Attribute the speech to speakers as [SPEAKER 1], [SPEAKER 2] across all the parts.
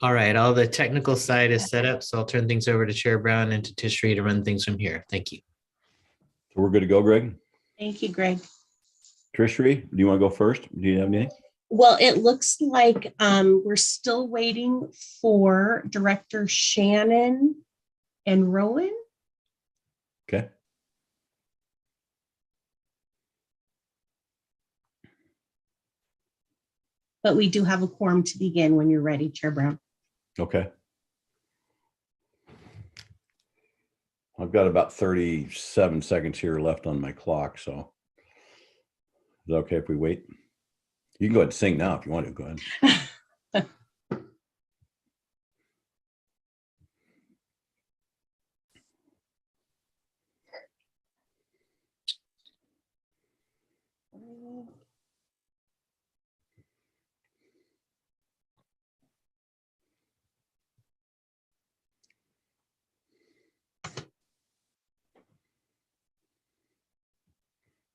[SPEAKER 1] All right, all the technical side is set up, so I'll turn things over to Chair Brown and to Tishri to run things from here. Thank you.
[SPEAKER 2] So we're good to go, Greg?
[SPEAKER 3] Thank you, Greg.
[SPEAKER 2] Tishri, do you want to go first? Do you have anything?
[SPEAKER 3] Well, it looks like we're still waiting for Director Shannon and Rowan.
[SPEAKER 2] Okay.
[SPEAKER 3] But we do have a quorum to begin when you're ready, Chair Brown.
[SPEAKER 2] Okay. I've got about 37 seconds here left on my clock, so is it okay if we wait? You can go ahead and sing now if you want to. Go ahead.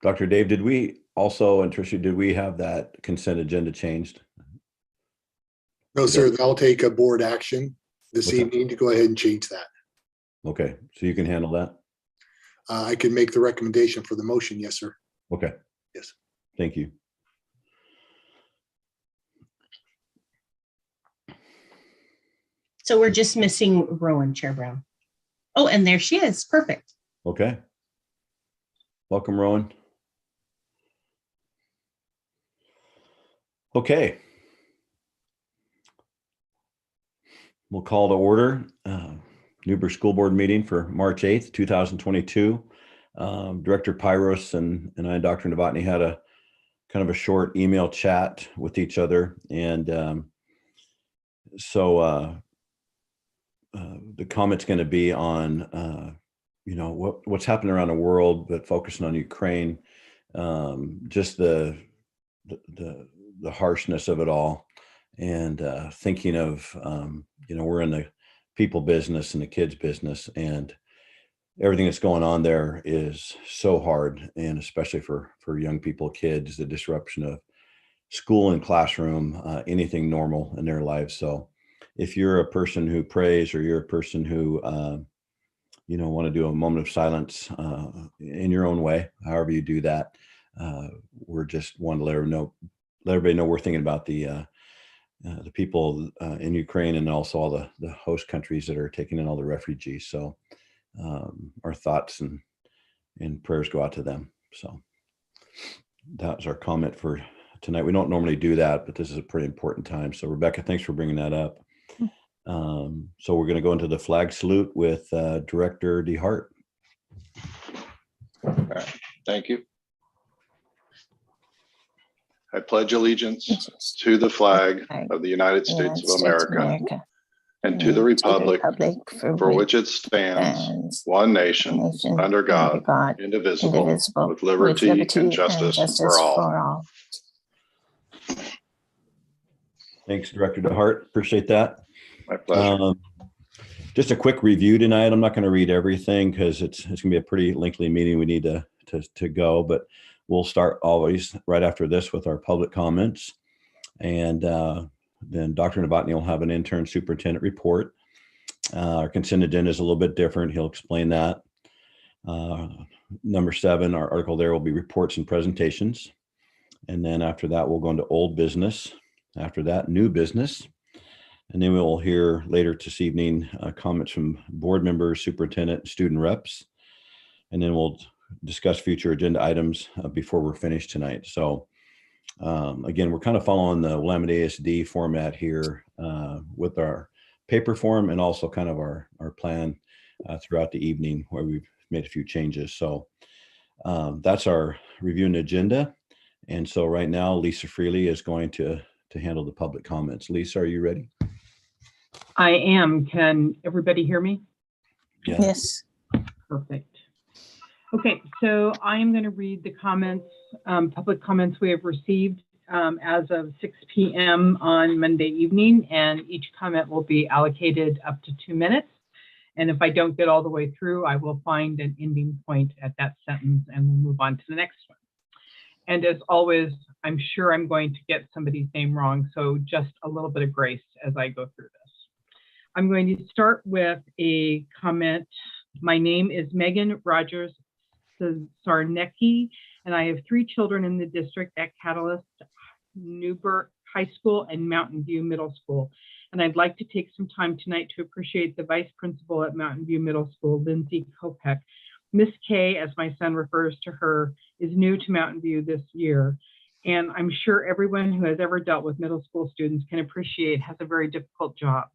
[SPEAKER 2] Dr. Dave, did we also, and Tricia, did we have that consent agenda changed?
[SPEAKER 4] No, sir, I'll take a board action this evening to go ahead and change that.
[SPEAKER 2] Okay, so you can handle that?
[SPEAKER 4] I can make the recommendation for the motion. Yes, sir.
[SPEAKER 2] Okay.
[SPEAKER 4] Yes.
[SPEAKER 2] Thank you.
[SPEAKER 3] So we're just missing Rowan, Chair Brown. Oh, and there she is. Perfect.
[SPEAKER 2] Okay. Welcome, Rowan. Okay. We'll call to order Newburgh School Board meeting for March 8th, 2022. Director Pyros and I, Dr. Novotny, had a kind of a short email chat with each other. And so the comment's going to be on, you know, what's happening around the world, but focusing on Ukraine, just the harshness of it all. And thinking of, you know, we're in the people business and the kids business, and everything that's going on there is so hard, and especially for young people, kids, the disruption of school and classroom, anything normal in their lives. So if you're a person who prays, or you're a person who, you know, want to do a moment of silence in your own way, however you do that, we're just wanting to let everybody know we're thinking about the people in Ukraine, and also all the host countries that are taking in all the refugees. So our thoughts and prayers go out to them. So that was our comment for tonight. We don't normally do that, but this is a pretty important time. So Rebecca, thanks for bringing that up. So we're going to go into the flag salute with Director DeHart.
[SPEAKER 5] All right. Thank you. I pledge allegiance to the flag of the United States of America and to the republic for which it stands, one nation, under God, indivisible, with liberty and justice for all.
[SPEAKER 2] Thanks, Director DeHart. Appreciate that.
[SPEAKER 5] My pleasure.
[SPEAKER 2] Just a quick review tonight. I'm not going to read everything because it's going to be a pretty lengthy meeting. We need to go, but we'll start always right after this with our public comments. And then Dr. Novotny will have an intern superintendent report. Our consent agenda is a little bit different. He'll explain that. Number 7, our article there will be reports and presentations. And then after that, we'll go into old business. After that, new business. And then we'll hear later this evening comments from board members, superintendent, and student reps. And then we'll discuss future agenda items before we're finished tonight. So again, we're kind of following the Willamette ASD format here with our paper form, and also kind of our plan throughout the evening, where we've made a few changes. So that's our review and agenda. And so right now, Lisa Freely is going to handle the public comments. Lisa, are you ready?
[SPEAKER 6] I am. Can everybody hear me?
[SPEAKER 2] Yeah.
[SPEAKER 3] Yes.
[SPEAKER 6] Perfect. Okay, so I am going to read the comments, public comments we have received as of 6 p.m. on Monday evening, and each comment will be allocated up to 2 minutes. And if I don't get all the way through, I will find an ending point at that sentence and we'll move on to the next one. And as always, I'm sure I'm going to get somebody's name wrong, so just a little bit of grace as I go through this. I'm going to start with a comment. My name is Megan Rogers Sarnecki, and I have 3 children in the district at Catalyst, Newburgh High School, and Mountain View Middle School. And I'd like to take some time tonight to appreciate the vice principal at Mountain View Middle School, Lindsay Kopek. Miss K, as my son refers to her, is new to Mountain View this year. And I'm sure everyone who has ever dealt with middle school students can appreciate has a very difficult job.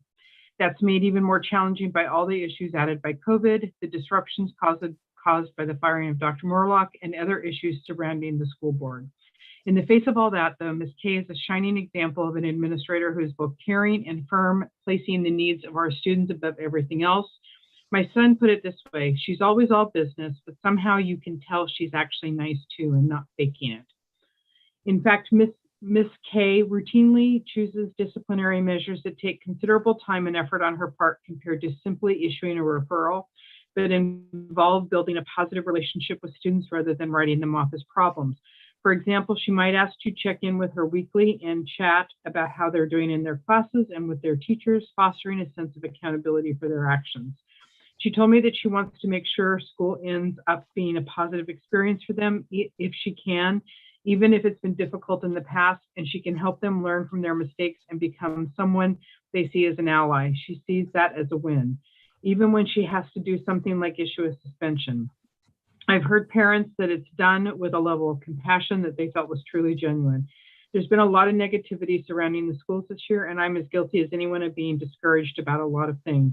[SPEAKER 6] That's made even more challenging by all the issues added by COVID, the disruptions caused by the firing of Dr. Morlock, and other issues surrounding the school board. In the face of all that, though, Ms. K is a shining example of an administrator who is both caring and firm, placing the needs of our students above everything else. My son put it this way: she's always all business, but somehow you can tell she's actually nice too and not faking it. In fact, Ms. K routinely chooses disciplinary measures that take considerable time and effort on her part compared to simply issuing a referral, but involve building a positive relationship with students rather than writing them off as problems. For example, she might ask to check in with her weekly and chat about how they're doing in their classes and with their teachers, fostering a sense of accountability for their actions. She told me that she wants to make sure school ends up being a positive experience for them if she can, even if it's been difficult in the past, and she can help them learn from their mistakes and become someone they see as an ally. She sees that as a win, even when she has to do something like issue a suspension. I've heard parents that it's done with a level of compassion that they felt was truly genuine. There's been a lot of negativity surrounding the schools this year, and I'm as guilty as anyone of being discouraged about a lot of things.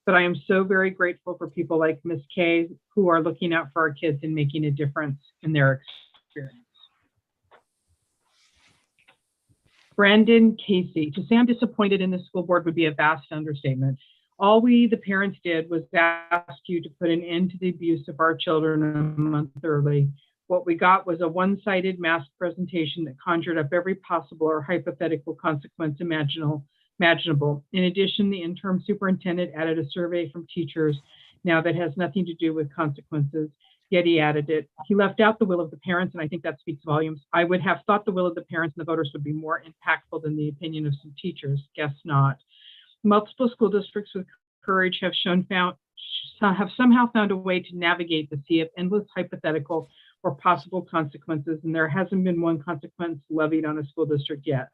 [SPEAKER 6] But I am so very grateful for people like Ms. K who are looking out for our kids and making a difference in their experience. Brandon Casey. To say I'm disappointed in the school board would be a vast understatement. All we, the parents, did was ask you to put an end to the abuse of our children a month early. What we got was a one-sided mask presentation that conjured up every possible or hypothetical consequence imaginable. In addition, the interim superintendent added a survey from teachers now that has nothing to do with consequences, yet he added it. He left out the will of the parents, and I think that speaks volumes. I would have thought the will of the parents and the voters would be more impactful than the opinion of some teachers. Guess not. Multiple school districts with courage have somehow found a way to navigate the sea of endless hypothetical or possible consequences, and there hasn't been one consequence levied on a school district yet,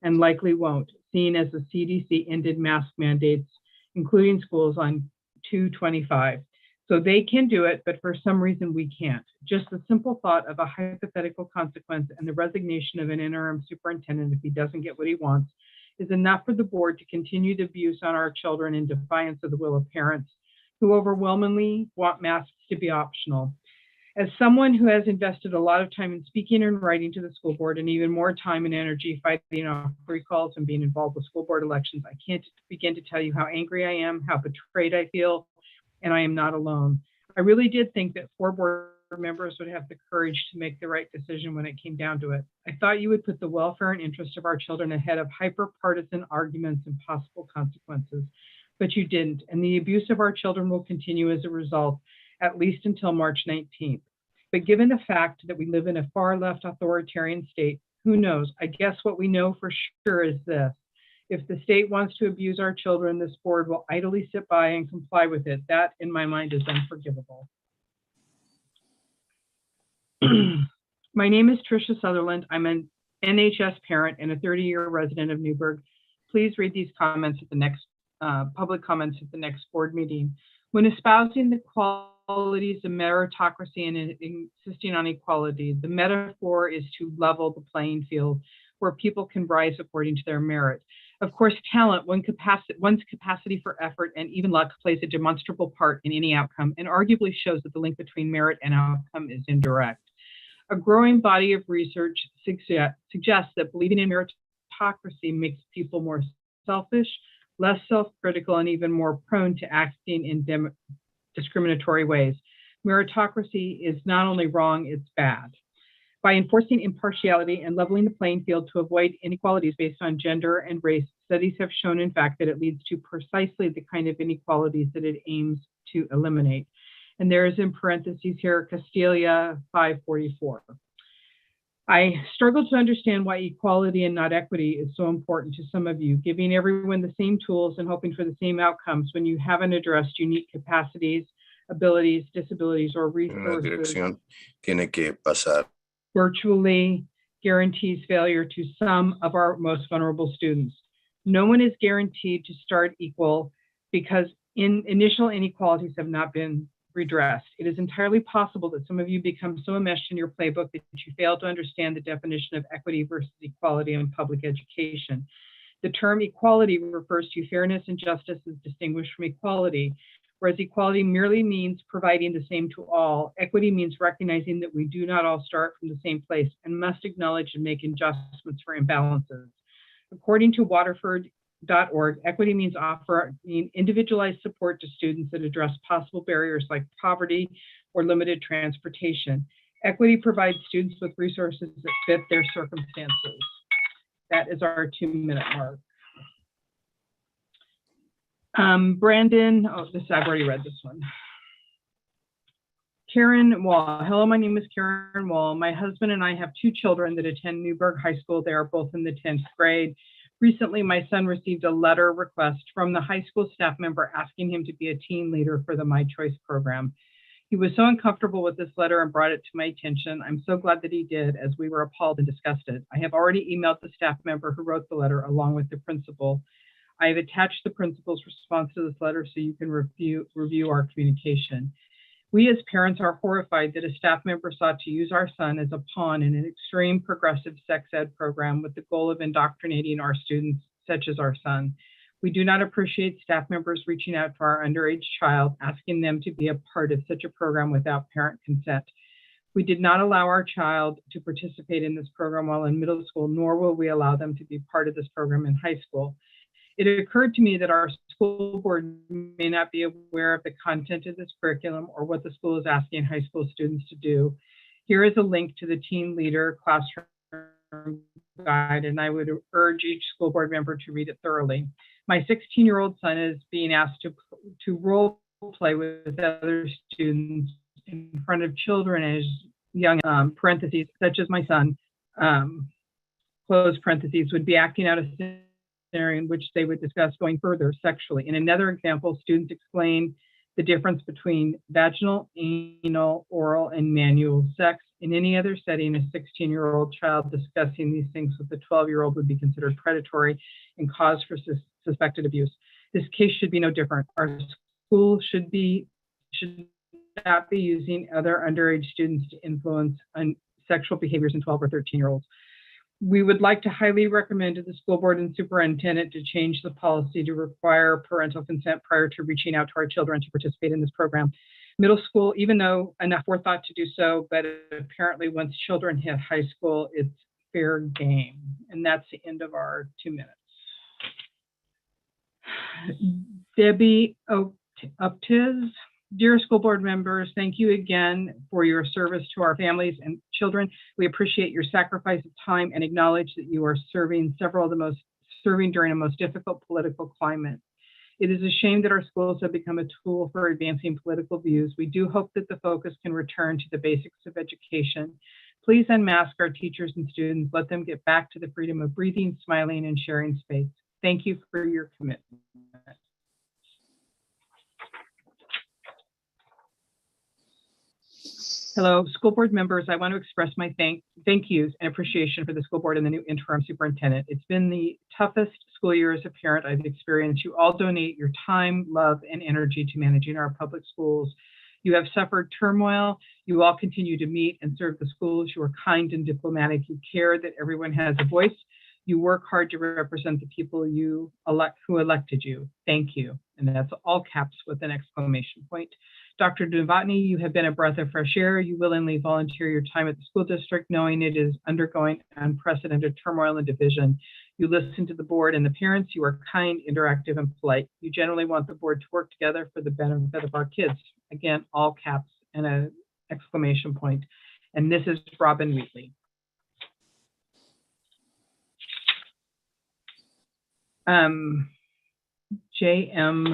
[SPEAKER 6] and likely won't, seeing as the CDC ended mask mandates, including schools, on 2/25. So they can do it, but for some reason we can't. Just the simple thought of a hypothetical consequence and the resignation of an interim superintendent if he doesn't get what he wants is enough for the board to continue the abuse on our children in defiance of the will of parents who overwhelmingly want masks to be optional. As someone who has invested a lot of time in speaking and writing to the school board, and even more time and energy fighting off recalls and being involved with school board elections, I can't begin to tell you how angry I am, how betrayed I feel, and I am not alone. I really did think that 4 board members would have the courage to make the right decision when it came down to it. I thought you would put the welfare and interest of our children ahead of hyper-partisan arguments and possible consequences, but you didn't, and the abuse of our children will continue as a result, at least until March 19th. But given the fact that we live in a far-left authoritarian state, who knows? I guess what we know for sure is this: if the state wants to abuse our children, this board will idly sit by and comply with it. That, in my mind, is unforgivable. My name is Tricia Sutherland. I'm an NHS parent and a 30-year resident of Newburgh. Please read these comments at the next public comments at the next board meeting. When espousing the qualities of meritocracy and insisting on equality, the metaphor is to level the playing field where people can rise according to their merit. Of course, talent, one's capacity for effort, and even luck plays a demonstrable part in any outcome, and arguably shows that the link between merit and outcome is indirect. A growing body of research suggests that believing in meritocracy makes people more selfish, less self-critical, and even more prone to acting in discriminatory ways. Meritocracy is not only wrong, it's bad. By enforcing impartiality and leveling the playing field to avoid inequalities based on gender and race, studies have shown, in fact, that it leads to precisely the kind of inequalities that it aims to eliminate. And there is, in parentheses here, Castilla 544. I struggle to understand why equality and not equity is so important to some of you. Giving everyone the same tools and hoping for the same outcomes when you haven't addressed unique capacities, abilities, disabilities, or resources
[SPEAKER 7] dirección tiene que pasar.
[SPEAKER 6] virtually guarantees failure to some of our most vulnerable students. No one is guaranteed to start equal because initial inequalities have not been redressed. It is entirely possible that some of you become so enmeshed in your playbook that you fail to understand the definition of equity versus equality in public education. The term equality refers to fairness and justice as distinguished from equality, whereas equality merely means providing the same to all. Equity means recognizing that we do not all start from the same place and must acknowledge and make adjustments for imbalances. According to Waterford.org, equity means offering individualized support to students that address possible barriers like poverty or limited transportation. Equity provides students with resources that fit their circumstances. That is our 2-minute mark. Brandon, I've already read this one. Karen Wall. Hello, my name is Karen Wall. My husband and I have 2 children that attend Newburgh High School. They are both in the 10th grade. Recently, my son received a letter request from the high school staff member asking him to be a team leader for the My Choice program. He was so uncomfortable with this letter and brought it to my attention. I'm so glad that he did, as we were appalled and disgusted. I have already emailed the staff member who wrote the letter along with the principal. I have attached the principal's response to this letter so you can review our communication. We as parents are horrified that a staff member sought to use our son as a pawn in an extreme progressive sex ed program with the goal of indoctrinating our students, such as our son. We do not appreciate staff members reaching out to our underage child, asking them to be a part of such a program without parent consent. We did not allow our child to participate in this program while in middle school, nor will we allow them to be part of this program in high school. It occurred to me that our school board may not be aware of the content of this curriculum or what the school is asking high school students to do. Here is a link to the Teen Leader Classroom Guide, and I would urge each school board member to read it thoroughly. My 16-year-old son is being asked to role play with other students in front of children as young, parentheses, such as my son, close parentheses, would be acting out a scenario in which they would discuss going further sexually. In another example, students explain the difference between vaginal, anal, oral, and manual sex. In any other setting, a 16-year-old child discussing these things with a 12-year-old would be considered predatory and cause for suspected abuse. This case should be no different. Our school should not be using other underage students to influence sexual behaviors in 12 or 13-year-olds. We would like to highly recommend to the school board and superintendent to change the policy to require parental consent prior to reaching out to our children to participate in this program. Middle school, even though enough forethought to do so, but apparently once children hit high school, it's fair game. And that's the end of our 2 minutes. Debbie Uptiz. Dear school board members, thank you again for your service to our families and children. We appreciate your sacrifice of time and acknowledge that you are serving during a most difficult political climate. It is a shame that our schools have become a tool for advancing political views. We do hope that the focus can return to the basics of education. Please unmask our teachers and students. Let them get back to the freedom of breathing, smiling, and sharing space. Thank you for your commitment. Hello, school board members. I want to express my thank yous and appreciation for the school board and the new interim superintendent. It's been the toughest school year as a parent I've experienced. You all donate your time, love, and energy to managing our public schools. You have suffered turmoil. You all continue to meet and serve the schools. You are kind and diplomatic. You care that everyone has a voice. You work hard to represent the people who elected you. Thank you. And that's all caps with an exclamation point. Dr. Novotny, you have been a breath of fresh air. You willingly volunteer your time at the school district, knowing it is undergoing unprecedented turmoil and division. You listen to the board and the parents. You are kind, interactive, and polite. You generally want the board to work together for the benefit of our kids. Again, all caps and an exclamation point. And this is Robin Wheatley. J.M.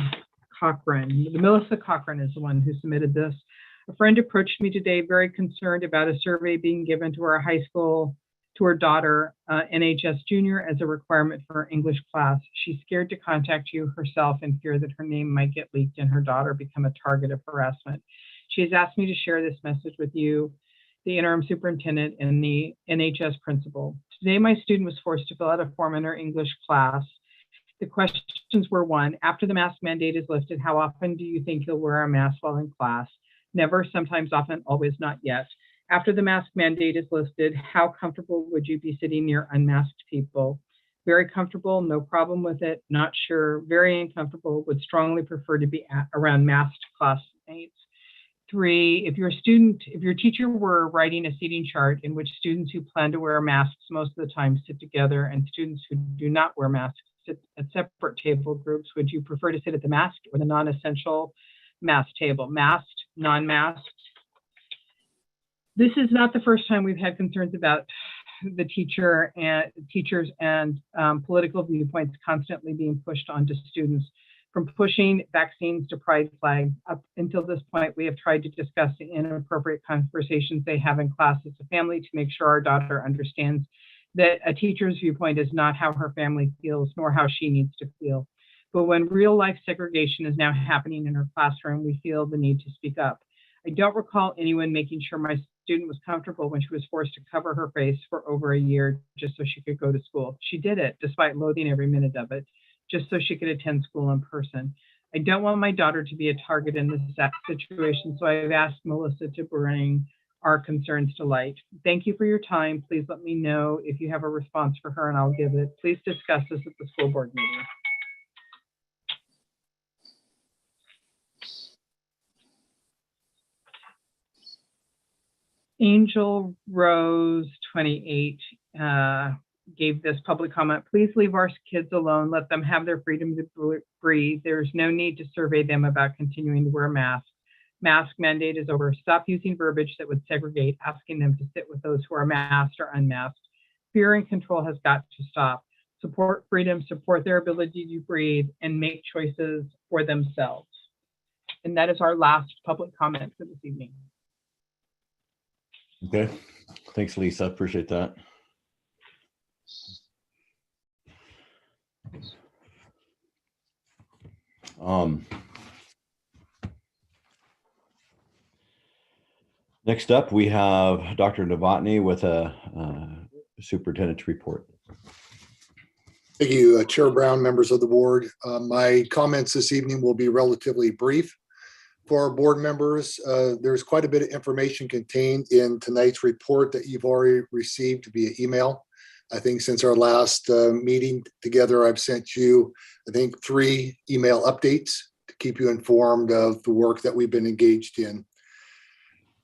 [SPEAKER 6] Cochran. Melissa Cochran is the one who submitted this. A friend approached me today very concerned about a survey being given to our high school, to her daughter, NHS junior, as a requirement for her English class. She's scared to contact you herself in fear that her name might get leaked and her daughter become a target of harassment. She has asked me to share this message with you, the interim superintendent, and the NHS principal. Today, my student was forced to fill out a form in her English class. The questions were: 1, after the mask mandate is lifted, how often do you think you'll wear a mask while in class? Never, sometimes, often, always, not yet. After the mask mandate is lifted, how comfortable would you be sitting near unmasked people? Very comfortable, no problem with it, not sure, very uncomfortable, would strongly prefer to be around masked classmates. 3, if your teacher were writing a seating chart in which students who plan to wear masks most of the time sit together and students who do not wear masks sit at separate table groups, would you prefer to sit at the masked or the non-essential mask table? Masked, non-masked? This is not the first time we've had concerns about the teachers and political viewpoints constantly being pushed onto students. From pushing vaccines to pride flags, up until this point, we have tried to discuss the inappropriate conversations they have in class as a family to make sure our daughter understands that a teacher's viewpoint is not how her family feels, nor how she needs to feel. But when real life segregation is now happening in her classroom, we feel the need to speak up. I don't recall anyone making sure my student was comfortable when she was forced to cover her face for over a year just so she could go to school. She did it despite loathing every minute of it, just so she could attend school in person. I don't want my daughter to be a target in this situation, so I've asked Melissa to bring our concerns to light. Thank you for your time. Please let me know if you have a response for her and I'll give it. Please discuss this at the school board meeting. Angel Rose 28 gave this public comment: please leave our kids alone. Let them have their freedom to breathe. There's no need to survey them about continuing to wear masks. Mask mandate is over. Stop using verbiage that would segregate, asking them to sit with those who are masked or unmasked. Fear and control has got to stop. Support freedom, support their ability to breathe and make choices for themselves. And that is our last public comment for this evening.
[SPEAKER 2] Okay, thanks, Lisa. Appreciate that. Next up, we have Dr. Novotny with a superintendent's report.
[SPEAKER 4] Thank you, Chair Brown, members of the board. My comments this evening will be relatively brief. For our board members, there's quite a bit of information contained in tonight's report that you've already received via email. I think since our last meeting together, I've sent you, I think, 3 email updates to keep you informed of the work that we've been engaged in.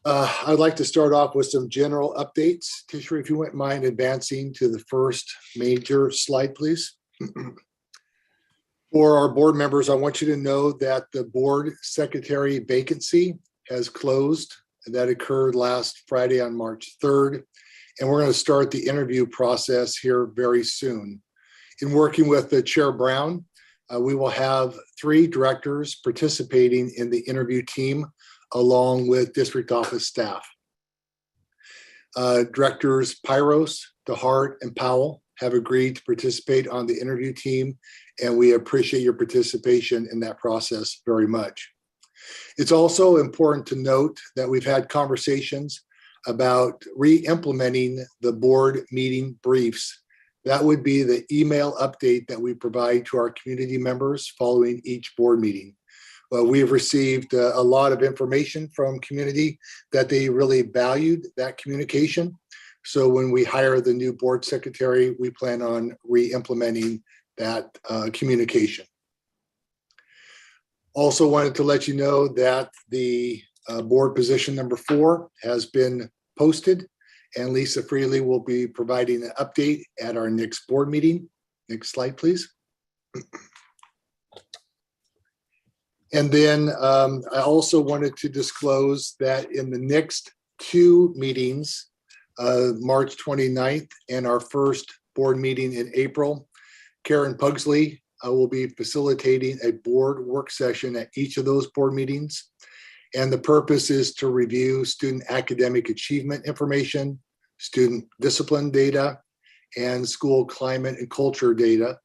[SPEAKER 4] I'd like to start off with some general updates. Tishri, if you wouldn't mind advancing to the first major slide, please. For our board members, I want you to know that the board secretary vacancy has closed. That occurred last Friday on March 3rd. And we're going to start the interview process here very soon. In working with the Chair Brown, we will have 3 directors participating in the interview team along with district office staff. Directors Pyros, DeHart, and Powell have agreed to participate on the interview team, and we appreciate your participation in that process very much. It's also important to note that we've had conversations about re-implementing the board meeting briefs. That would be the email update that we provide to our community members following each board meeting. We've received a lot of information from community that they really valued that communication. So when we hire the new board secretary, we plan on re-implementing that communication. Also wanted to let you know that the board position number 4 has been posted, and Lisa Freely will be providing an update at our next board meeting. Next slide, please. And then I also wanted to disclose that in the next 2 meetings, March 29th and our first board meeting in April, Karen Pugsley will be facilitating a board work session at each of those board meetings. And the purpose is to review student academic achievement information, student discipline data, and school climate and culture data.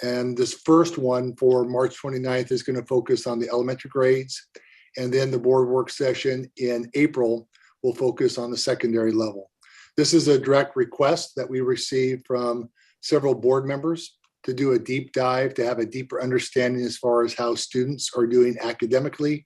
[SPEAKER 4] And this first one for March 29th is going to focus on the elementary grades. And then the board work session in April will focus on the secondary level. This is a direct request that we received from several board members to do a deep dive, to have a deeper understanding as far as how students are doing academically,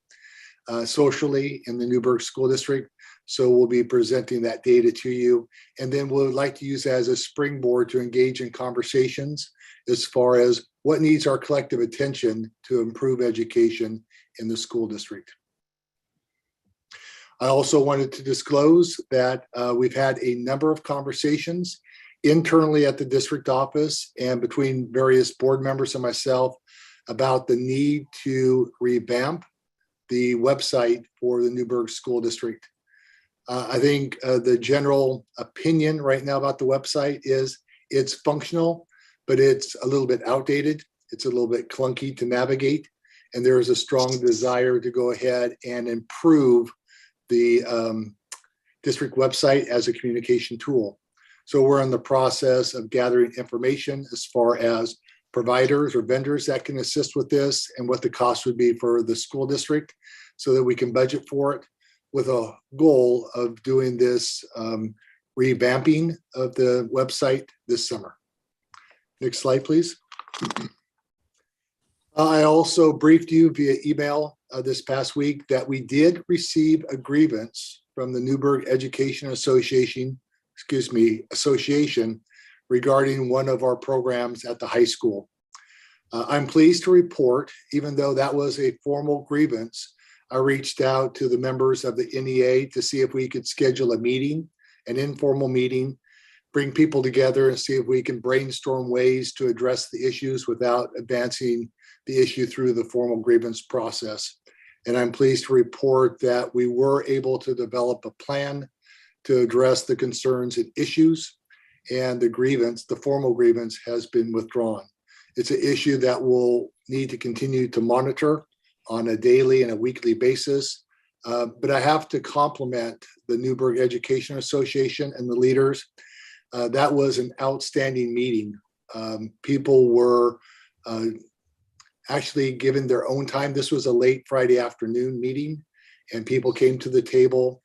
[SPEAKER 4] socially in the Newburgh School District. So we'll be presenting that data to you. And then we'll like to use that as a springboard to engage in conversations as far as what needs our collective attention to improve education in the school district. I also wanted to disclose that we've had a number of conversations internally at the district office and between various board members and myself about the need to revamp the website for the Newburgh School District. I think the general opinion right now about the website is it's functional, but it's a little bit outdated. It's a little bit clunky to navigate. And there is a strong desire to go ahead and improve the district website as a communication tool. So we're in the process of gathering information as far as providers or vendors that can assist with this and what the cost would be for the school district so that we can budget for it, with a goal of doing this revamping of the website this summer. Next slide, please. I also briefed you via email this past week that we did receive a grievance from the Newburgh Education Association regarding one of our programs at the high school. I'm pleased to report, even though that was a formal grievance, I reached out to the members of the NEA to see if we could schedule a meeting, an informal meeting, bring people together and see if we can brainstorm ways to address the issues without advancing the issue through the formal grievance process. And I'm pleased to report that we were able to develop a plan to address the concerns and issues, and the formal grievance has been withdrawn. It's an issue that we'll need to continue to monitor on a daily and a weekly basis. But I have to compliment the Newburgh Education Association and the leaders. That was an outstanding meeting. People were actually given their own time. This was a late Friday afternoon meeting, and people came to the table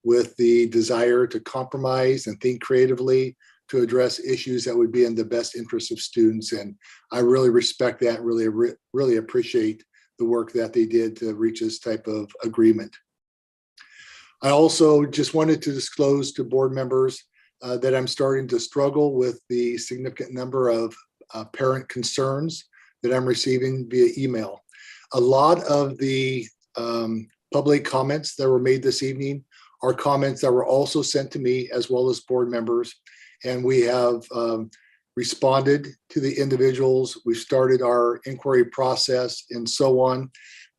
[SPEAKER 4] with the desire to compromise and think creatively to address issues that would be in the best interest of students. And I really respect that, really appreciate the work that they did to reach this type of agreement. I also just wanted to disclose to board members that I'm starting to struggle with the significant number of parent concerns that I'm receiving via email. A lot of the public comments that were made this evening are comments that were also sent to me as well as board members. And we have responded to the individuals. We've started our inquiry process and so on,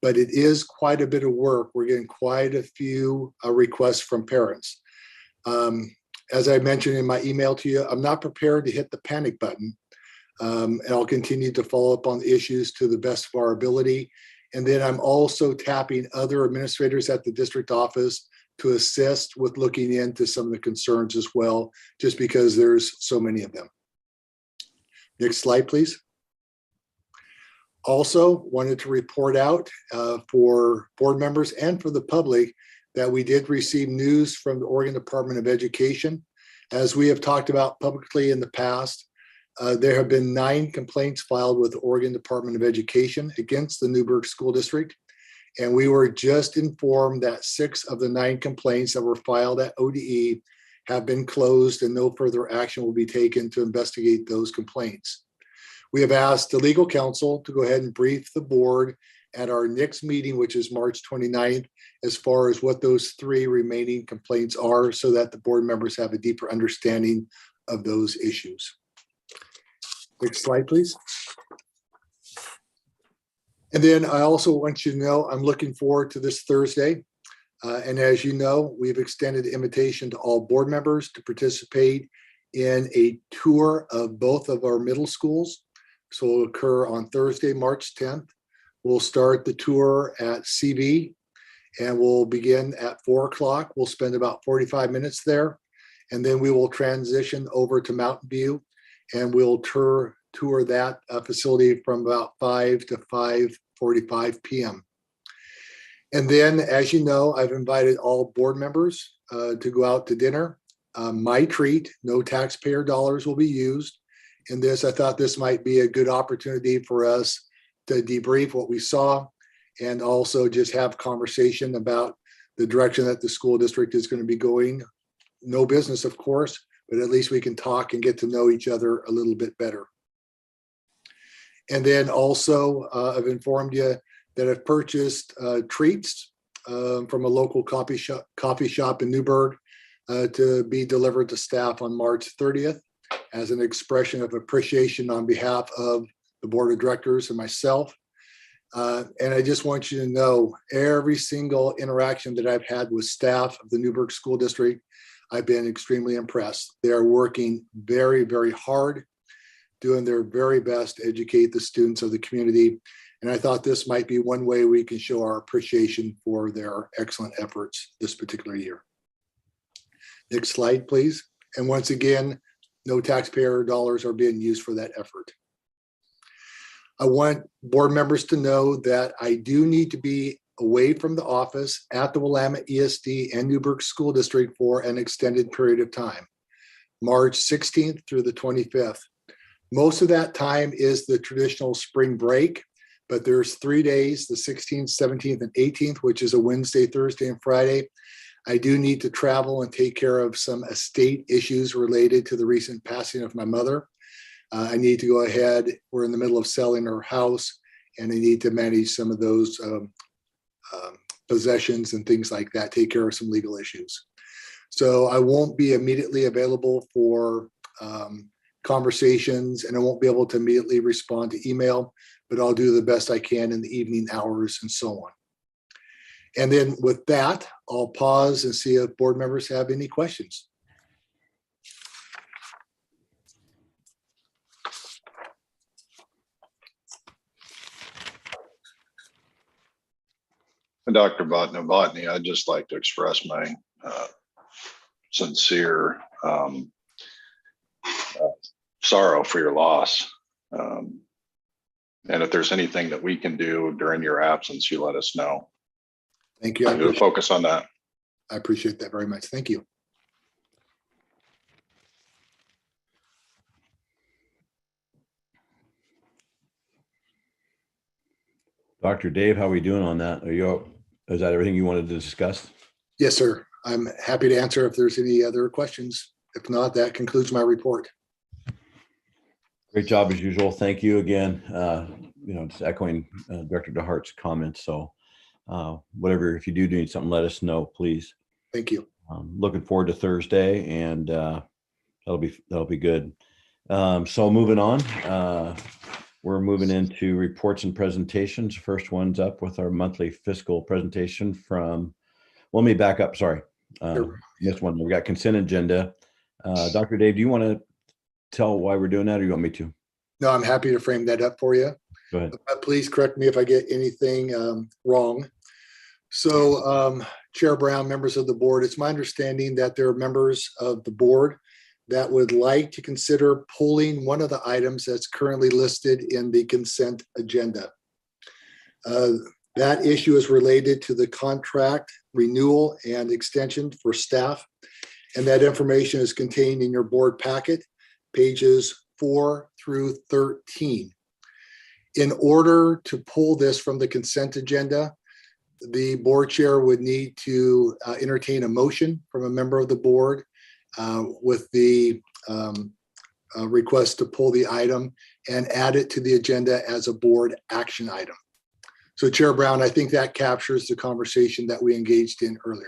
[SPEAKER 4] but it is quite a bit of work. We're getting quite a few requests from parents. As I mentioned in my email to you, I'm not prepared to hit the panic button. And I'll continue to follow up on the issues to the best of our ability. And then I'm also tapping other administrators at the district office to assist with looking into some of the concerns as well, just because there's so many of them. Next slide, please. Also wanted to report out for board members and for the public that we did receive news from the Oregon Department of Education. As we have talked about publicly in the past, there have been 9 complaints filed with the Oregon Department of Education against the Newburgh School District. And we were just informed that 6 of the 9 complaints that were filed at ODE have been closed and no further action will be taken to investigate those complaints. We have asked the legal counsel to go ahead and brief the board at our next meeting, which is March 29th, as far as what those 3 remaining complaints are so that the board members have a deeper understanding of those issues. Next slide, please. And then I also want you to know I'm looking forward to this Thursday. And as you know, we've extended the invitation to all board members to participate in a tour of both of our middle schools. So it will occur on Thursday, March 10th We'll start the tour at CV and we'll begin at 4 o'clock. We'll spend about 45 minutes there. And then we will transition over to Mountain View and we'll tour that facility from about 5 to 5:45 p.m. And then, as you know, I've invited all board members to go out to dinner. My treat, no taxpayer dollars will be used in this. I thought this might be a good opportunity for us to debrief what we saw and also just have conversation about the direction that the school district is going to be going. No business, of course, but at least we can talk and get to know each other a little bit better. And then also, I've informed you that I've purchased treats from a local coffee shop in Newburgh to be delivered to staff on March 30th as an expression of appreciation on behalf of the board of directors and myself. And I just want you to know, every single interaction that I've had with staff of the Newburgh School District, I've been extremely impressed. They are working very, very hard, doing their very best to educate the students of the community. And I thought this might be one way we can show our appreciation for their excellent efforts this particular year. Next slide, please. And once again, no taxpayer dollars are being used for that effort. I want board members to know that I do need to be away from the office at the Willamette ESD and Newburgh School District for an extended period of time, March 16th through the 25th. Most of that time is the traditional spring break, but there's 3 days, the 16th, 17th, and 18th, which is a Wednesday, Thursday, and Friday. I do need to travel and take care of some estate issues related to the recent passing of my mother. I need to go ahead. We're in the middle of selling her house, and I need to manage some of those possessions and things like that, take care of some legal issues. So I won't be immediately available for conversations, and I won't be able to immediately respond to email, but I'll do the best I can in the evening hours and so on. And then with that, I'll pause and see if board members have any questions.
[SPEAKER 5] And Dr. Botany, I'd just like to express my sincere sorrow for your loss. And if there's anything that we can do during your absence, you let us know.
[SPEAKER 4] Thank you.
[SPEAKER 5] We'll focus on that.
[SPEAKER 4] I appreciate that very much. Thank you.
[SPEAKER 2] Dr. Dave, how are we doing on that? Is that everything you wanted to discuss?
[SPEAKER 4] Yes, sir. I'm happy to answer if there's any other questions. If not, that concludes my report.
[SPEAKER 2] Great job as usual. Thank you again. Just echoing Director DeHart's comments. So whatever, if you do need something, let us know, please.
[SPEAKER 4] Thank you.
[SPEAKER 2] Looking forward to Thursday, and that'll be good. So moving on, we're moving into reports and presentations. First one's up with our monthly fiscal presentation from, let me back up, sorry. This one, we got consent agenda. Dr. Dave, do you want to tell why we're doing that, or you want me to?
[SPEAKER 4] No, I'm happy to frame that up for you.
[SPEAKER 2] Go ahead.
[SPEAKER 4] Please correct me if I get anything wrong. So Chair Brown, members of the board, it's my understanding that there are members of the board that would like to consider pulling one of the items that's currently listed in the consent agenda. That issue is related to the contract renewal and extension for staff. And that information is contained in your board packet, pages 4 through 13. In order to pull this from the consent agenda, the board chair would need to entertain a motion from a member of the board with the request to pull the item and add it to the agenda as a board action item. So Chair Brown, I think that captures the conversation that we engaged in earlier.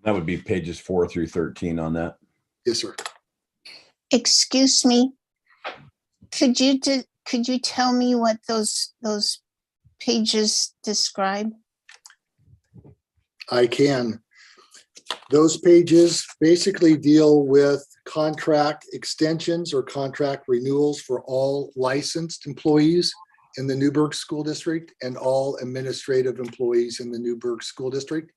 [SPEAKER 2] That would be pages 4 through 13 on that.
[SPEAKER 4] Yes, sir.
[SPEAKER 8] Excuse me. Could you tell me what those pages describe?
[SPEAKER 4] I can. Those pages basically deal with contract extensions or contract renewals for all licensed employees in the Newburgh School District and all administrative employees in the Newburgh School District.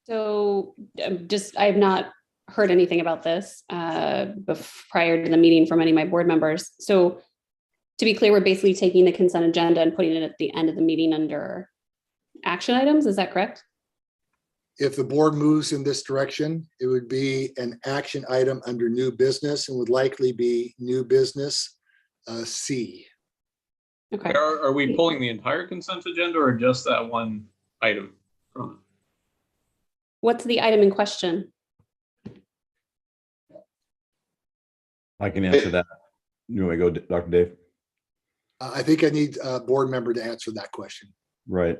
[SPEAKER 9] So I have not heard anything about this prior to the meeting from any of my board members. So to be clear, we're basically taking the consent agenda and putting it at the end of the meeting under action items. Is that correct?
[SPEAKER 4] If the board moves in this direction, it would be an action item under new business and would likely be new business C.
[SPEAKER 9] Okay.
[SPEAKER 10] Are we pulling the entire consent agenda or just that one item from it?
[SPEAKER 9] What's the item in question?
[SPEAKER 2] I can answer that. You want to go, Dr. Dave?
[SPEAKER 4] I think I need a board member to answer that question.
[SPEAKER 2] Right.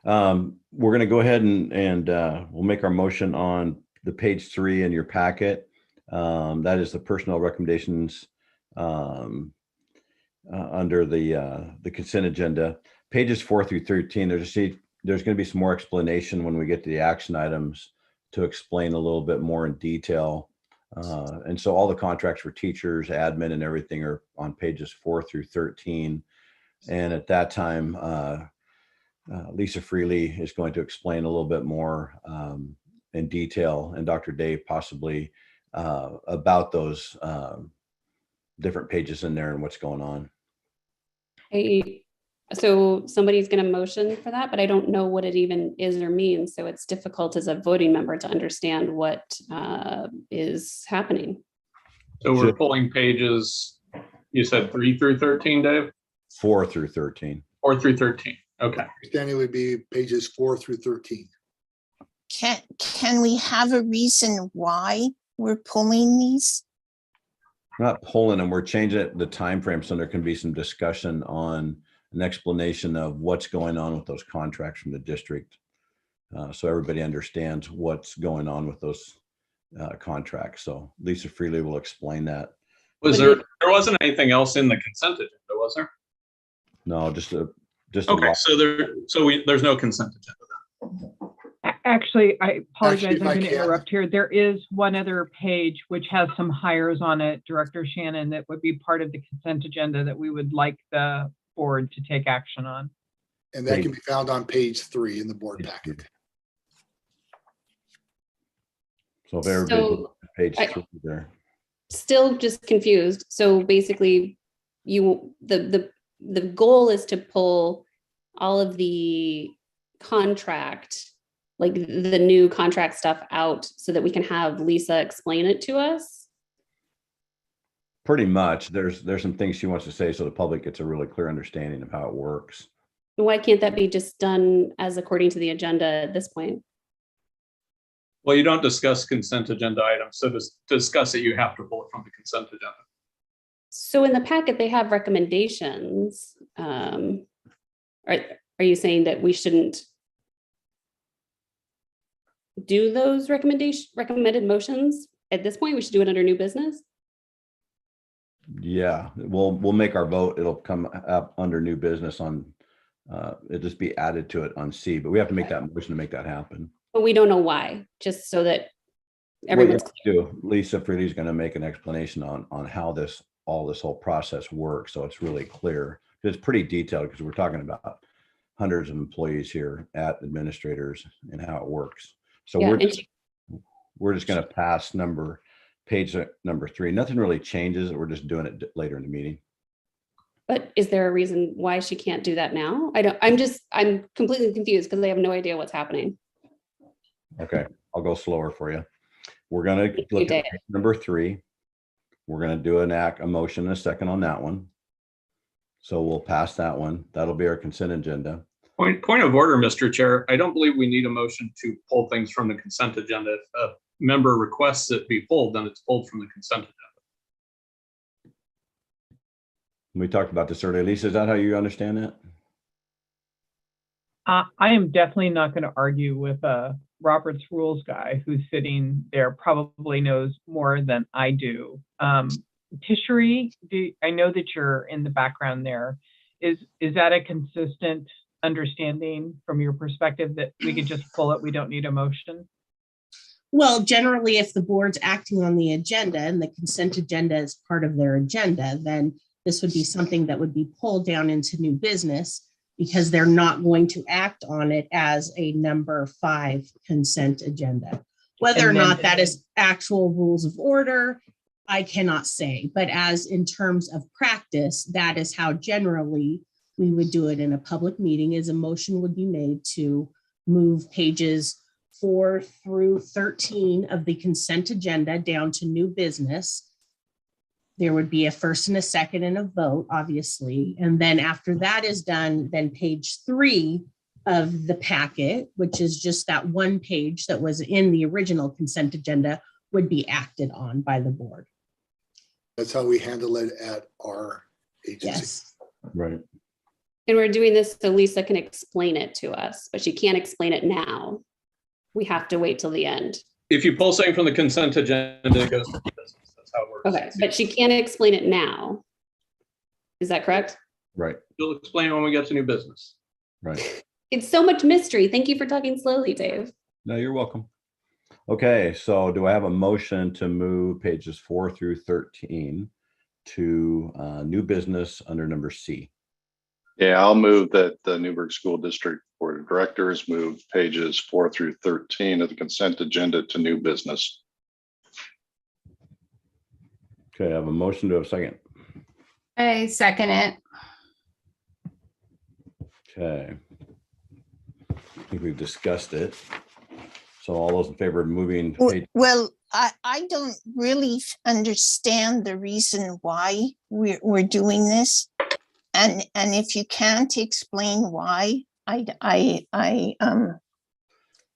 [SPEAKER 2] We're going to go ahead and we'll make our motion on the page 3 in your packet. That is the personnel recommendations under the consent agenda. Pages 4 through 13, there's going to be some more explanation when we get to the action items to explain a little bit more in detail. And so all the contracts for teachers, admin, and everything are on pages 4 through 13. And at that time, Lisa Freely is going to explain a little bit more in detail, and Dr. Dave possibly about those different pages in there and what's going on.
[SPEAKER 9] So somebody's going to motion for that, but I don't know what it even is or means. So it's difficult as a voting member to understand what is happening.
[SPEAKER 10] So we're pulling pages, you said 3 through 13, Dave?
[SPEAKER 2] 4 through 13.
[SPEAKER 10] 4 through 13. Okay.
[SPEAKER 4] Understanding would be pages 4 through 13.
[SPEAKER 8] Can we have a reason why we're pulling these?
[SPEAKER 2] We're not pulling them, we're changing the time frame so there can be some discussion on an explanation of what's going on with those contracts from the district. So everybody understands what's going on with those contracts. So Lisa Freely will explain that.
[SPEAKER 10] There wasn't anything else in the consent agenda, was there?
[SPEAKER 2] No, just
[SPEAKER 10] okay. There's no consent agenda then.
[SPEAKER 6] Actually, I apologize.
[SPEAKER 4] Actually,
[SPEAKER 6] I'm going to interrupt here. There is one other page which has some hires on it, Director Shannon, that would be part of the consent agenda that we would like the board to take action on.
[SPEAKER 4] And that can be found on page 3 in the board packet.
[SPEAKER 2] So if everybody page 3 there.
[SPEAKER 9] Still just confused. So basically the goal is to pull all of the contract, like the new contract stuff out so that we can have Lisa explain it to us.
[SPEAKER 2] Pretty much. There's some things she wants to say so the public gets a really clear understanding of how it works.
[SPEAKER 9] Why can't that be just done as according to the agenda at this point?
[SPEAKER 10] Well, you don't discuss consent agenda items. So to discuss it, you have to pull it from the consent agenda.
[SPEAKER 9] So in the packet, they have recommendations. Are you saying that we shouldn't do those recommended motions at this point? We should do it under new business?
[SPEAKER 2] Yeah, we'll make our vote. It'll come up under new business on, it'll just be added to it on C, but we have to make that motion to make that happen.
[SPEAKER 9] But we don't know why, just so that everyone's clear.
[SPEAKER 2] Lisa Freely's going to make an explanation on how this whole process works. So it's really clear. It's pretty detailed because we're talking about hundreds of employees here at administrators and how it works. So
[SPEAKER 9] Yeah,
[SPEAKER 2] we're just going to pass page number 3. Nothing really changes. We're just doing it later in the meeting.
[SPEAKER 9] But is there a reason why she can't do that now? I'm completely confused because I have no idea what's happening.
[SPEAKER 2] Okay, I'll go slower for you. We're going to look at page number 3. We're going to do a motion and a second on that one. So we'll pass that one. That'll be our consent agenda.
[SPEAKER 10] Point of order, Mr. Chair. I don't believe we need a motion to pull things from the consent agenda. If a member requests it be pulled, then it's pulled from the consent agenda.
[SPEAKER 2] We talked about this earlier. Lisa, is that how you understand that?
[SPEAKER 6] I am definitely not going to argue with a Robert's Rules guy who's sitting there, probably knows more than I do. Tishri, I know that you're in the background there. Is that a consistent understanding from your perspective that we could just pull it? We don't need a motion?
[SPEAKER 3] Well, generally, if the board's acting on the agenda and the consent agenda is part of their agenda, then this would be something that would be pulled down into new business because they're not going to act on it as a number 5 consent agenda. Whether or not that is actual rules of order, I cannot say, but as in terms of practice, that is how generally we would do it in a public meeting, is a motion would be made to move pages 4 through 13 of the consent agenda down to new business. There would be a first and a second and a vote, obviously. And then after that is done, then page 3 of the packet, which is just that one page that was in the original consent agenda, would be acted on by the board.
[SPEAKER 4] That's how we handle it at our agency.
[SPEAKER 3] Yes.
[SPEAKER 2] Right.
[SPEAKER 9] And we're doing this so Lisa can explain it to us, but she can't explain it now. We have to wait till the end.
[SPEAKER 10] If you pull something from the consent agenda, it goes to business. That's how it works.
[SPEAKER 9] Okay, but she can't explain it now. Is that correct?
[SPEAKER 2] Right.
[SPEAKER 10] She'll explain when we get to new business.
[SPEAKER 2] Right.
[SPEAKER 9] It's so much mystery. Thank you for talking slowly, Dave.
[SPEAKER 2] No, you're welcome. Okay, so do I have a motion to move pages 4 through 13 to new business under number C?
[SPEAKER 5] Yeah, I'll move that the Newburgh School District Board of Directors move pages 4 through 13 of the consent agenda to new business.
[SPEAKER 2] Okay, I have a motion to have a second.
[SPEAKER 11] I second it.
[SPEAKER 2] Okay. I think we've discussed it. So all those in favor of moving page?
[SPEAKER 8] Well, I don't really understand the reason why we're doing this. And if you can't explain why, I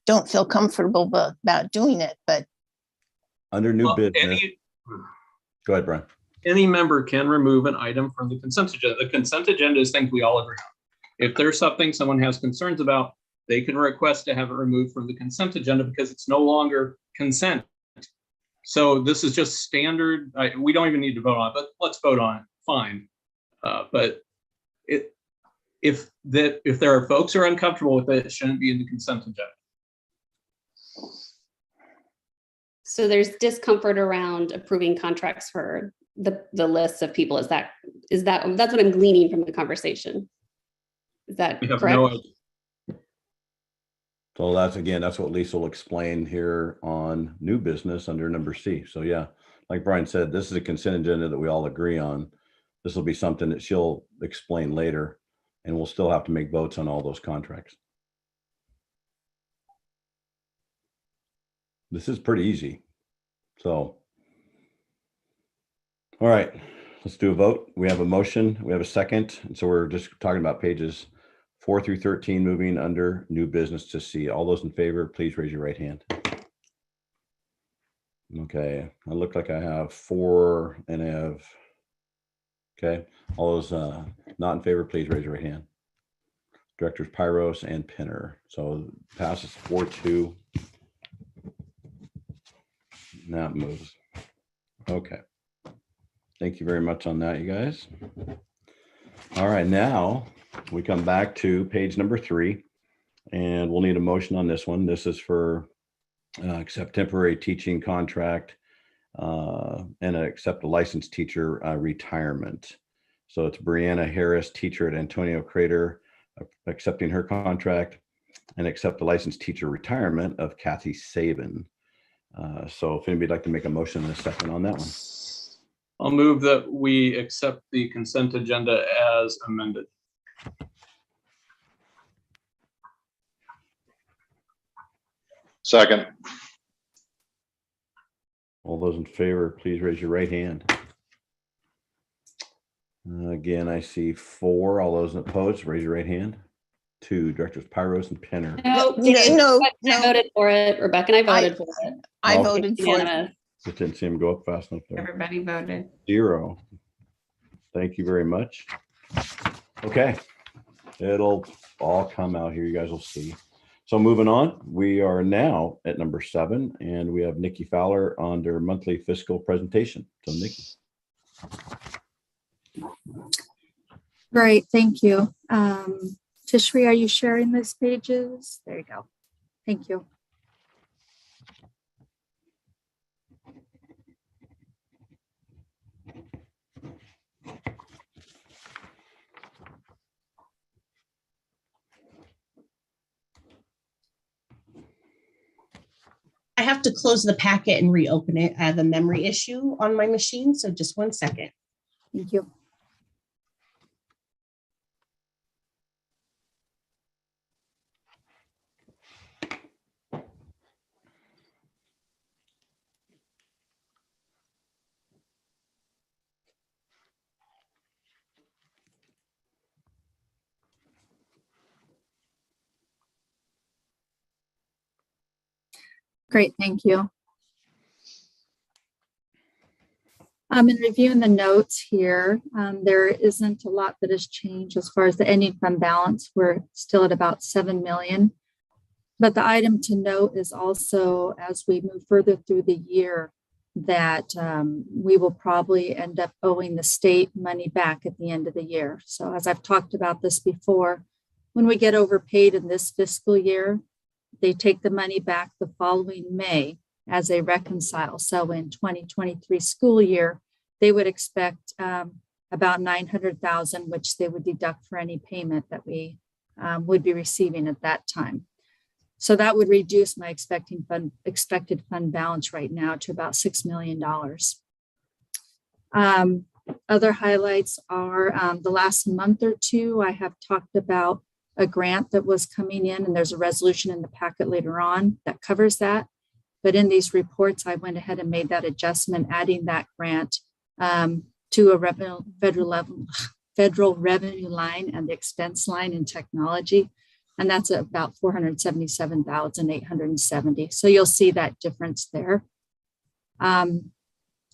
[SPEAKER 8] don't feel comfortable about doing it, but.
[SPEAKER 2] Under new business. Go ahead, Brian.
[SPEAKER 10] Any member can remove an item from the consent agenda. The consent agenda is things we all agree on. If there's something someone has concerns about, they can request to have it removed from the consent agenda because it's no longer consent. So this is just standard. We don't even need to vote on it, but let's vote on it. Fine. But if there are folks who are uncomfortable with it, it shouldn't be in the consent agenda.
[SPEAKER 9] So there's discomfort around approving contracts for the lists of people. Is that that's what I'm gleaning from the conversation? Is that correct?
[SPEAKER 10] No idea.
[SPEAKER 2] So that's what Lisa will explain here on new business under number C. So yeah, like Brian said, this is a consent agenda that we all agree on. This will be something that she'll explain later, and we'll still have to make votes on all those contracts. This is pretty easy. So, all right, let's do a vote. We have a motion, we have a second. And so we're just talking about pages 4 through 13, moving under new business to C. All those in favor, please raise your right hand. Okay, I look like I have 4 and I have, okay. All those not in favor, please raise your right hand. Directors Pyros and Pinner. So passes 4-2. Now it moves. Okay. Thank you very much on that, you guys. All right, now we come back to page number 3, and we'll need a motion on this one. This is for accept temporary teaching contract and accept a licensed teacher retirement. So it's Brianna Harris, teacher at Antonio Crater, accepting her contract, and accept the licensed teacher retirement of Kathy Sabin. So if anybody'd like to make a motion in a second on that one.
[SPEAKER 10] I'll move that we accept the consent agenda as amended.
[SPEAKER 5] Second.
[SPEAKER 2] All those in favor, please raise your right hand. Again, I see 4. All those opposed, raise your right hand. 2, Directors Pyros and Pinner.
[SPEAKER 9] No, I voted for it. Rebecca and I voted for it.
[SPEAKER 8] I voted for it.
[SPEAKER 2] Just didn't see him go up fast enough there.
[SPEAKER 11] Everybody voted.
[SPEAKER 2] 0. Thank you very much. Okay, it'll all come out here. You guys will see. So moving on, we are now at number 7, and we have Nikki Fowler on their monthly fiscal presentation. So Nikki.
[SPEAKER 12] Great, thank you. Tishri, are you sharing these pages? There you go. Thank you.
[SPEAKER 3] I have to close the packet and reopen it. I have a memory issue on my machine, so just 1 second.
[SPEAKER 12] Thank you. Great, thank you. In reviewing the notes here, there isn't a lot that has changed as far as the ending fund balance. We're still at about 7 million. But the item to note is also, as we move further through the year, that we will probably end up owing the state money back at the end of the year. So as I've talked about this before, when we get overpaid in this fiscal year, they take the money back the following May as they reconcile. So in 2023 school year, they would expect about 900,000, which they would deduct for any payment that we would be receiving at that time. So that would reduce my expected fund balance right now to about $6 million. Other highlights are the last month or two, I have talked about a grant that was coming in, and there's a resolution in the packet later on that covers that. But in these reports, I went ahead and made that adjustment, adding that grant to a federal revenue line and the expense line in technology. And that's about 477,870. So you'll see that difference there. And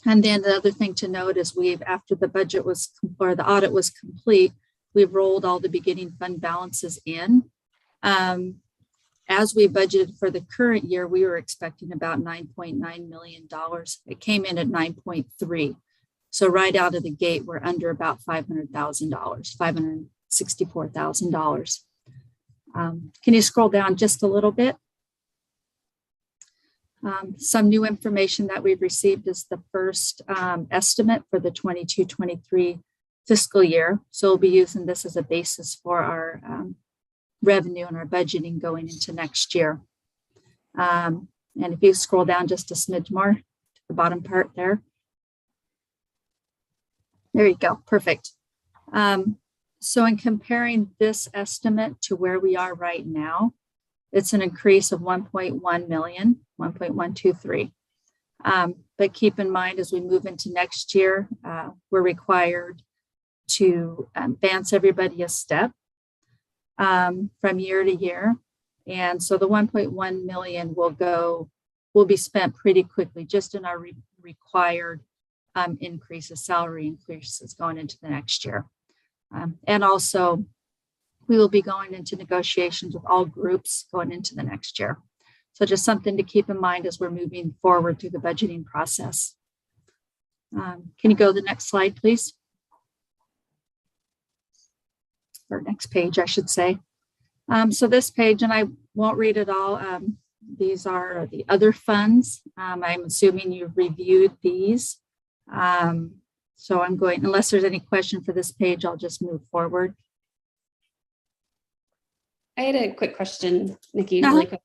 [SPEAKER 12] then the other thing to note is after the budget was, or the audit was complete, we've rolled all the beginning fund balances in. As we budgeted for the current year, we were expecting about $9.9 million. It came in at 9.3. So right out of the gate, we're under about $500,000, $564,000. Can you scroll down just a little bit? Some new information that we've received is the first estimate for the 22-23 fiscal year. So we'll be using this as a basis for our revenue and our budgeting going into next year. And if you scroll down just a smidge more to the bottom part there. There you go, perfect. So in comparing this estimate to where we are right now, it's an increase of 1.1 million, 1.123. But keep in mind, as we move into next year, we're required to advance everybody a step from year to year. And so the 1.1 million will be spent pretty quickly just in our required increases, salary increases going into the next year. And also we will be going into negotiations with all groups going into the next year. So just something to keep in mind as we're moving forward through the budgeting process. Can you go to the next slide, please? Or next page, I should say. So this page, and I won't read it all. These are the other funds. I'm assuming you've reviewed these. So I'm going, unless there's any question for this page, I'll just move forward.
[SPEAKER 9] I had a quick question, Nikki, really quick.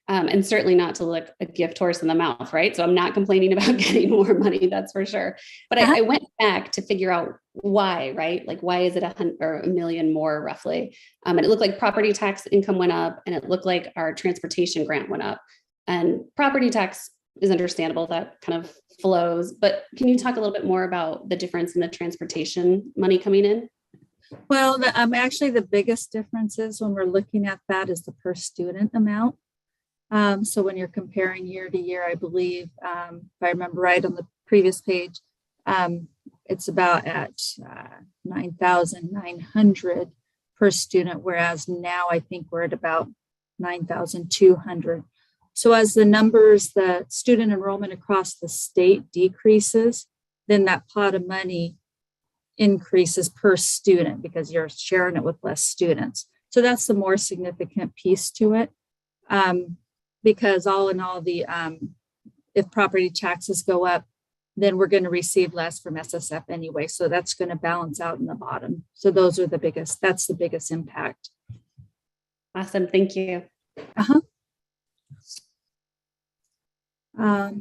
[SPEAKER 9] And certainly not to look a gift horse in the mouth, right? So I'm not complaining about getting more money, that's for sure. But I went back to figure out why, right? Like, why is it $1 million more roughly? And it looked like property tax income went up, and it looked like our transportation grant went up. And property tax is understandable, that kind of flows. But can you talk a little bit more about the difference in the transportation money coming in?
[SPEAKER 12] Well, actually the biggest difference is when we're looking at that is the per student amount. So when you're comparing year to year, I believe, if I remember right on the previous page, it's about at 9,900 per student, whereas now I think we're at about 9,200. So as the numbers, the student enrollment across the state decreases, then that pot of money increases per student because you're sharing it with less students. So that's the more significant piece to it. Because all in all, if property taxes go up, then we're going to receive less from SSF anyway. So that's going to balance out in the bottom. So those are that's the biggest impact.
[SPEAKER 9] Awesome, thank you.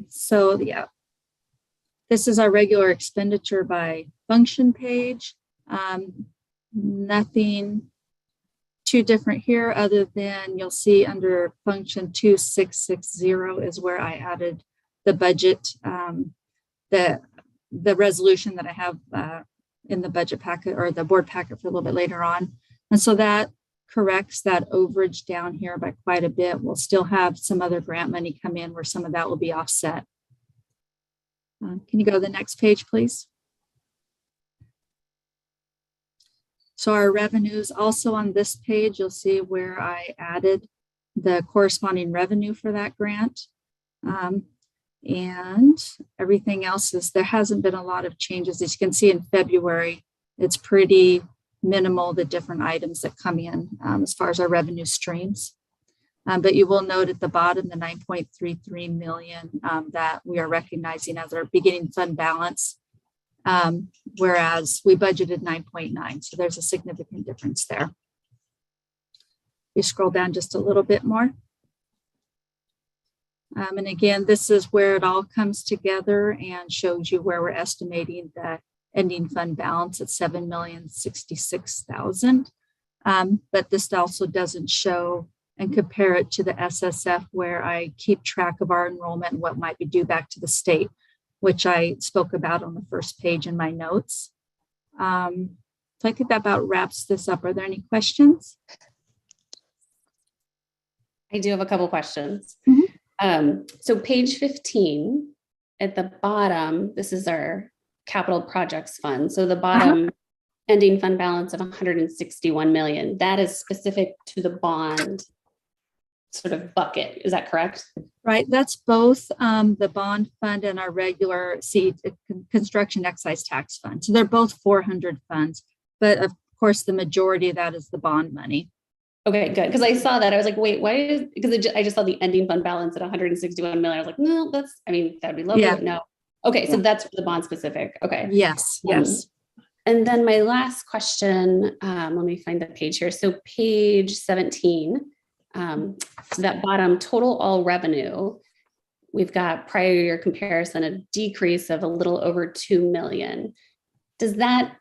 [SPEAKER 12] So yeah, this is our regular expenditure by function page. Nothing too different here other than you'll see under function 2660 is where I added the budget, the resolution that I have in the budget packet or the board packet for a little bit later on. And so that corrects that overage down here by quite a bit. We'll still have some other grant money come in where some of that will be offset. Can you go to the next page, please? So our revenues also on this page, you'll see where I added the corresponding revenue for that grant. And everything else is, there hasn't been a lot of changes. As you can see in February, it's pretty minimal, the different items that come in as far as our revenue streams. But you will note at the bottom, the 9.33 million that we are recognizing as our beginning fund balance, whereas we budgeted 9.9. So there's a significant difference there. You scroll down just a little bit more. And again, this is where it all comes together and shows you where we're estimating the ending fund balance at 7,066,000. But this also doesn't show and compare it to the SSF where I keep track of our enrollment and what might be due back to the state, which I spoke about on the first page in my notes. So I think that about wraps this up. Are there any questions?
[SPEAKER 9] I do have a couple questions.
[SPEAKER 12] Mm-hmm.
[SPEAKER 9] So page 15 at the bottom, this is our capital projects fund. So the bottom ending fund balance of 161 million, that is specific to the bond sort of bucket. Is that correct?
[SPEAKER 12] Right. That's both the bond fund and our regular construction excise tax fund. So they're both 400 funds, but of course the majority of that is the bond money.
[SPEAKER 9] Okay, good. Because I saw that. I was like, wait, why is, because I just saw the ending fund balance at 161 million. I was like, no, that's, I mean, that'd be lovely, but no. Okay, so that's for the bond specific. Okay.
[SPEAKER 12] Yes, yes.
[SPEAKER 9] And then my last question, let me find the page here. So page 17, so that bottom total all revenue, we've got prior year comparison, a decrease of a little over 2 million. Does that,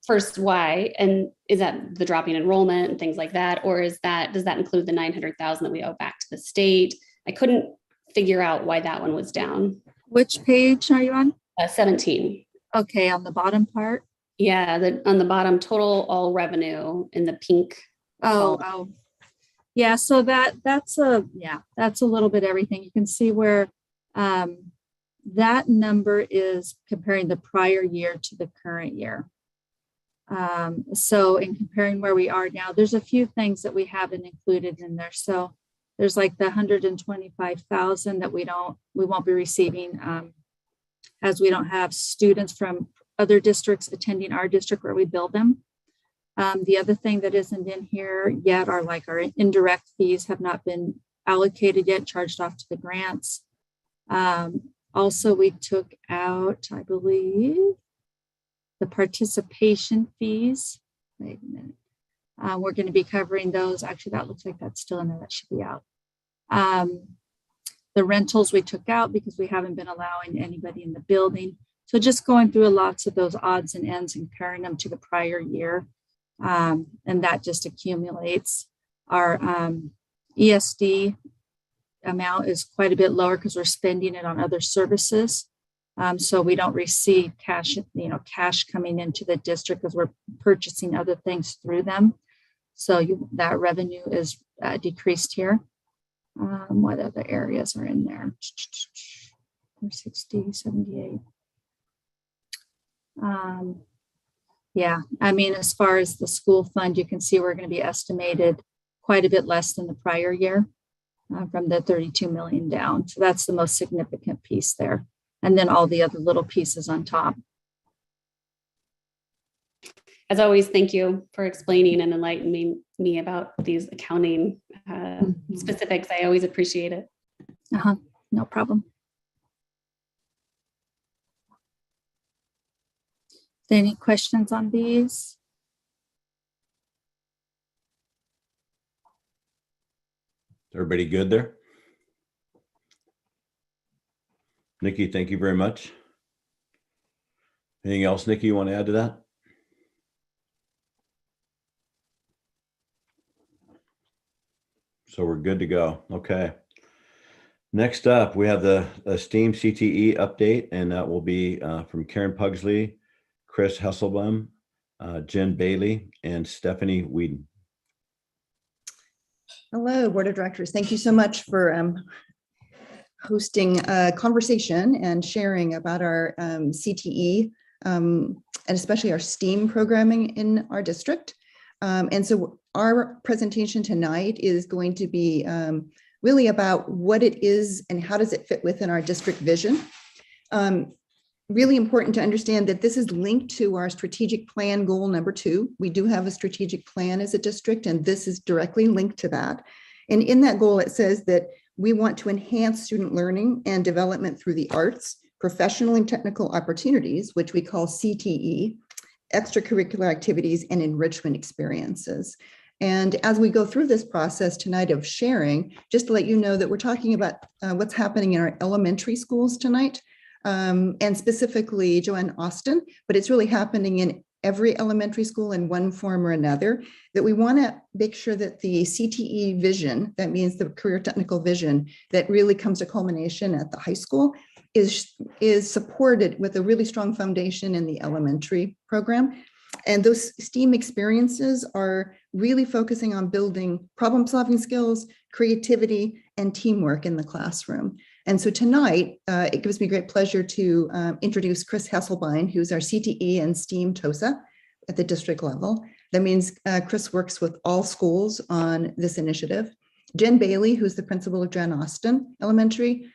[SPEAKER 9] first, why? And is that the dropping enrollment and things like that? Or is that, does that include the 900,000 that we owe back to the state? I couldn't figure out why that one was down.
[SPEAKER 12] Which page are you on?
[SPEAKER 9] 17.
[SPEAKER 12] Okay, on the bottom part?
[SPEAKER 9] Yeah, on the bottom, total all revenue in the pink.
[SPEAKER 12] Oh. Yeah, so that's a little bit everything. You can see where that number is comparing the prior year to the current year. So in comparing where we are now, there's a few things that we haven't included in there. So there's like the 125,000 that we won't be receiving as we don't have students from other districts attending our district where we bill them. The other thing that isn't in here yet are like our indirect fees have not been allocated yet, charged off to the grants. Also, we took out, I believe, the participation fees. Wait a minute. We're going to be covering those. Actually, that looks like that's still in there. That should be out. The rentals we took out because we haven't been allowing anybody in the building. So just going through lots of those odds and ends and comparing them to the prior year. And that just accumulates. Our ESD amount is quite a bit lower because we're spending it on other services. So we don't receive cash, cash coming into the district because we're purchasing other things through them. So that revenue is decreased here. What other areas are in there? 60, 78. Yeah, I mean, as far as the school fund, you can see we're going to be estimated quite a bit less than the prior year from the 32 million down. So that's the most significant piece there. And then all the other little pieces on top.
[SPEAKER 9] As always, thank you for explaining and enlightening me about these accounting specifics. I always appreciate it.
[SPEAKER 12] No problem. Any questions on these?
[SPEAKER 2] Everybody good there? Nikki, thank you very much. Anything else, Nikki, you want to add to that? So we're good to go. Okay. Next up, we have the STEAM CTE update, and that will be from Karen Pugsley, Chris Hesselbaum, Jen Bailey, and Stephanie Whedon.
[SPEAKER 13] Hello, Board of Directors. Thank you so much for hosting a conversation and sharing about our CTE and especially our STEAM programming in our district. And so our presentation tonight is going to be really about what it is and how does it fit within our district vision. Really important to understand that this is linked to our strategic plan goal number 2. We do have a strategic plan as a district, and this is directly linked to that. And in that goal, it says that we want to enhance student learning and development through the arts, professional and technical opportunities, which we call CTE, extracurricular activities, and enrichment experiences. And as we go through this process tonight of sharing, just to let you know that we're talking about what's happening in our elementary schools tonight, and specifically Joanne Austin, but it's really happening in every elementary school in one form or another, that we want to make sure that the CTE vision, that means the career technical vision, that really comes to culmination at the high school, is supported with a really strong foundation in the elementary program. And those STEAM experiences are really focusing on building problem-solving skills, creativity, and teamwork in the classroom. And so tonight, it gives me great pleasure to introduce Chris Hesselbein, who's our CTE and STEAM TOSA at the district level. That means Chris works with all schools on this initiative. Jen Bailey, who's the principal of Joanne Austin Elementary.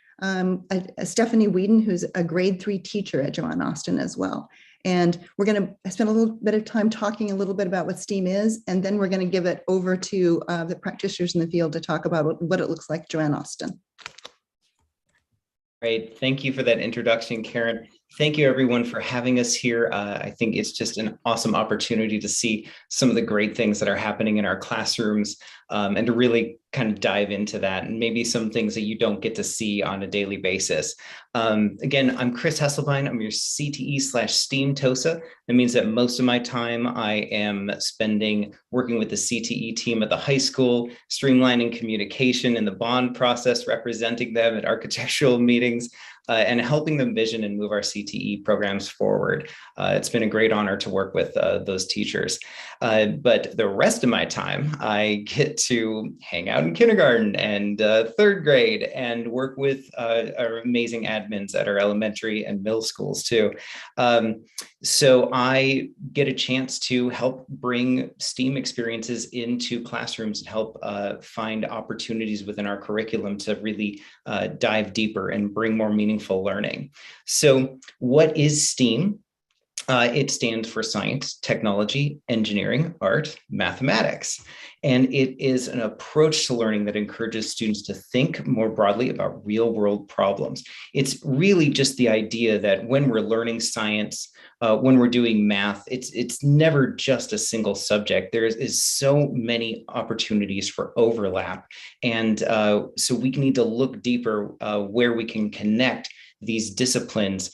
[SPEAKER 13] Stephanie Whedon, who's a grade 3 teacher at Joanne Austin as well. And we're going to spend a little bit of time talking a little bit about what STEAM is, and then we're going to give it over to the practitioners in the field to talk about what it looks like at Joanne Austin.
[SPEAKER 14] Great. Thank you for that introduction, Karen. Thank you, everyone, for having us here. I think it's just an awesome opportunity to see some of the great things that are happening in our classrooms and to really kind of dive into that and maybe some things that you don't get to see on a daily basis. Again, I'm Chris Hesselbein. I'm your CTE/STEAM TOSA. That means that most of my time I am spending working with the CTE team at the high school, streamlining communication in the bond process, representing them at architectural meetings, and helping them vision and move our CTE programs forward. It's been a great honor to work with those teachers. But the rest of my time, I get to hang out in kindergarten and 3rd grade and work with our amazing admins at our elementary and middle schools too. So I get a chance to help bring STEAM experiences into classrooms and help find opportunities within our curriculum to really dive deeper and bring more meaningful learning. So what is STEAM? It stands for science, technology, engineering, art, mathematics. And it is an approach to learning that encourages students to think more broadly about real world problems. It's really just the idea that when we're learning science, when we're doing math, it's never just a single subject. There is so many opportunities for overlap. And so we need to look deeper where we can connect these disciplines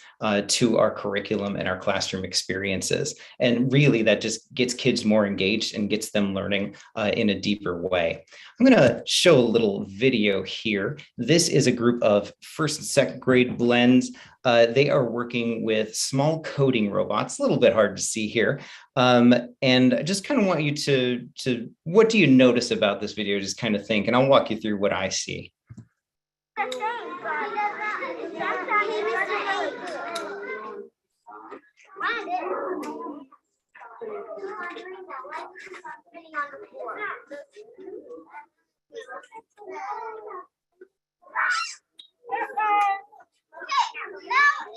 [SPEAKER 14] to our curriculum and our classroom experiences. And really that just gets kids more engaged and gets them learning in a deeper way. I'm going to show a little video here. This is a group of 1st and 2nd grade blends. They are working with small coding robots, a little bit hard to see here. And I just kind of want you to, what do you notice about this video? Just kind of think, and I'll walk you through what I see.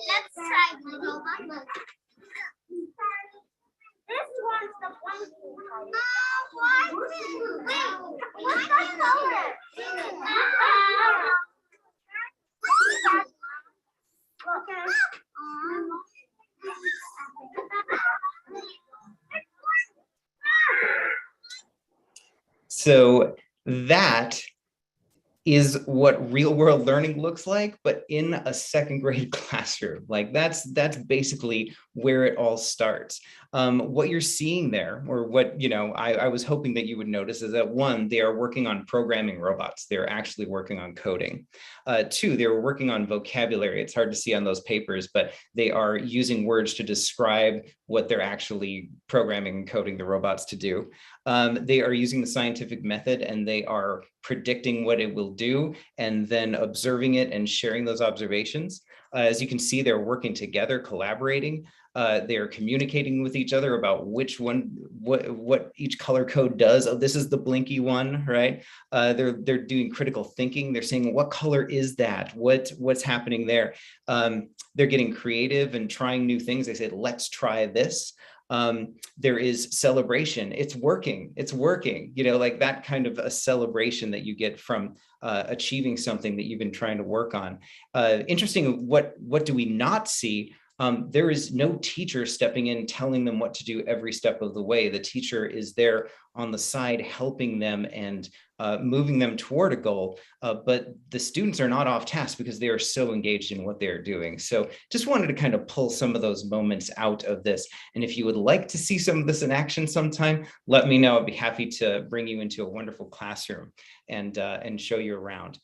[SPEAKER 15] Let's try little one. This one's the one. What's the color?
[SPEAKER 14] So that is what real world learning looks like, but in a second grade classroom. Like that's basically where it all starts. What you're seeing there, or what, I was hoping that you would notice, is that one, they are working on programming robots. They're actually working on coding. Two, they're working on vocabulary. It's hard to see on those papers, but they are using words to describe what they're actually programming and coding the robots to do. They are using the scientific method, and they are predicting what it will do and then observing it and sharing those observations. As you can see, they're working together, collaborating. They're communicating with each other about which one, what each color code does. Oh, this is the blinky one, right? They're doing critical thinking. They're saying, what color is that? What's happening there? They're getting creative and trying new things. They said, let's try this. There is celebration. It's working. Like that kind of a celebration that you get from achieving something that you've been trying to work on. Interesting, what do we not see? There is no teacher stepping in telling them what to do every step of the way. The teacher is there on the side helping them and moving them toward a goal, but the students are not off task because they are so engaged in what they're doing. So just wanted to kind of pull some of those moments out of this. And if you would like to see some of this in action sometime, let me know. I'd be happy to bring you into a wonderful classroom and show you around.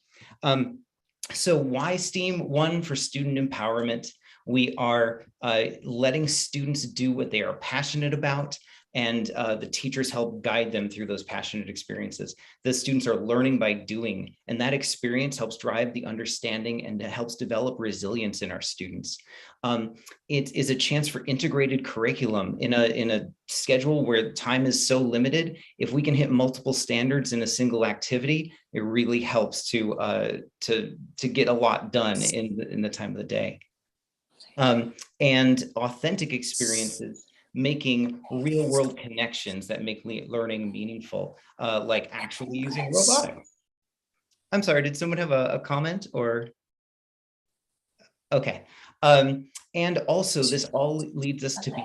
[SPEAKER 14] So why STEAM? One, for student empowerment. We are letting students do what they are passionate about, and the teachers help guide them through those passionate experiences. The students are learning by doing, and that experience helps drive the understanding and it helps develop resilience in our students. It is a chance for integrated curriculum in a schedule where time is so limited. If we can hit multiple standards in a single activity, it really helps to get a lot done in the time of the day. And authentic experiences, making real world connections that make learning meaningful, like actually using robotics. I'm sorry, did someone have a comment or? Okay. And also this all leads us to be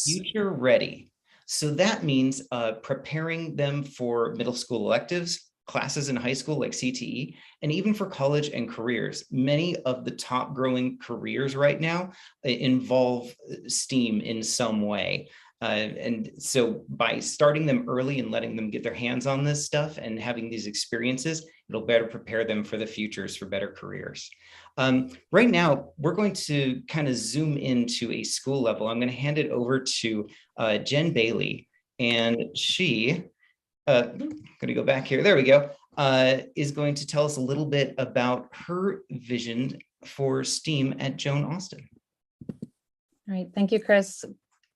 [SPEAKER 14] future ready. So that means preparing them for middle school electives, classes in high school like CTE, and even for college and careers. Many of the top growing careers right now involve STEAM in some way. And so by starting them early and letting them get their hands on this stuff and having these experiences, it'll better prepare them for the futures for better careers. Right now, we're going to kind of zoom into a school level. I'm going to hand it over to Jen Bailey, and she, going to go back here, there we go, is going to tell us a little bit about her vision for STEAM at Joan Austin.
[SPEAKER 16] All right, thank you, Chris.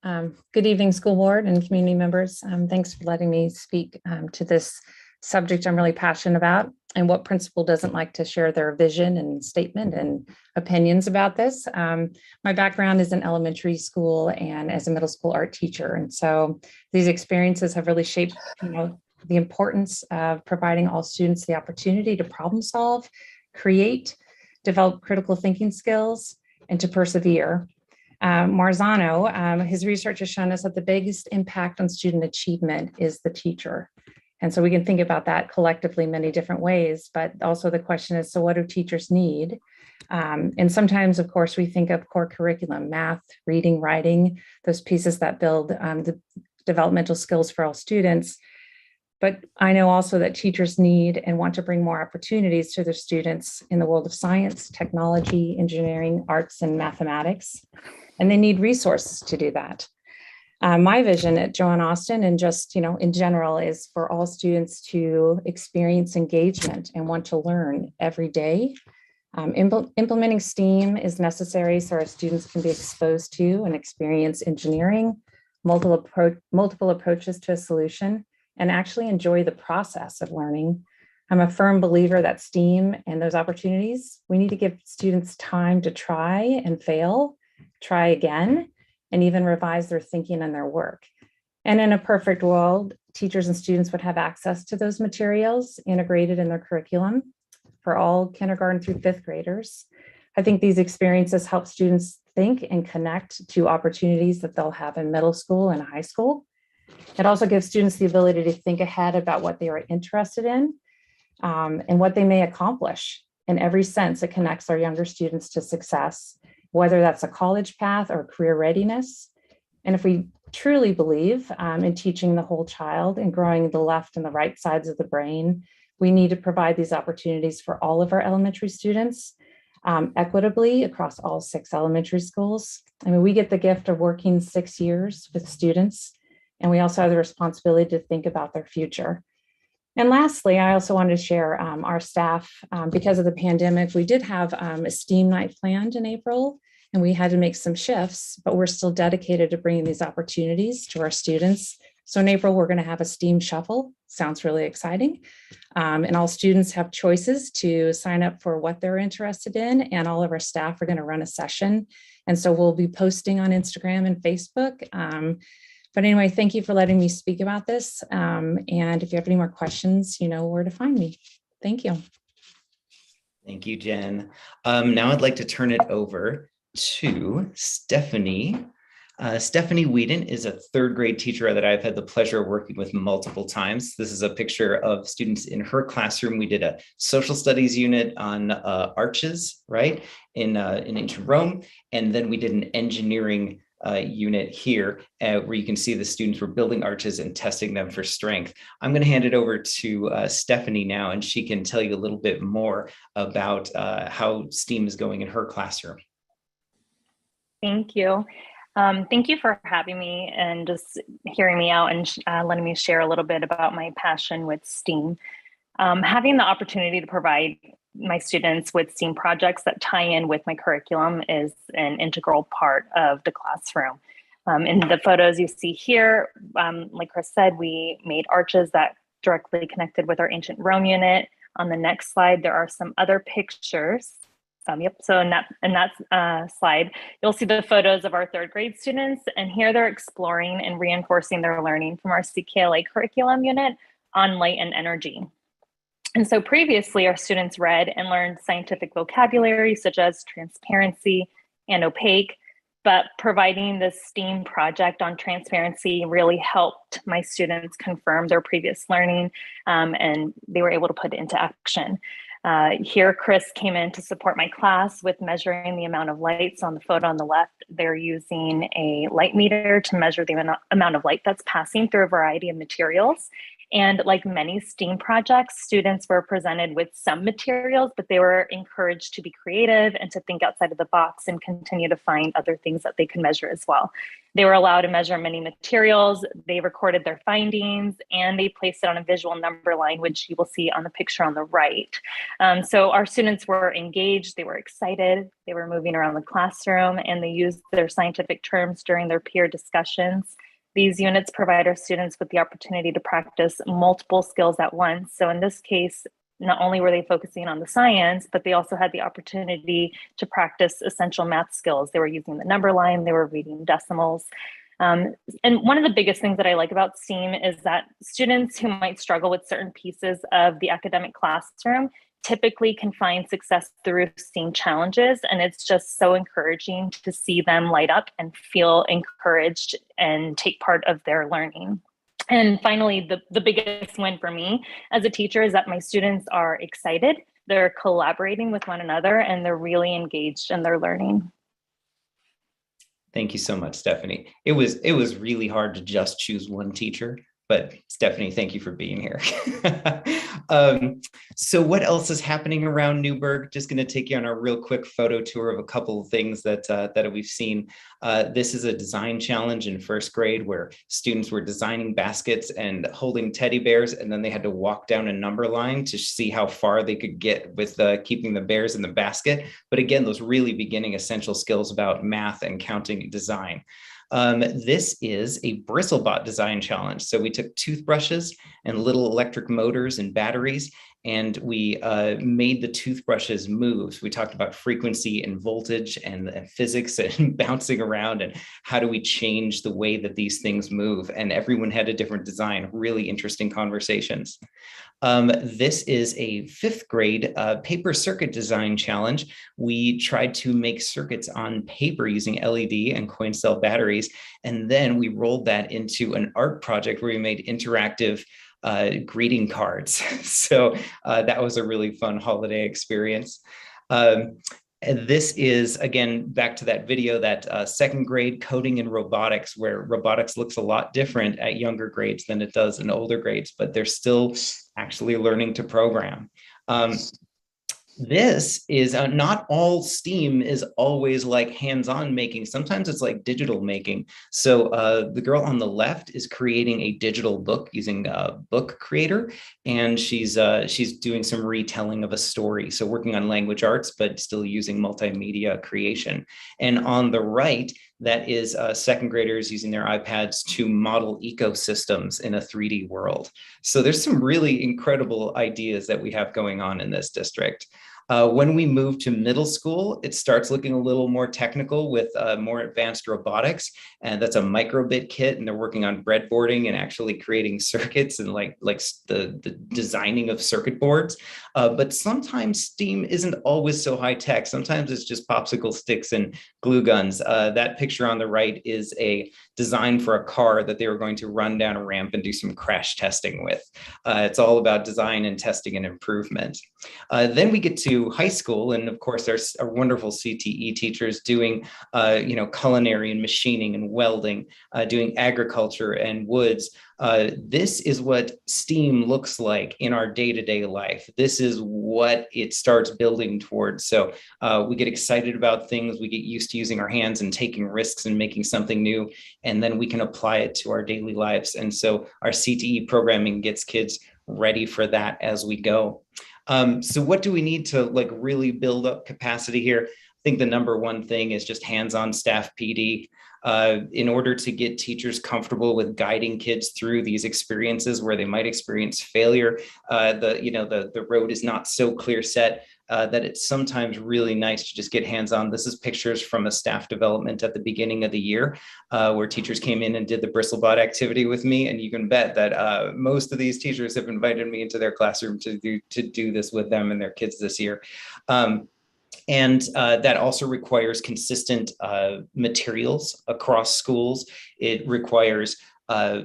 [SPEAKER 16] Good evening, school board and community members. Thanks for letting me speak to this subject I'm really passionate about, and what principal doesn't like to share their vision and statement and opinions about this. My background is in elementary school and as a middle school art teacher. And so these experiences have really shaped, the importance of providing all students the opportunity to problem solve, create, develop critical thinking skills, and to persevere. Marzano, his research has shown us that the biggest impact on student achievement is the teacher. And so we can think about that collectively many different ways, but also the question is, so what do teachers need? And sometimes, of course, we think of core curriculum, math, reading, writing, those pieces that build the developmental skills for all students. But I know also that teachers need and want to bring more opportunities to their students in the world of science, technology, engineering, arts, and mathematics. And they need resources to do that. My vision at Joan Austin, and just, in general, is for all students to experience engagement and want to learn every day. Implementing STEAM is necessary so our students can be exposed to and experience engineering, multiple approaches to a solution, and actually enjoy the process of learning. I'm a firm believer that STEAM and those opportunities, we need to give students time to try and fail, try again, and even revise their thinking and their work. And in a perfect world, teachers and students would have access to those materials integrated in their curriculum for all kindergarten through fifth graders. I think these experiences help students think and connect to opportunities that they'll have in middle school and high school. It also gives students the ability to think ahead about what they are interested in. and what they may accomplish. In every sense, it connects our younger students to success, whether that's a college path or career readiness. And if we truly believe in teaching the whole child and growing the left and the right sides of the brain, we need to provide these opportunities for all of our elementary students equitably across all 6 elementary schools. I mean, we get the gift of working 6 years with students, and we also have the responsibility to think about their future. And lastly, I also wanted to share our staff, because of the pandemic, we did have a STEAM night planned in April, and we had to make some shifts, but we're still dedicated to bringing these opportunities to our students. So in April, we're going to have a STEAM shuffle. Sounds really exciting. And all students have choices to sign up for what they're interested in, and all of our staff are going to run a session. And so we'll be posting on Instagram and Facebook. But anyway, thank you for letting me speak about this. And if you have any more questions, you know where to find me. Thank you.
[SPEAKER 14] Thank you, Jen. Now I'd like to turn it over to Stephanie. Stephanie Whedon is a 3rd grade teacher that I've had the pleasure of working with multiple times. This is a picture of students in her classroom. We did a social studies unit on arches, right, in ancient Rome. And then we did an engineering unit here where you can see the students were building arches and testing them for strength. I'm going to hand it over to Stephanie now, and she can tell you a little bit more about how STEAM is going in her classroom.
[SPEAKER 17] Thank you. Thank you for having me and just hearing me out and letting me share a little bit about my passion with STEAM. Having the opportunity to provide my students with STEAM projects that tie in with my curriculum is an integral part of the classroom. In the photos you see here, like Chris said, we made arches that directly connected with our ancient Rome unit. On the next slide, there are some other pictures. So in that slide, you'll see the photos of our 3rd grade students, and here they're exploring and reinforcing their learning from our CKLA curriculum unit on light and energy. And so previously, our students read and learned scientific vocabulary such as transparency and opaque, but providing this STEAM project on transparency really helped my students confirm their previous learning, and they were able to put it into action. Here, Chris came in to support my class with measuring the amount of lights. On the photo on the left, they're using a light meter to measure the amount of light that's passing through a variety of materials. And like many STEAM projects, students were presented with some materials, but they were encouraged to be creative and to think outside of the box and continue to find other things that they could measure as well. They were allowed to measure many materials, they recorded their findings, and they placed it on a visual number line, which you will see on the picture on the right. So our students were engaged, they were excited, they were moving around the classroom, and they used their scientific terms during their peer discussions. These units provide our students with the opportunity to practice multiple skills at once. So in this case, not only were they focusing on the science, but they also had the opportunity to practice essential math skills. They were using the number line, they were reading decimals. And one of the biggest things that I like about STEAM is that students who might struggle with certain pieces of the academic classroom typically can find success through STEAM challenges. And it's just so encouraging to see them light up and feel encouraged and take part of their learning. And finally, the biggest win for me as a teacher is that my students are excited, they're collaborating with one another, and they're really engaged in their learning.
[SPEAKER 14] Thank you so much, Stephanie. It was really hard to just choose one teacher, but Stephanie, thank you for being here. So what else is happening around Newburgh? Just going to take you on a real quick photo tour of a couple of things that we've seen. This is a design challenge in 1st grade where students were designing baskets and holding teddy bears, and then they had to walk down a number line to see how far they could get with keeping the bears in the basket. But again, those really beginning essential skills about math and counting and design. This is a BristleBot design challenge. So we took toothbrushes and little electric motors and batteries, and we made the toothbrushes move. So we talked about frequency and voltage and physics and bouncing around and how do we change the way that these things move. And everyone had a different design, really interesting conversations. This is a 5th grade paper circuit design challenge. We tried to make circuits on paper using LED and coin cell batteries, and then we rolled that into an art project where we made interactive greeting cards. So that was a really fun holiday experience. And this is, again, back to that video, that second grade coding and robotics, where robotics looks a lot different at younger grades than it does in older grades, but they're still actually learning to program. This is not all STEAM is always like hands-on making. Sometimes it's like digital making. So the girl on the left is creating a digital book using Book Creator, and she's doing some retelling of a story. So working on language arts, but still using multimedia creation. And on the right, that is second graders using their iPads to model ecosystems in a 3D world. So there's some really incredible ideas that we have going on in this district. When we move to middle school, it starts looking a little more technical with more advanced robotics, and that's a microbit kit, and they're working on breadboarding and actually creating circuits and like the designing of circuit boards. But sometimes STEAM isn't always so high tech. Sometimes it's just popsicle sticks and glue guns. That picture on the right is a design for a car that they were going to run down a ramp and do some crash testing with. It's all about design and testing and improvement. Then we get to high school, and of course there's our wonderful CTE teachers doing culinary and machining and welding, doing agriculture and woods. This is what STEAM looks like in our day-to-day life. This is what it starts building towards. So we get excited about things, we get used to using our hands and taking risks and making something new, and then we can apply it to our daily lives. And so our CTE programming gets kids ready for that as we go. So what do we need to really build up capacity here? I think the number one thing is just hands-on staff PD. In order to get teachers comfortable with guiding kids through these experiences where they might experience failure, the road is not so clear set, that it's sometimes really nice to just get hands-on. This is pictures from a staff development at the beginning of the year, where teachers came in and did the bristlebot activity with me. And you can bet that most of these teachers have invited me into their classroom to do this with them and their kids this year. And that also requires consistent materials across schools. It requires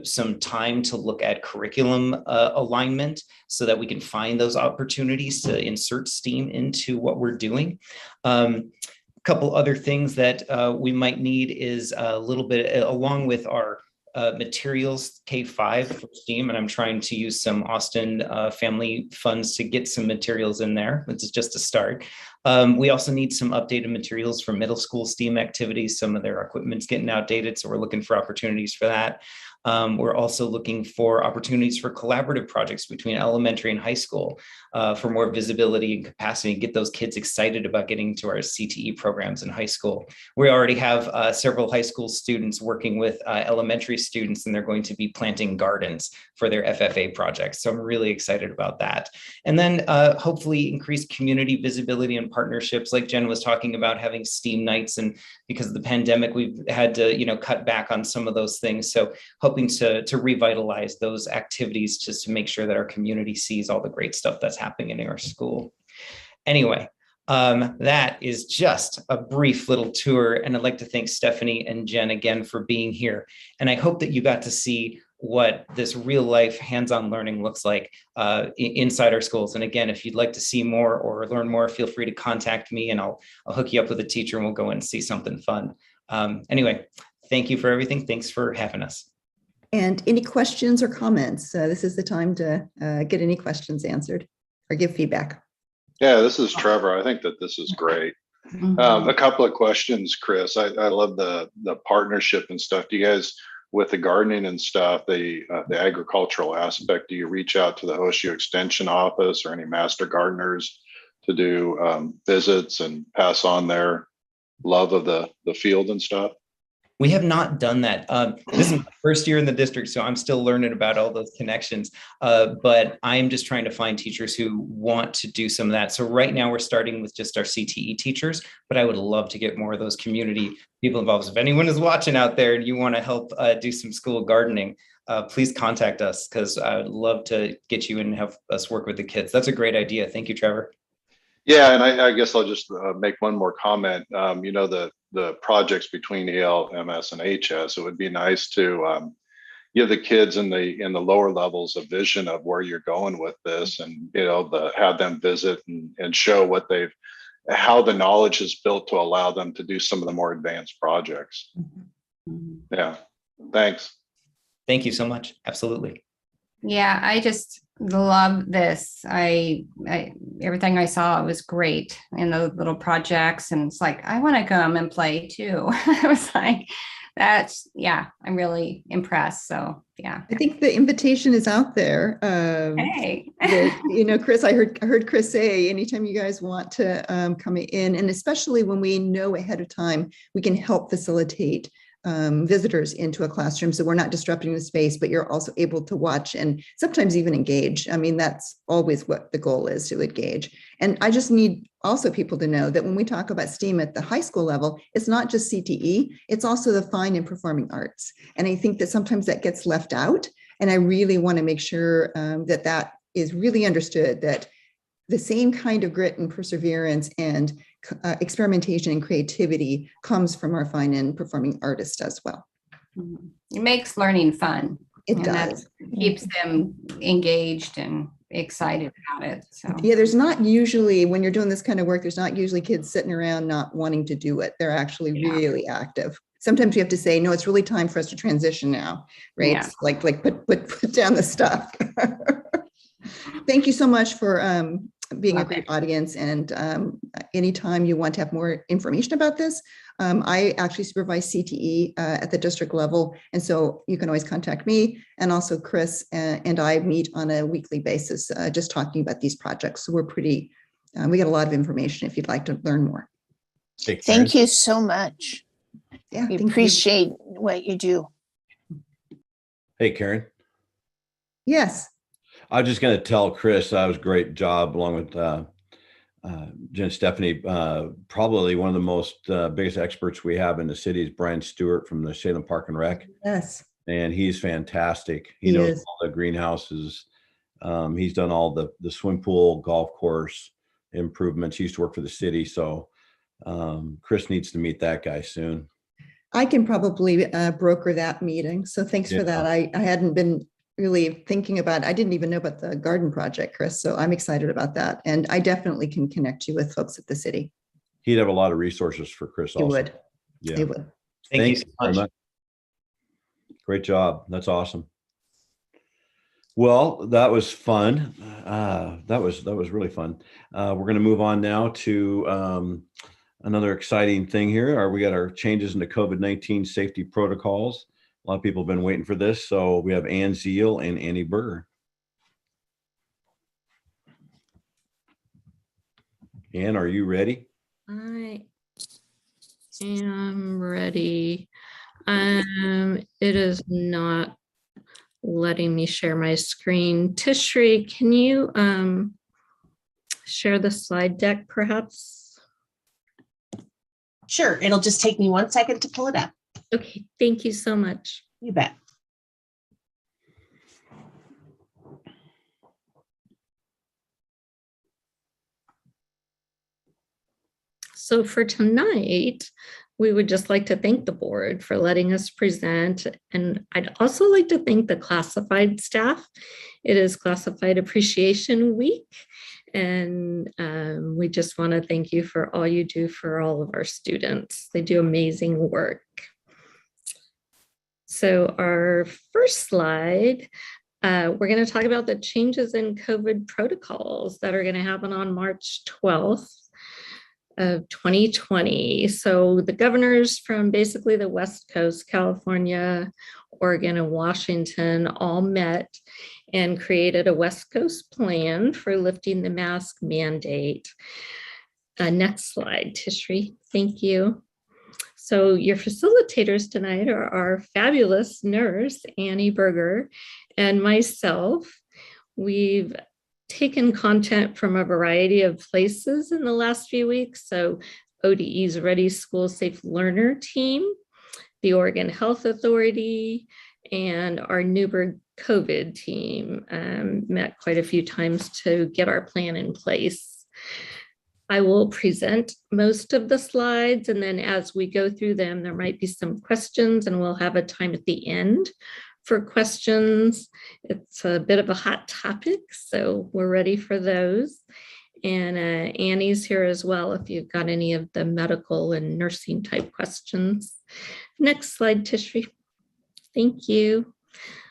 [SPEAKER 14] some time to look at curriculum alignment so that we can find those opportunities to insert STEAM into what we're doing. A couple other things that we might need is a little bit, along with our materials K-5 for STEAM, and I'm trying to use some Austin family funds to get some materials in there. This is just a start. We also need some updated materials for middle school STEAM activities. Some of their equipment's getting outdated, so we're looking for opportunities for that. We're also looking for opportunities for collaborative projects between elementary and high school for more visibility and capacity, and get those kids excited about getting to our CTE programs in high school. We already have several high school students working with elementary students, and they're going to be planting gardens for their FFA projects. So I'm really excited about that. And then hopefully increase community visibility and partnerships, like Jen was talking about, having STEAM nights. And because of the pandemic, we've had to cut back on some of those things. So hoping to revitalize those activities just to make sure that our community sees all the great stuff that's happening in our school. Anyway, that is just a brief little tour, and I'd like to thank Stephanie and Jen again for being here. And I hope that you got to see what this real life hands-on learning looks like inside our schools. And again, if you'd like to see more or learn more, feel free to contact me, and I'll hook you up with a teacher and we'll go in and see something fun. Anyway, thank you for everything. Thanks for having us.
[SPEAKER 13] And any questions or comments? This is the time to get any questions answered or give feedback.
[SPEAKER 5] Yeah, this is Trevor. I think that this is great. A couple of questions, Chris. I love the partnership and stuff. Do you guys, with the gardening and stuff, the agricultural aspect, do you reach out to the Horseshoe Extension Office or any master gardeners to do visits and pass on their love of the field and stuff?
[SPEAKER 14] We have not done that. This is my first year in the district, so I'm still learning about all those connections. But I'm just trying to find teachers who want to do some of that. So right now we're starting with just our CTE teachers, but I would love to get more of those community people involved. So if anyone is watching out there and you want to help do some school gardening, please contact us, because I would love to get you and have us work with the kids. That's a great idea. Thank you, Trevor.
[SPEAKER 5] Yeah, and I guess I'll just make one more comment. The projects between EL, MS, and HS, it would be nice to, give the kids in the lower levels a vision of where you're going with this, and have them visit and show how the knowledge is built to allow them to do some of the more advanced projects. Yeah, thanks.
[SPEAKER 14] Thank you so much. Absolutely.
[SPEAKER 11] Yeah, I just love this. I everything I saw was great in those little projects, and it's like I want to come and play too. I was like, I'm really impressed. So yeah,
[SPEAKER 13] I think the invitation is out there.
[SPEAKER 11] Hey,
[SPEAKER 13] Chris, I heard Chris say, anytime you guys want to come in, and especially when we know ahead of time, we can help facilitate visitors into a classroom, so we're not disrupting the space, but you're also able to watch and sometimes even engage. I mean, that's always what the goal is, to engage. And I just need also people to know that when we talk about STEAM at the high school level, it's not just CTE, it's also the fine and performing arts. And I think that sometimes that gets left out. And I really want to make sure that is really understood, that the same kind of grit and perseverance and experimentation and creativity comes from our fine and performing artists as well.
[SPEAKER 11] it makes learning fun.
[SPEAKER 13] It does.
[SPEAKER 11] That keeps them engaged and excited about it. So
[SPEAKER 13] yeah, there's not usually, when you're doing this kind of work, there's not usually kids sitting around not wanting to do it. They're actually really active. Sometimes you have to say, no, it's really time for us to transition now, right?
[SPEAKER 11] Yeah.
[SPEAKER 13] It's like put down the stuff. Thank you so much for being a great audience. And anytime you want to have more information about this, I actually supervise CTE at the district level. And so you can always contact me, and also Chris and I meet on a weekly basis, just talking about these projects. So we're we get a lot of information if you'd like to learn more.
[SPEAKER 8] Thank you so much.
[SPEAKER 13] Yeah,
[SPEAKER 8] we appreciate what you do.
[SPEAKER 2] Hey, Karen.
[SPEAKER 13] Yes.
[SPEAKER 2] I was just going to tell Chris that was a great job, along with Jen and Stephanie. Probably one of the most biggest experts we have in the city is Brian Stewart from the Salem Park and Rec.
[SPEAKER 13] Yes.
[SPEAKER 2] And he's fantastic. He knows all the greenhouses. He's done all the swim pool, golf course improvements. He used to work for the city. So Chris needs to meet that guy soon.
[SPEAKER 13] I can probably broker that meeting. So thanks for that. I hadn't been really thinking about, I didn't even know about the garden project, Chris. So I'm excited about that. And I definitely can connect you with folks at the city.
[SPEAKER 2] He'd have a lot of resources for Chris also.
[SPEAKER 13] He would.
[SPEAKER 2] Yeah.
[SPEAKER 13] He would.
[SPEAKER 14] Thank you so
[SPEAKER 2] very
[SPEAKER 14] much.
[SPEAKER 2] Great job. That's awesome. Well, that was fun. That was really fun. We're going to move on now to another exciting thing here. We got our changes in the COVID-19 safety protocols. A lot of people have been waiting for this. So we have Ann Zeal and Annie Berger. Ann, are you ready?
[SPEAKER 18] I am ready. It is not letting me share my screen. Tishri, can you share the slide deck perhaps?
[SPEAKER 3] Sure, it'll just take me 1 second to pull it up.
[SPEAKER 18] Okay, thank you so much.
[SPEAKER 3] You bet.
[SPEAKER 18] So for tonight, we would just like to thank the board for letting us present. And I'd also like to thank the classified staff. It is Classified Appreciation Week. And we just want to thank you for all you do for all of our students. They do amazing work. So our first slide, we're going to talk about the changes in COVID protocols that are going to happen on March 12th of 2020. So the governors from basically the West Coast, California, Oregon, and Washington all met and created a West Coast plan for lifting the mask mandate. Next slide, Tishri. Thank you. So your facilitators tonight are our fabulous nurse, Annie Berger, and myself. We've taken content from a variety of places in the last few weeks. So ODE's Ready School Safe Learner team, the Oregon Health Authority, and our Newburgh COVID team met quite a few times to get our plan in place. I will present most of the slides, and then as we go through them, there might be some questions, and we'll have a time at the end for questions. It's a bit of a hot topic, so we're ready for those. And Annie's here as well if you've got any of the medical and nursing type questions. Next slide, Tishri. Thank you.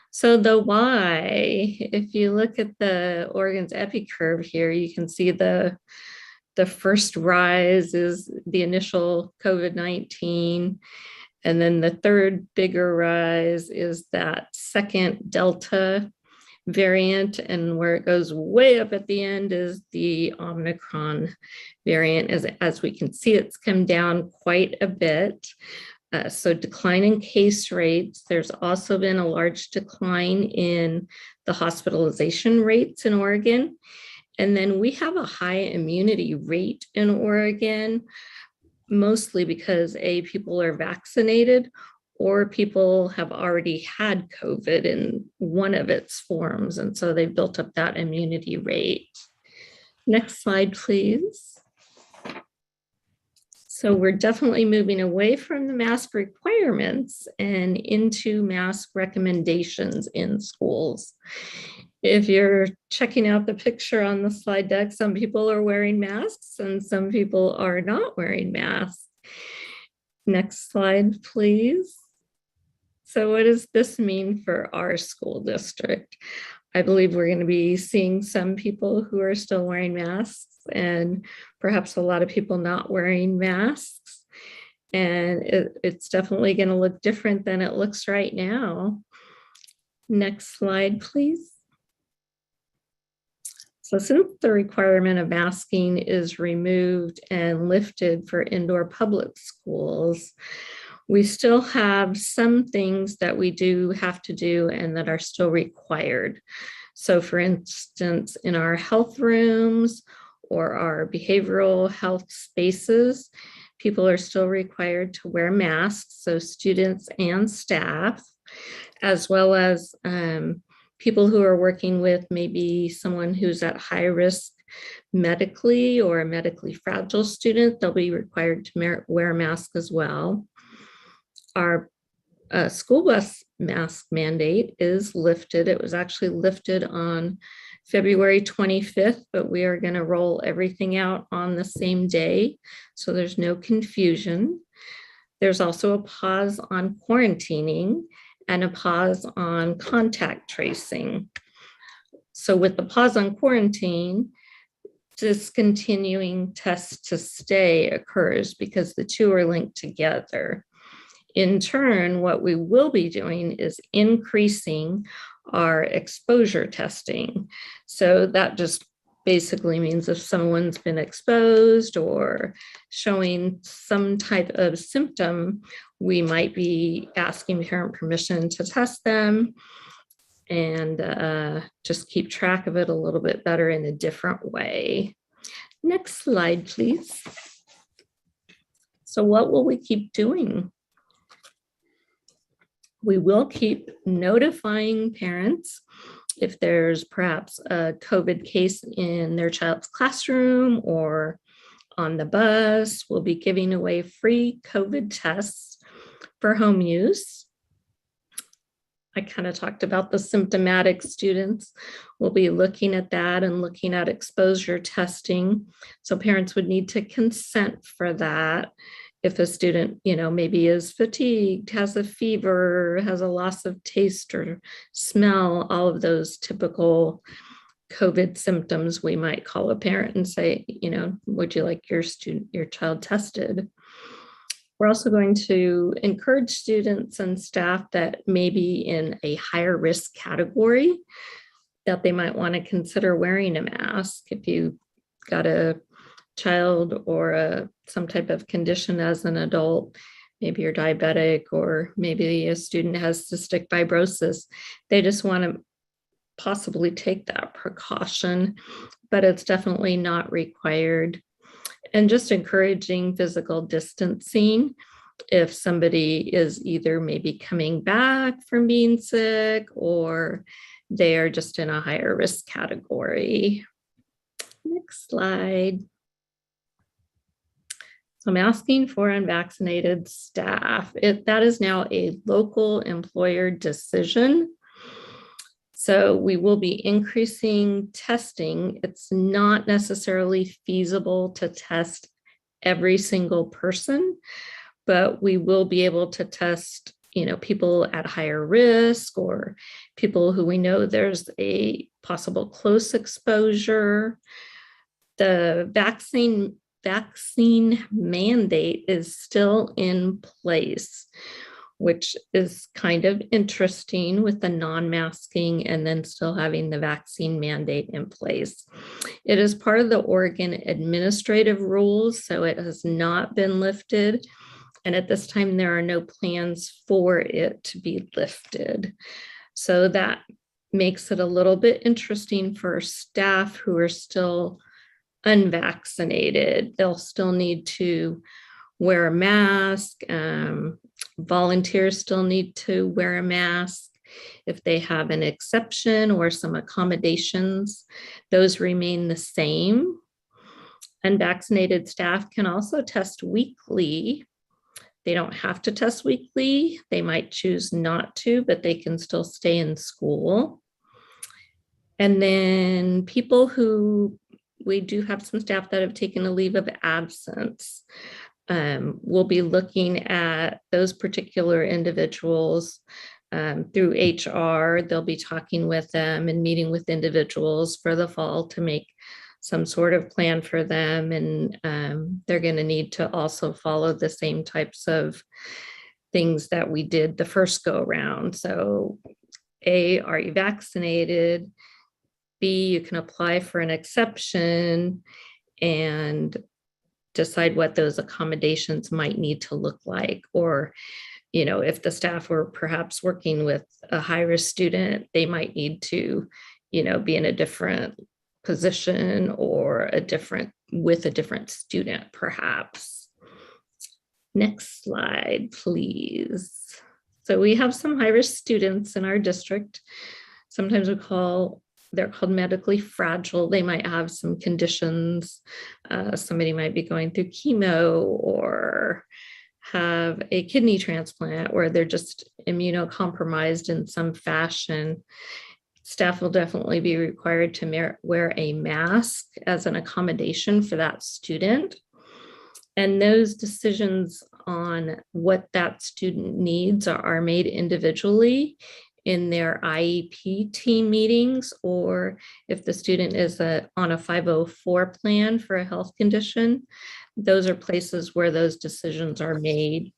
[SPEAKER 18] So the why, if you look at the Oregon's epi curve here, you can see the first rise is the initial COVID-19. And then the third bigger rise is that second Delta variant, and where it goes way up at the end is the Omicron variant. As we can see, it's come down quite a bit. So decline in case rates. There's also been a large decline in the hospitalization rates in Oregon. And then we have a high immunity rate in Oregon, mostly because people are vaccinated or people have already had COVID in one of its forms. And so they've built up that immunity rate. Next slide, please. So we're definitely moving away from the mask requirements and into mask recommendations in schools. If you're checking out the picture on the slide deck, some people are wearing masks and some people are not wearing masks. Next slide, please. So what does this mean for our school district? I believe we're going to be seeing some people who are still wearing masks and perhaps a lot of people not wearing masks. And it's definitely going to look different than it looks right now. Next slide, please. So since the requirement of masking is removed and lifted for indoor public schools, we still have some things that we do have to do and that are still required. So for instance, in our health rooms or our behavioral health spaces, people are still required to wear masks, so students and staff, as well as people who are working with maybe someone who's at high risk medically or a medically fragile student, they'll be required to wear a mask as well. Our school bus mask mandate is lifted. It was actually lifted on February 25th, but we are going to roll everything out on the same day, so there's no confusion. There's also a pause on quarantining and a pause on contact tracing. So with the pause on quarantine, discontinuing test to stay occurs because the two are linked together. In turn, what we will be doing is increasing our exposure testing. So that just basically means if someone's been exposed or showing some type of symptom, we might be asking parent permission to test them and just keep track of it a little bit better in a different way. Next slide, please. So what will we keep doing? We will keep notifying parents if there's perhaps a COVID case in their child's classroom or on the bus. We'll be giving away free COVID tests for home use. I kind of talked about the symptomatic students. We'll be looking at that and looking at exposure testing. So parents would need to consent for that. If a student, maybe is fatigued, has a fever, has a loss of taste or smell, all of those typical COVID symptoms, we might call a parent and say, would you like your child tested? We're also going to encourage students and staff that may be in a higher risk category that they might want to consider wearing a mask. If you got a child or some type of condition as an adult, maybe you're diabetic or maybe a student has cystic fibrosis, they just want to possibly take that precaution, but it's definitely not required. And just encouraging physical distancing if somebody is either maybe coming back from being sick or they are just in a higher risk category. Next slide. So masking for unvaccinated staff, that is now a local employer decision. So we will be increasing testing. It's not necessarily feasible to test every single person, but we will be able to test, people at higher risk or people who we know there's a possible close exposure. The vaccine mandate is still in place, which is kind of interesting with the non-masking and then still having the vaccine mandate in place. It is part of the Oregon administrative rules, so it has not been lifted. And at this time, there are no plans for it to be lifted. So that makes it a little bit interesting for staff who are still unvaccinated. They'll still need to wear a mask. Volunteers still need to wear a mask. If they have an exception or some accommodations, those remain the same. Unvaccinated staff can also test weekly. They don't have to test weekly. They might choose not to, but they can still stay in school. And then people who, we do have some staff that have taken a leave of absence. We'll be looking at those particular individuals through HR. They'll be talking with them and meeting with individuals for the fall to make some sort of plan for them. And they're going to need to also follow the same types of things that we did the first go around. So A, are you vaccinated? B, you can apply for an exception and decide what those accommodations might need to look like. Or, if the staff were perhaps working with a high-risk student, they might need to, be in a different position or with a different student, perhaps. Next slide, please. So we have some high-risk students in our district. Sometimes they're called medically fragile. They might have some conditions. Somebody might be going through chemo or have a kidney transplant, or they're just immunocompromised in some fashion. Staff will definitely be required to wear a mask as an accommodation for that student. And those decisions on what that student needs are made individually in their IEP team meetings, or if the student is on a 504 plan for a health condition, those are places where those decisions are made.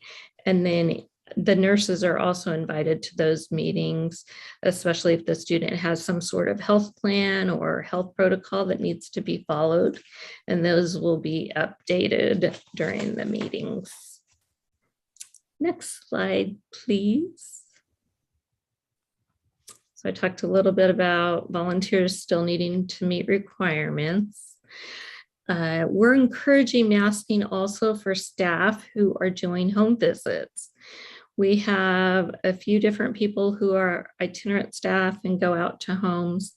[SPEAKER 18] And then the nurses are also invited to those meetings, especially if the student has some sort of health plan or health protocol that needs to be followed. And those will be updated during the meetings. Next slide, please. So I talked a little bit about volunteers still needing to meet requirements. We're encouraging masking also for staff who are doing home visits. We have a few different people who are itinerant staff and go out to homes.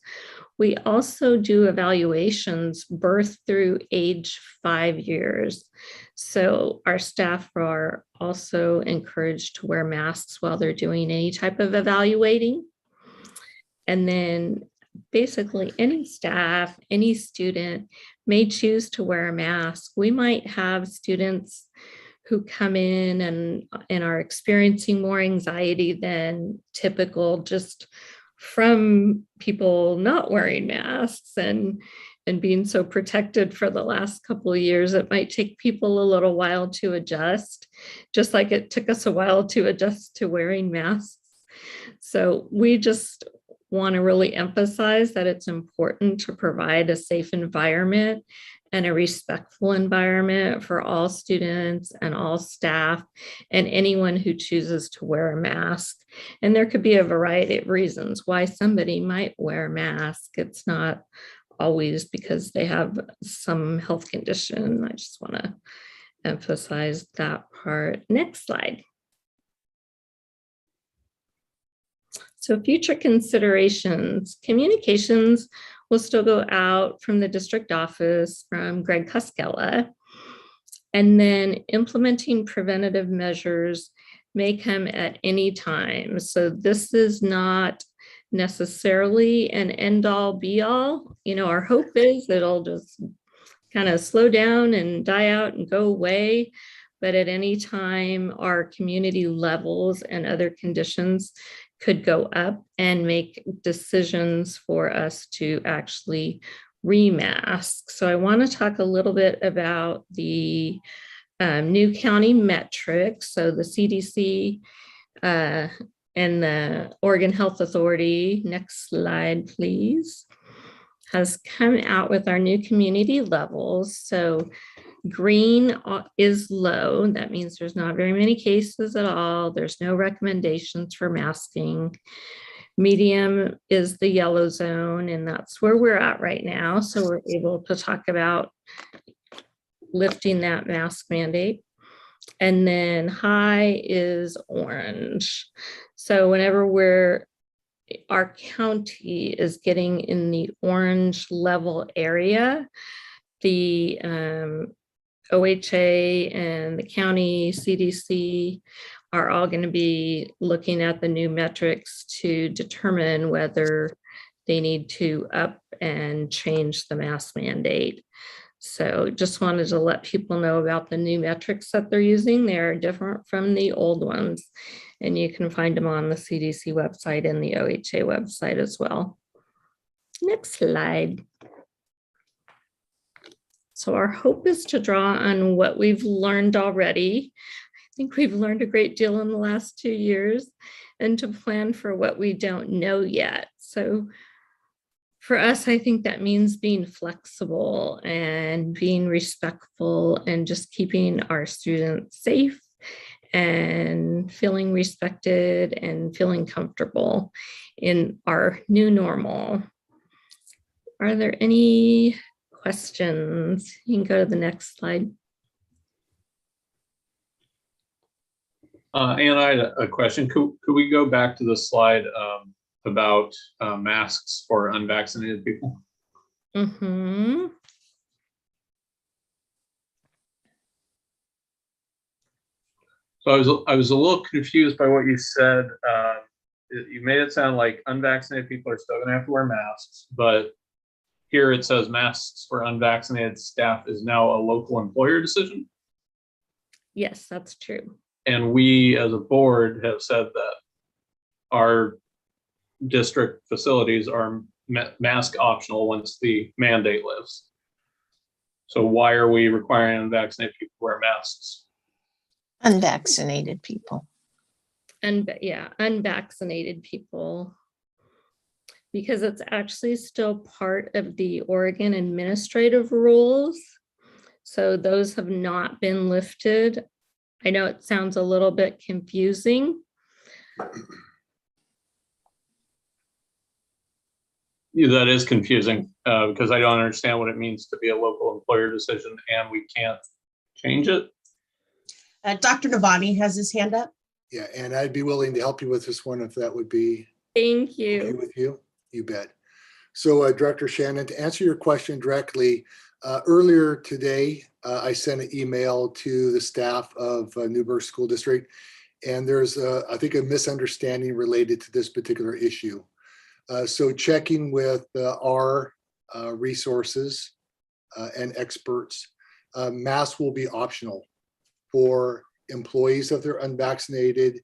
[SPEAKER 18] We also do evaluations birth through age 5 years. So our staff are also encouraged to wear masks while they're doing any type of evaluating. And then basically any staff, any student may choose to wear a mask. We might have students who come in and are experiencing more anxiety than typical just from people not wearing masks and being so protected for the last couple of years. It might take people a little while to adjust, just like it took us a while to adjust to wearing masks. So we just want to really emphasize that it's important to provide a safe environment and a respectful environment for all students and all staff and anyone who chooses to wear a mask. And there could be a variety of reasons why somebody might wear a mask. It's not always because they have some health condition. I just want to emphasize that part. Next slide. So future considerations, communications will still go out from the district office from Greg Koskela. And then implementing preventative measures may come at any time. So this is not necessarily an end all be all. You know, our hope is that it'll just kind of slow down and die out and go away. But at any time, our community levels and other conditions could go up and make decisions for us to actually remask. So I want to talk a little bit about the new county metrics. So the CDC and the Oregon Health Authority, next slide, please, has come out with our new community levels. So green is low. That means there's not very many cases at all. There's no recommendations for masking. Medium is the yellow zone, and that's where we're at right now. So we're able to talk about lifting that mask mandate. And then high is orange. So whenever our county is getting in the orange level area, the OHA and the county CDC are all going to be looking at the new metrics to determine whether they need to up and change the mask mandate. So just wanted to let people know about the new metrics that they're using. They're different from the old ones, and you can find them on the CDC website and the OHA website as well. Next slide. So our hope is to draw on what we've learned already. I think we've learned a great deal in the last 2 years, and to plan for what we don't know yet. So for us, I think that means being flexible and being respectful and just keeping our students safe and feeling respected and feeling comfortable in our new normal. Are there any questions? You can go to the next slide.
[SPEAKER 10] And I had a question. Could we go back to the slide about masks for unvaccinated people?
[SPEAKER 18] Mm-hmm.
[SPEAKER 10] So I was a little confused by what you said. You made it sound like unvaccinated people are still going to have to wear masks, but here it says masks for unvaccinated staff is now a local employer decision.
[SPEAKER 18] Yes, that's true.
[SPEAKER 10] And we as a board have said that our district facilities are mask optional once the mandate lifts. So why are we requiring unvaccinated people to wear masks?
[SPEAKER 8] Unvaccinated people.
[SPEAKER 18] And yeah, unvaccinated people, because it's actually still part of the Oregon administrative rules. So those have not been lifted. I know it sounds a little bit confusing.
[SPEAKER 10] Yeah, that is confusing because I don't understand what it means to be a local employer decision and we can't change it.
[SPEAKER 3] Dr. Novani has his hand up.
[SPEAKER 4] Yeah, and I'd be willing to help you with this one if that would be
[SPEAKER 18] Thank you.
[SPEAKER 4] Okay with you. You bet. So Director Shannon, to answer your question directly, earlier today, I sent an email to the staff of Newburgh School District, and there's, I think, a misunderstanding related to this particular issue. So checking with our resources and experts, masks will be optional for employees if they're unvaccinated,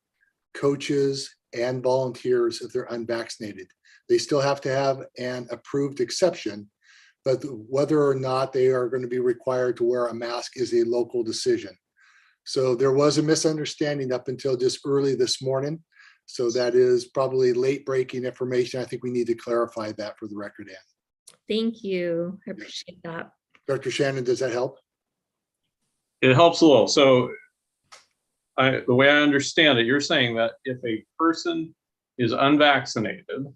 [SPEAKER 4] coaches, and volunteers if they're unvaccinated. They still have to have an approved exception, but whether or not they are going to be required to wear a mask is a local decision. So there was a misunderstanding up until just early this morning. So that is probably late breaking information. I think we need to clarify that for the record, Ann.
[SPEAKER 18] Thank you. I appreciate that.
[SPEAKER 4] Dr. Shannon, does that help?
[SPEAKER 10] It helps a little. So the way I understand it, you're saying that if a person is unvaccinated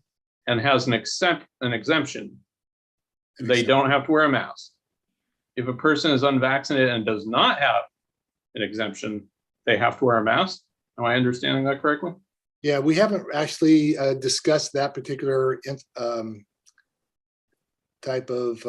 [SPEAKER 10] and has an exemption, they don't have to wear a mask. If a person is unvaccinated and does not have an exemption, they have to wear a mask. Am I understanding that correctly?
[SPEAKER 4] Yeah, we haven't actually discussed that particular type of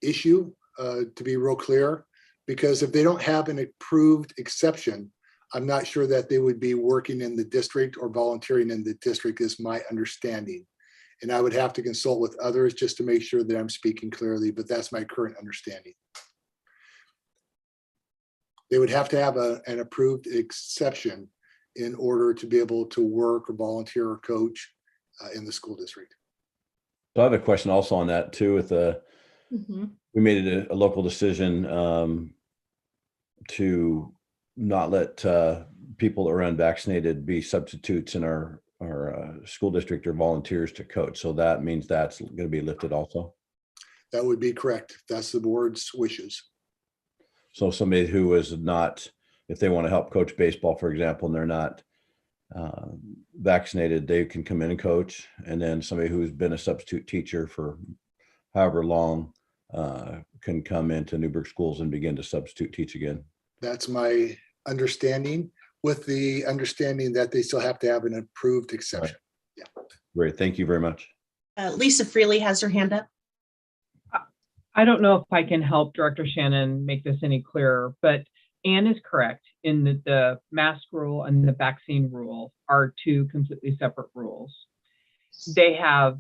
[SPEAKER 4] issue. to be real clear, because if they don't have an approved exception, I'm not sure that they would be working in the district or volunteering in the district is my understanding. And I would have to consult with others just to make sure that I'm speaking clearly, but that's my current understanding. They would have to have an approved exception in order to be able to work or volunteer or coach in the school district.
[SPEAKER 2] So I have a question also on that too. With we made it a local decision to not let people that are unvaccinated be substitutes in our school district or volunteers to coach. So that means that's going to be lifted also.
[SPEAKER 4] That would be correct. That's the board's wishes.
[SPEAKER 2] So somebody who is not, if they want to help coach baseball, for example, and they're not vaccinated, they can come in and coach. And then somebody who's been a substitute teacher for however long can come into Newburgh schools and begin to substitute teach again.
[SPEAKER 4] That's my understanding, with the understanding that they still have to have an approved exception.
[SPEAKER 2] Right. Yeah. Great. Thank you very much.
[SPEAKER 3] Lisa Freely has her hand up.
[SPEAKER 6] I don't know if I can help Director Shannon make this any clearer, but Anne is correct in that the mask rule and the vaccine rule are two completely separate rules. They have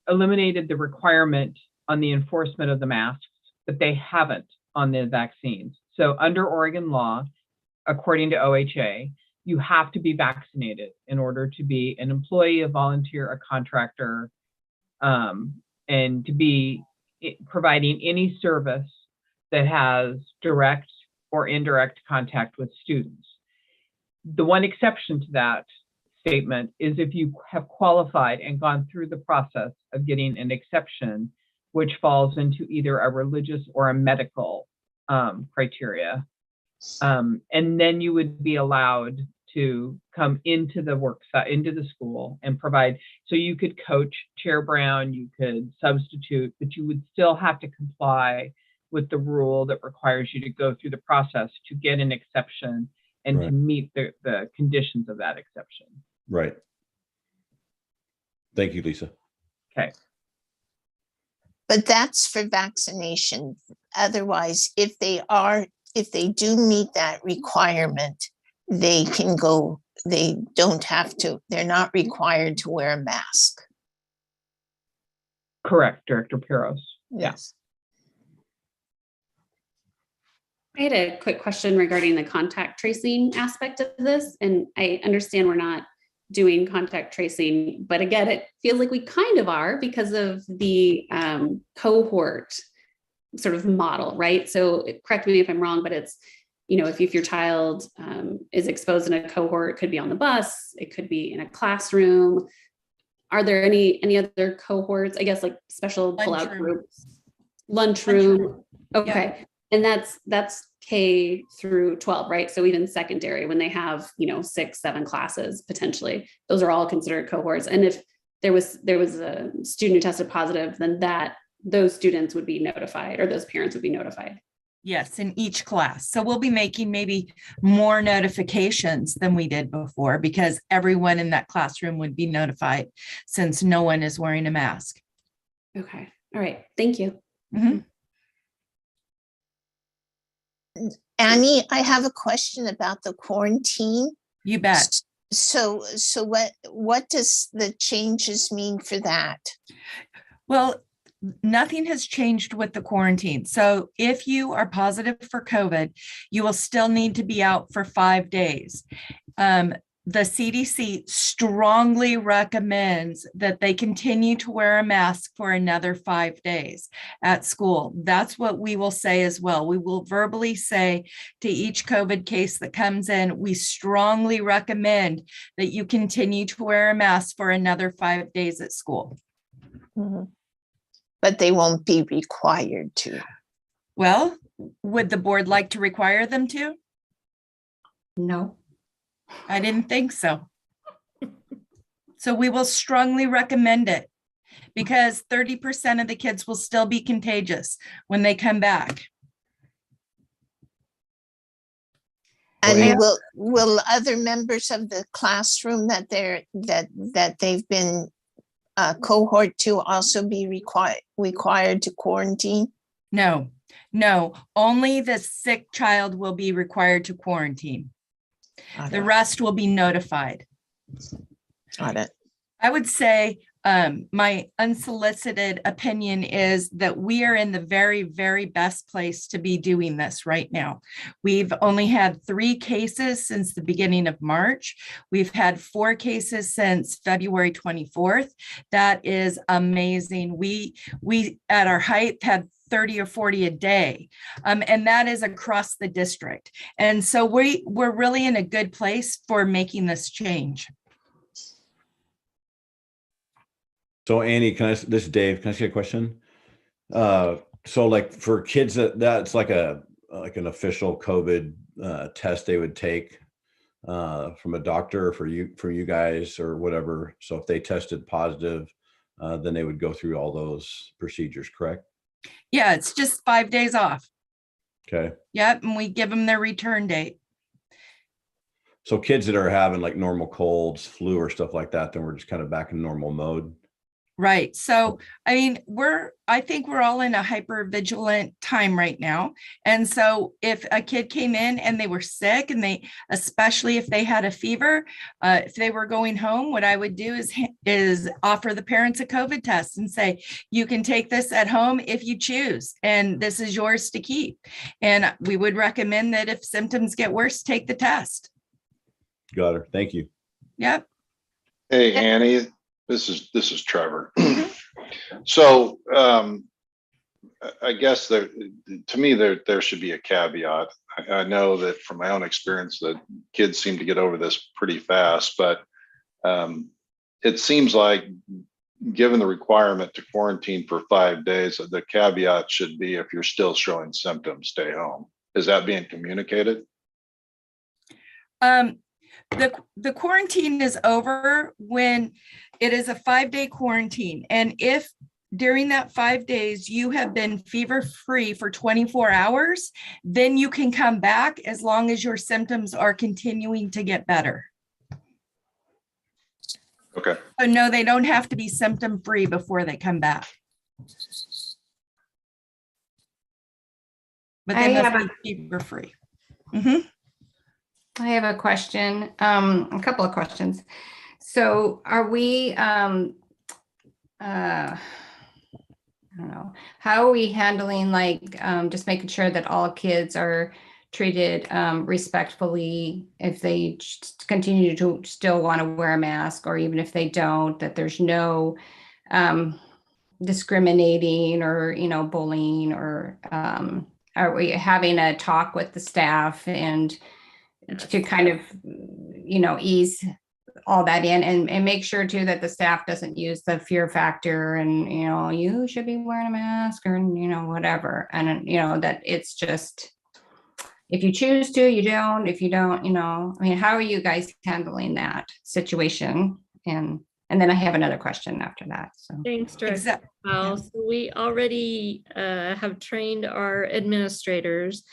[SPEAKER 6] eliminated the requirement on the enforcement of the masks, but they haven't on the vaccines. So under Oregon law, according to OHA, you have to be vaccinated in order to be an employee, a volunteer, a contractor, and to be providing any service that has direct or indirect contact with students. The one exception to that statement is if you have qualified and gone through the process of getting an exception, which falls into either a religious or a medical criteria. And then you would be allowed to come into the work site, into the school and provide. So you could coach Chair Brown, you could substitute, but you would still have to comply with the rule that requires you to go through the process to get an exception and to meet the conditions of that exception.
[SPEAKER 2] Right. Thank you, Lisa.
[SPEAKER 6] Okay.
[SPEAKER 8] But that's for vaccination. Otherwise, if they do meet that requirement, they can go, they don't have to, they're not required to wear a mask.
[SPEAKER 6] Correct, Director Piros.
[SPEAKER 8] Yes.
[SPEAKER 9] I had a quick question regarding the contact tracing aspect of this. And I understand we're not doing contact tracing, but again, it feels like we kind of are because of the cohort sort of model, right? So correct me if I'm wrong, but it's, you know, if your child is exposed in a cohort, it could be on the bus, it could be in a classroom. Are there any other cohorts, I guess, like special pull-out groups? Lunchroom. Okay. Yeah. And that's K through 12, right? So even secondary, when they have, 6, 7 classes, potentially, those are all considered cohorts. And if there was a student who tested positive, then those students would be notified, or those parents would be notified.
[SPEAKER 19] Yes, in each class. So we'll be making maybe more notifications than we did before, because everyone in that classroom would be notified since no one is wearing a mask.
[SPEAKER 9] Okay. All right. Thank you.
[SPEAKER 19] Mm-hmm.
[SPEAKER 8] Annie, I have a question about the quarantine.
[SPEAKER 19] You bet.
[SPEAKER 8] So what does the changes mean for that?
[SPEAKER 19] Well, nothing has changed with the quarantine. So if you are positive for COVID, you will still need to be out for 5 days. The CDC strongly recommends that they continue to wear a mask for another 5 days at school. That's what we will say as well. We will verbally say to each COVID case that comes in, we strongly recommend that you continue to wear a mask for another 5 days at school.
[SPEAKER 8] Mm-hmm. But they won't be required to.
[SPEAKER 19] Well, would the board like to require them to?
[SPEAKER 11] No.
[SPEAKER 19] I didn't think so. So we will strongly recommend it, because 30% of the kids will still be contagious when they come back.
[SPEAKER 8] And will other members of the classroom that they've been cohort 2 also be required to quarantine?
[SPEAKER 19] No, only the sick child will be required to quarantine. The rest will be notified.
[SPEAKER 8] Got it.
[SPEAKER 19] I would say my unsolicited opinion is that we are in the very, very best place to be doing this right now. We've only had 3 cases since the beginning of March. We've had 4 cases since February 24th. That is amazing. We at our height had 30 or 40 a day. And that is across the district. And so we're really in a good place for making this change.
[SPEAKER 2] So Annie, this is Dave, can I ask you a question? So like for kids that's like an official COVID test they would take from a doctor for you guys or whatever. So if they tested positive, then they would go through all those procedures, correct?
[SPEAKER 19] Yeah, it's just 5 days off.
[SPEAKER 2] Okay.
[SPEAKER 19] Yep, and we give them their return date.
[SPEAKER 2] So kids that are having like normal colds, flu or stuff like that, then we're just kind of back in normal mode.
[SPEAKER 19] Right. So, I mean, I think we're all in a hyper vigilant time right now. And so if a kid came in and they were sick and especially if they had a fever, if they were going home, what I would do is offer the parents a COVID test and say, you can take this at home if you choose, and this is yours to keep. And we would recommend that if symptoms get worse, take the test.
[SPEAKER 2] Got her. Thank you.
[SPEAKER 19] Yep.
[SPEAKER 5] Hey, Annie. This is Trevor. So I guess to me there should be a caveat. I know that from my own experience that kids seem to get over this pretty fast, but it seems like given the requirement to quarantine for 5 days, the caveat should be if you're still showing symptoms, stay home. Is that being communicated?
[SPEAKER 19] The quarantine is over when it is a 5-day quarantine. And if during that 5 days you have been fever-free for 24 hours, then you can come back as long as your symptoms are continuing to get better.
[SPEAKER 5] Okay.
[SPEAKER 19] So no, they don't have to be symptom-free before they come back. But they must be fever-free. Mm-hmm.
[SPEAKER 11] I have a question, a couple of questions. So are we, I don't know, how are we handling just making sure that all kids are treated respectfully if they continue to still want to wear a mask, or even if they don't, that there's no discriminating or, bullying, or are we having a talk with the staff and to kind of, ease all that in and make sure too that the staff doesn't use the fear factor and, you should be wearing a mask or, whatever. And, that it's just, if you choose to, you don't, if you don't, how are you guys handling that situation? And then I have another question after that. So
[SPEAKER 18] thanks, Director. Well, so we already have trained our administrators,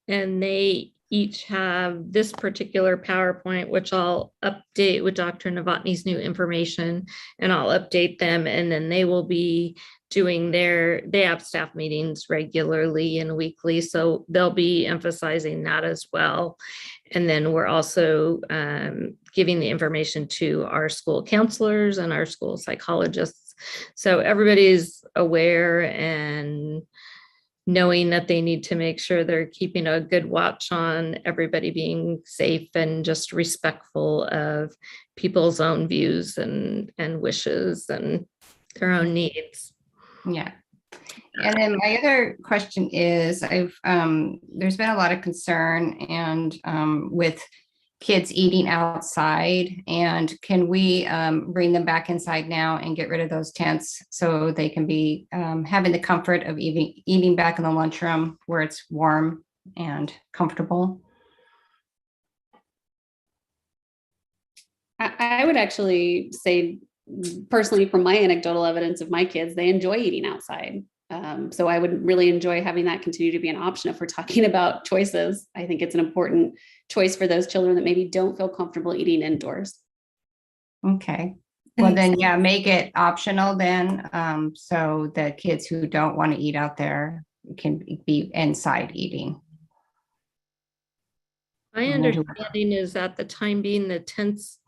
[SPEAKER 18] and they each have this particular PowerPoint, which I'll update with Dr. Novotny's new information, and I'll update them. And then they will be doing they have staff meetings regularly and weekly, so they'll be emphasizing that as well. And then we're also giving the information to our school counselors and our school psychologists. So everybody's aware and knowing that they need to make sure they're keeping a good watch on everybody being safe and just respectful of people's own views and wishes and their own needs.
[SPEAKER 11] Yeah. And then my other question is, there's been a lot of concern and with kids eating outside, and can we bring them back inside now and get rid of those tents so they can be having the comfort of eating back in the lunchroom where it's warm and comfortable?
[SPEAKER 9] I would actually say, personally, from my anecdotal evidence of my kids, they enjoy eating outside. So I would really enjoy having that continue to be an option if we're talking about choices. I think it's an important choice for those children that maybe don't feel comfortable eating indoors.
[SPEAKER 11] Okay. Well, then, yeah, make it optional then, so that kids who don't want to eat out there can be inside eating.
[SPEAKER 18] My understanding is at the time being, the tents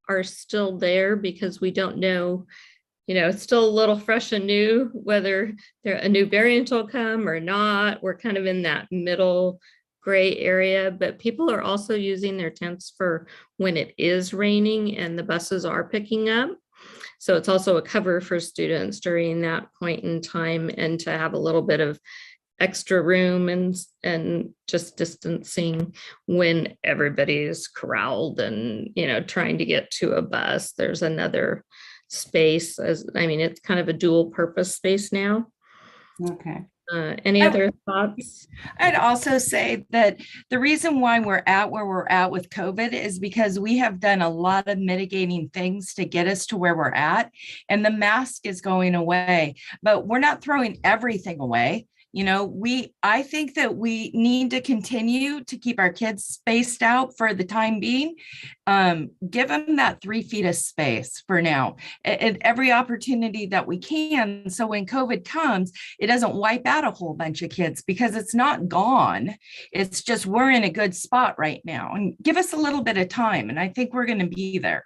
[SPEAKER 18] are still there because we don't know, it's still a little fresh and new, whether a new variant will come or not. We're kind of in that middle gray area, but people are also using their tents for when it is raining and the buses are picking up. So it's also a cover for students during that point in time, and to have a little bit of extra room and just distancing when everybody's corralled and, trying to get to a bus. There's another space, it's kind of a dual purpose space now.
[SPEAKER 11] Okay.
[SPEAKER 18] Any other thoughts?
[SPEAKER 19] I'd also say that the reason why we're at where we're at with COVID is because we have done a lot of mitigating things to get us to where we're at, and the mask is going away, but we're not throwing everything away. I think that we need to continue to keep our kids spaced out for the time being. Give them that 3 feet of space for now at every opportunity that we can. So when COVID comes, it doesn't wipe out a whole bunch of kids, because it's not gone. It's just, we're in a good spot right now, and give us a little bit of time. And I think we're going to be there.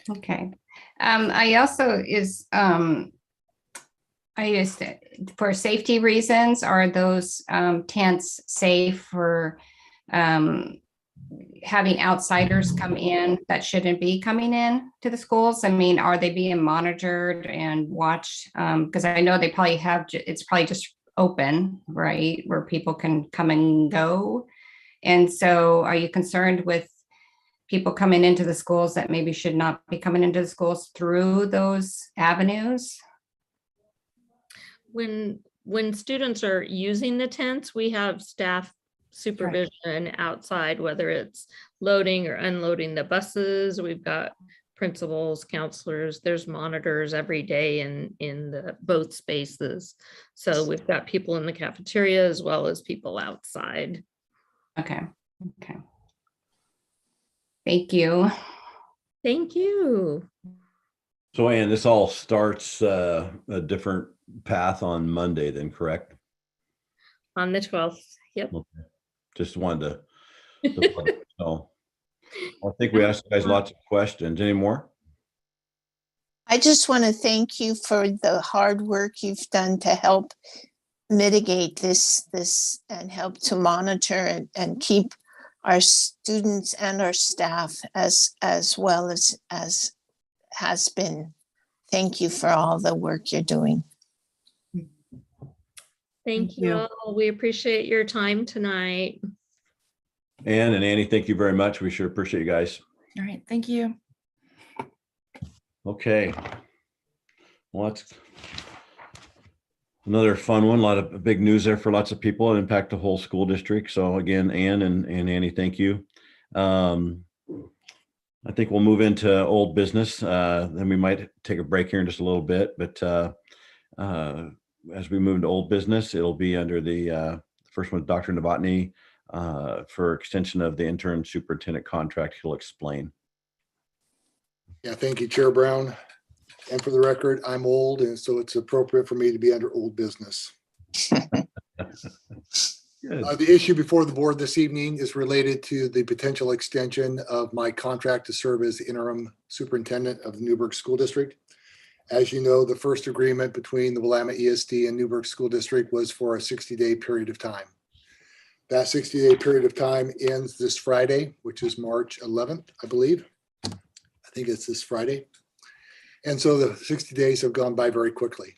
[SPEAKER 11] Okay. I also for safety reasons, are those tents safe for having outsiders come in that shouldn't be coming in to the schools? Are they being monitored and watched? Because I know they probably it's probably just open, right, where people can come and go. And so are you concerned with people coming into the schools that maybe should not be coming into the schools through those avenues?
[SPEAKER 18] When students are using the tents, we have staff supervision outside, whether it's loading or unloading the buses. We've got principals, counselors, there's monitors every day in both spaces. So we've got people in the cafeteria as well as people outside.
[SPEAKER 11] Okay. Thank you.
[SPEAKER 18] Thank you.
[SPEAKER 2] So, Ann, this all starts a different path on Monday then, correct?
[SPEAKER 18] On the 12th. Yep.
[SPEAKER 2] Okay. Just wanted to know. I think we asked you guys lots of questions. Any more?
[SPEAKER 8] I just want to thank you for the hard work you've done to help mitigate this and help to monitor and keep our students and our staff as well as has been. Thank you for all the work you're doing.
[SPEAKER 18] Thank you all. We appreciate your time tonight.
[SPEAKER 2] Ann and Annie, thank you very much. We sure appreciate you guys.
[SPEAKER 19] All right. Thank you.
[SPEAKER 2] Okay. Well, that's another fun one. A lot of big news there for lots of people and impact the whole school district. So again, Ann and Annie, thank you. I think we'll move into old business. Then we might take a break here in just a little bit, but as we move into old business, it'll be under the first one, Dr. Novotny, for extension of the interim superintendent contract. He'll explain.
[SPEAKER 4] Yeah, thank you, Chair Brown. And for the record, I'm old, and so it's appropriate for me to be under old business. The issue before the board this evening is related to the potential extension of my contract to serve as the interim superintendent of the Newburgh School District. As you know, the first agreement between the Willamette ESD and Newburgh School District was for a 60-day period of time. That 60-day period of time ends this Friday, which is March 11th, I believe. I think it's this Friday. And so the 60 days have gone by very quickly.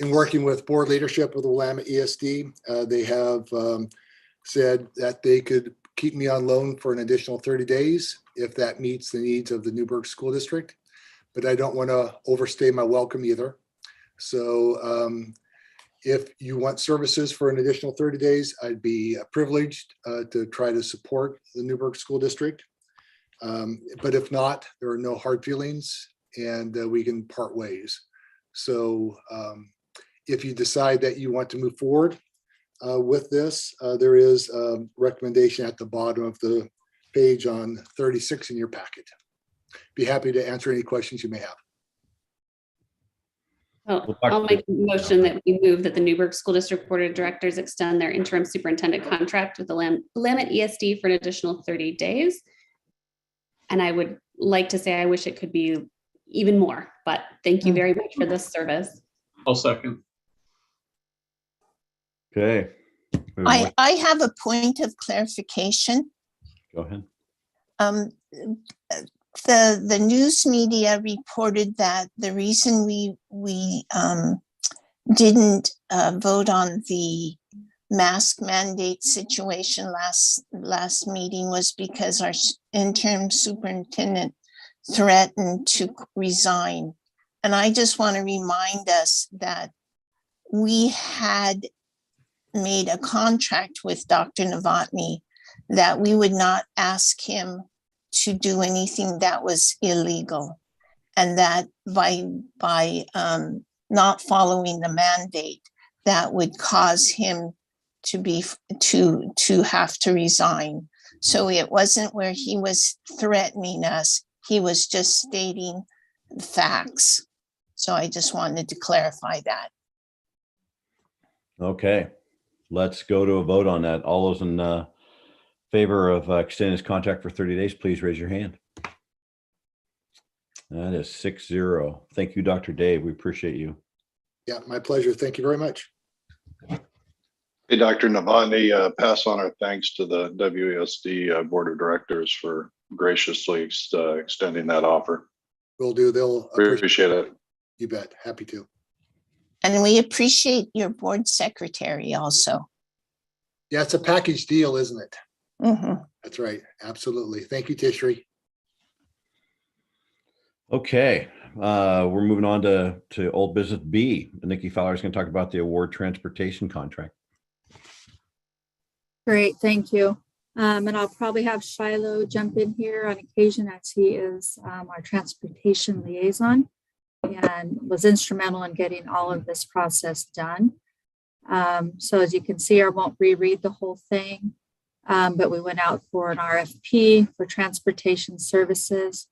[SPEAKER 4] In working with board leadership of the Willamette ESD, they have said that they could keep me on loan for an additional 30 days if that meets the needs of the Newburgh School District. But I don't want to overstay my welcome either. So if you want services for an additional 30 days, I'd be privileged to try to support the Newburgh School District. But if not, there are no hard feelings, and we can part ways. So if you decide that you want to move forward with this, there is a recommendation at the bottom of the page on 36 in your packet. Be happy to answer any questions you may have.
[SPEAKER 9] I'll make a motion that we move that the Newburgh School District Board of Directors extend their interim superintendent contract with the Willamette ESD for an additional 30 days. And I would like to say I wish it could be even more, but thank you very much for this service.
[SPEAKER 10] I'll second.
[SPEAKER 2] Okay.
[SPEAKER 8] I have a point of clarification.
[SPEAKER 2] Go ahead.
[SPEAKER 8] The news media reported that the reason we didn't vote on the mask mandate situation last meeting was because our interim superintendent threatened to resign. And I just want to remind us that we had made a contract with Dr. Novotny that we would not ask him to do anything that was illegal, and that by not following the mandate, that would cause him to have to resign. So it wasn't where he was threatening us, he was just stating facts. So I just wanted to clarify that.
[SPEAKER 2] Okay, let's go to a vote on that. All those in favor of extending his contract for 30 days, please raise your hand. That is 6-0. Thank you, Dr. Dave. We appreciate you.
[SPEAKER 4] Yeah, my pleasure. Thank you very much.
[SPEAKER 5] Hey, Dr. Novotny, pass on our thanks to the WESD Board of Directors for graciously extending that offer.
[SPEAKER 4] Will do. They'll
[SPEAKER 5] appreciate it.
[SPEAKER 4] You bet. Happy to.
[SPEAKER 8] And we appreciate your board secretary also.
[SPEAKER 4] Yeah, it's a package deal, isn't it?
[SPEAKER 8] Mm-hmm.
[SPEAKER 4] That's right. Absolutely. Thank you, Tishri.
[SPEAKER 2] Okay, we're moving on to old business B. Nikki Fowler is going to talk about the award transportation contract.
[SPEAKER 12] Great, thank you. And I'll probably have Shiloh jump in here on occasion as he is our transportation liaison and was instrumental in getting all of this process done. So as you can see, I won't reread the whole thing, but we went out for an RFP for transportation services.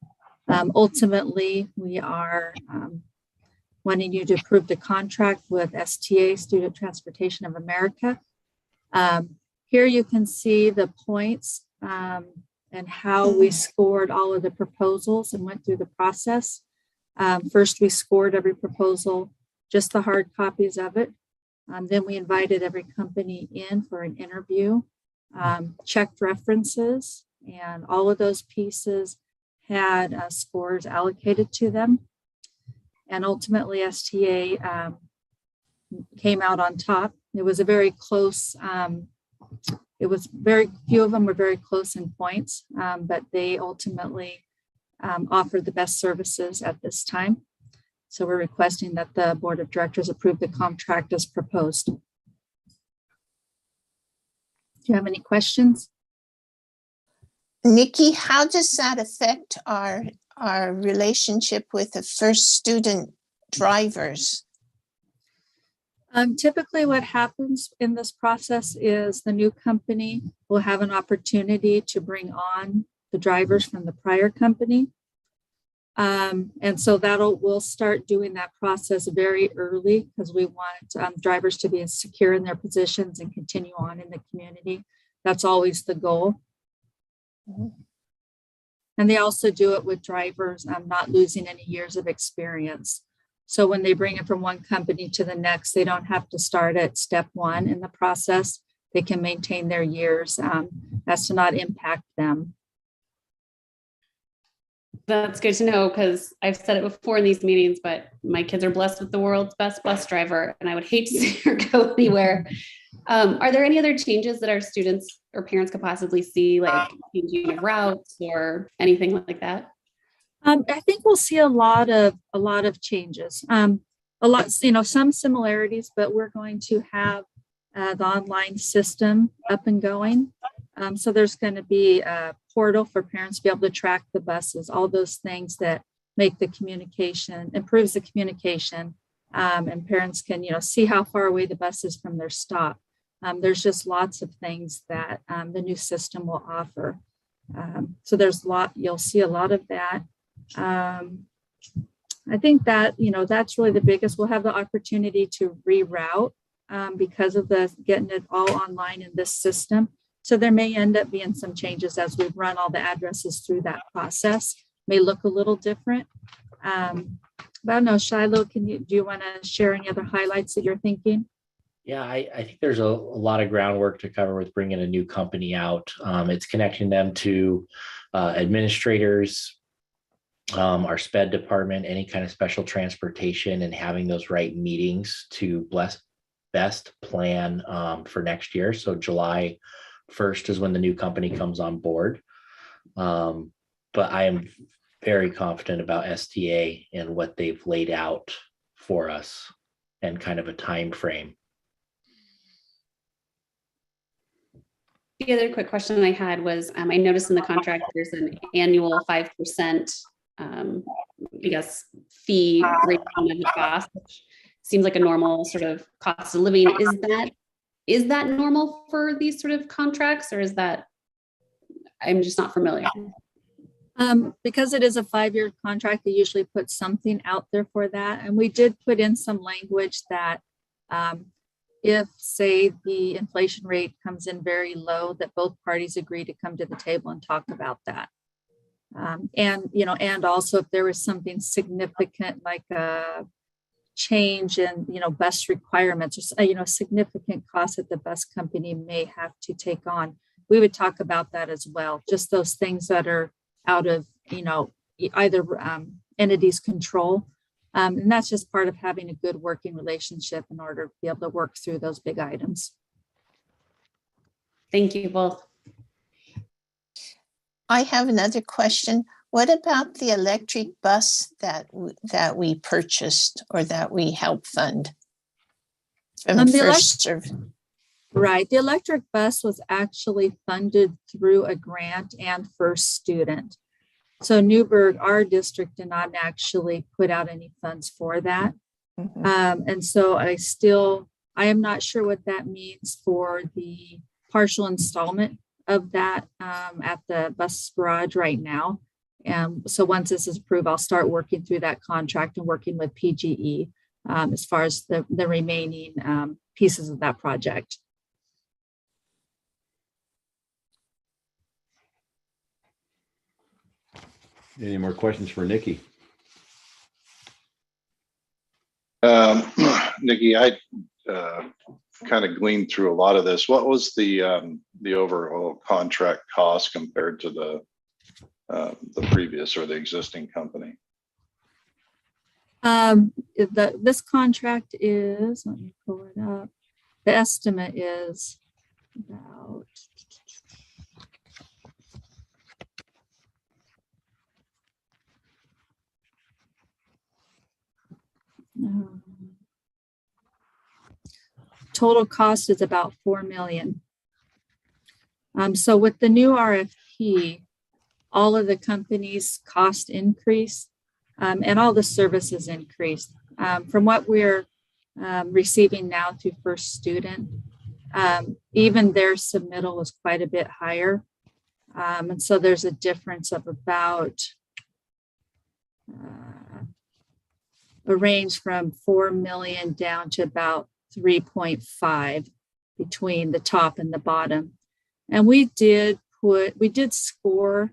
[SPEAKER 12] Ultimately, we are wanting you to approve the contract with STA, Student Transportation of America. Here you can see the points and how we scored all of the proposals and went through the process. First, we scored every proposal, just the hard copies of it. Then we invited every company in for an interview, checked references, and all of those pieces had scores allocated to them. And ultimately, STA came out on top. It was a very close, very few of them were very close in points, but they ultimately offered the best services at this time. So we're requesting that the Board of Directors approve the contract as proposed. Do you have any questions?
[SPEAKER 8] Nikki, how does that affect our relationship with the first student drivers?
[SPEAKER 12] Typically what happens in this process is the new company will have an opportunity to bring on the drivers from the prior company. And so we'll start doing that process very early because we want drivers to be secure in their positions and continue on in the community. That's always the goal. Mm-hmm. And they also do it with drivers not losing any years of experience. So when they bring it from one company to the next, they don't have to start at step one in the process. They can maintain their years as to not impact them.
[SPEAKER 9] That's good to know because I've said it before in these meetings, but my kids are blessed with the world's best bus driver, and I would hate to see her go anywhere. Are there any other changes that our students or parents could possibly see, like changing of routes or anything like that?
[SPEAKER 12] I think we'll see a lot of changes. Some similarities, but we're going to have the online system up and going. So there's going to be a portal for parents to be able to track the buses, all those things that make the communication, improves the communication, and parents can, see how far away the bus is from their stop. There's just lots of things that the new system will offer. So you'll see a lot of that. I think that, that's really the biggest. We'll have the opportunity to reroute because of the getting it all online in this system. So there may end up being some changes as we run all the addresses through that process. May look a little different. But I don't know, Shiloh, do you want to share any other highlights that you're thinking?
[SPEAKER 20] Yeah, I think there's a lot of groundwork to cover with bringing a new company out. It's connecting them to administrators, our SPED department, any kind of special transportation, and having those right meetings to best plan for next year. So July 1st is when the new company comes on board. But I am very confident about STA and what they've laid out for us and kind of a time frame.
[SPEAKER 9] The other quick question I had was, I noticed in the contract there's an annual 5%, fee rate on the cost, which seems like a normal sort of cost of living. Is that normal for these sort of contracts, or is that, I'm just not familiar?
[SPEAKER 12] Because it is a 5-year contract, they usually put something out there for that. And we did put in some language that if, say, the inflation rate comes in very low, that both parties agree to come to the table and talk about that. And also if there was something significant like a change in, bus requirements or, significant costs that the bus company may have to take on, we would talk about that as well. Just those things that are out of, either entity's control. And that's just part of having a good working relationship in order to be able to work through those big items.
[SPEAKER 9] Thank you both.
[SPEAKER 8] I have another question. What about the electric bus that we purchased or that we helped fund?
[SPEAKER 12] Right. The electric bus was actually funded through a grant and first student. So Newberg, our district, did not actually put out any funds for that. And so I am not sure what that means for the partial installment of that at the bus garage right now. And so once this is approved, I'll start working through that contract and working with PGE as far as the remaining pieces of that project.
[SPEAKER 2] Any more questions for Nikki?
[SPEAKER 5] Nikki, I kind of gleaned through a lot of this. What was the overall contract cost compared to the previous or the existing company?
[SPEAKER 12] This contract is, let me pull it up. The estimate is about total cost is about $4 million. So with the new RFP, all of the companies' cost increased and all the services increased. From what we're receiving now through first student, even their submittal was quite a bit higher. And so there's a difference of about a range from 4 million down to about 3.5 between the top and the bottom. And we did score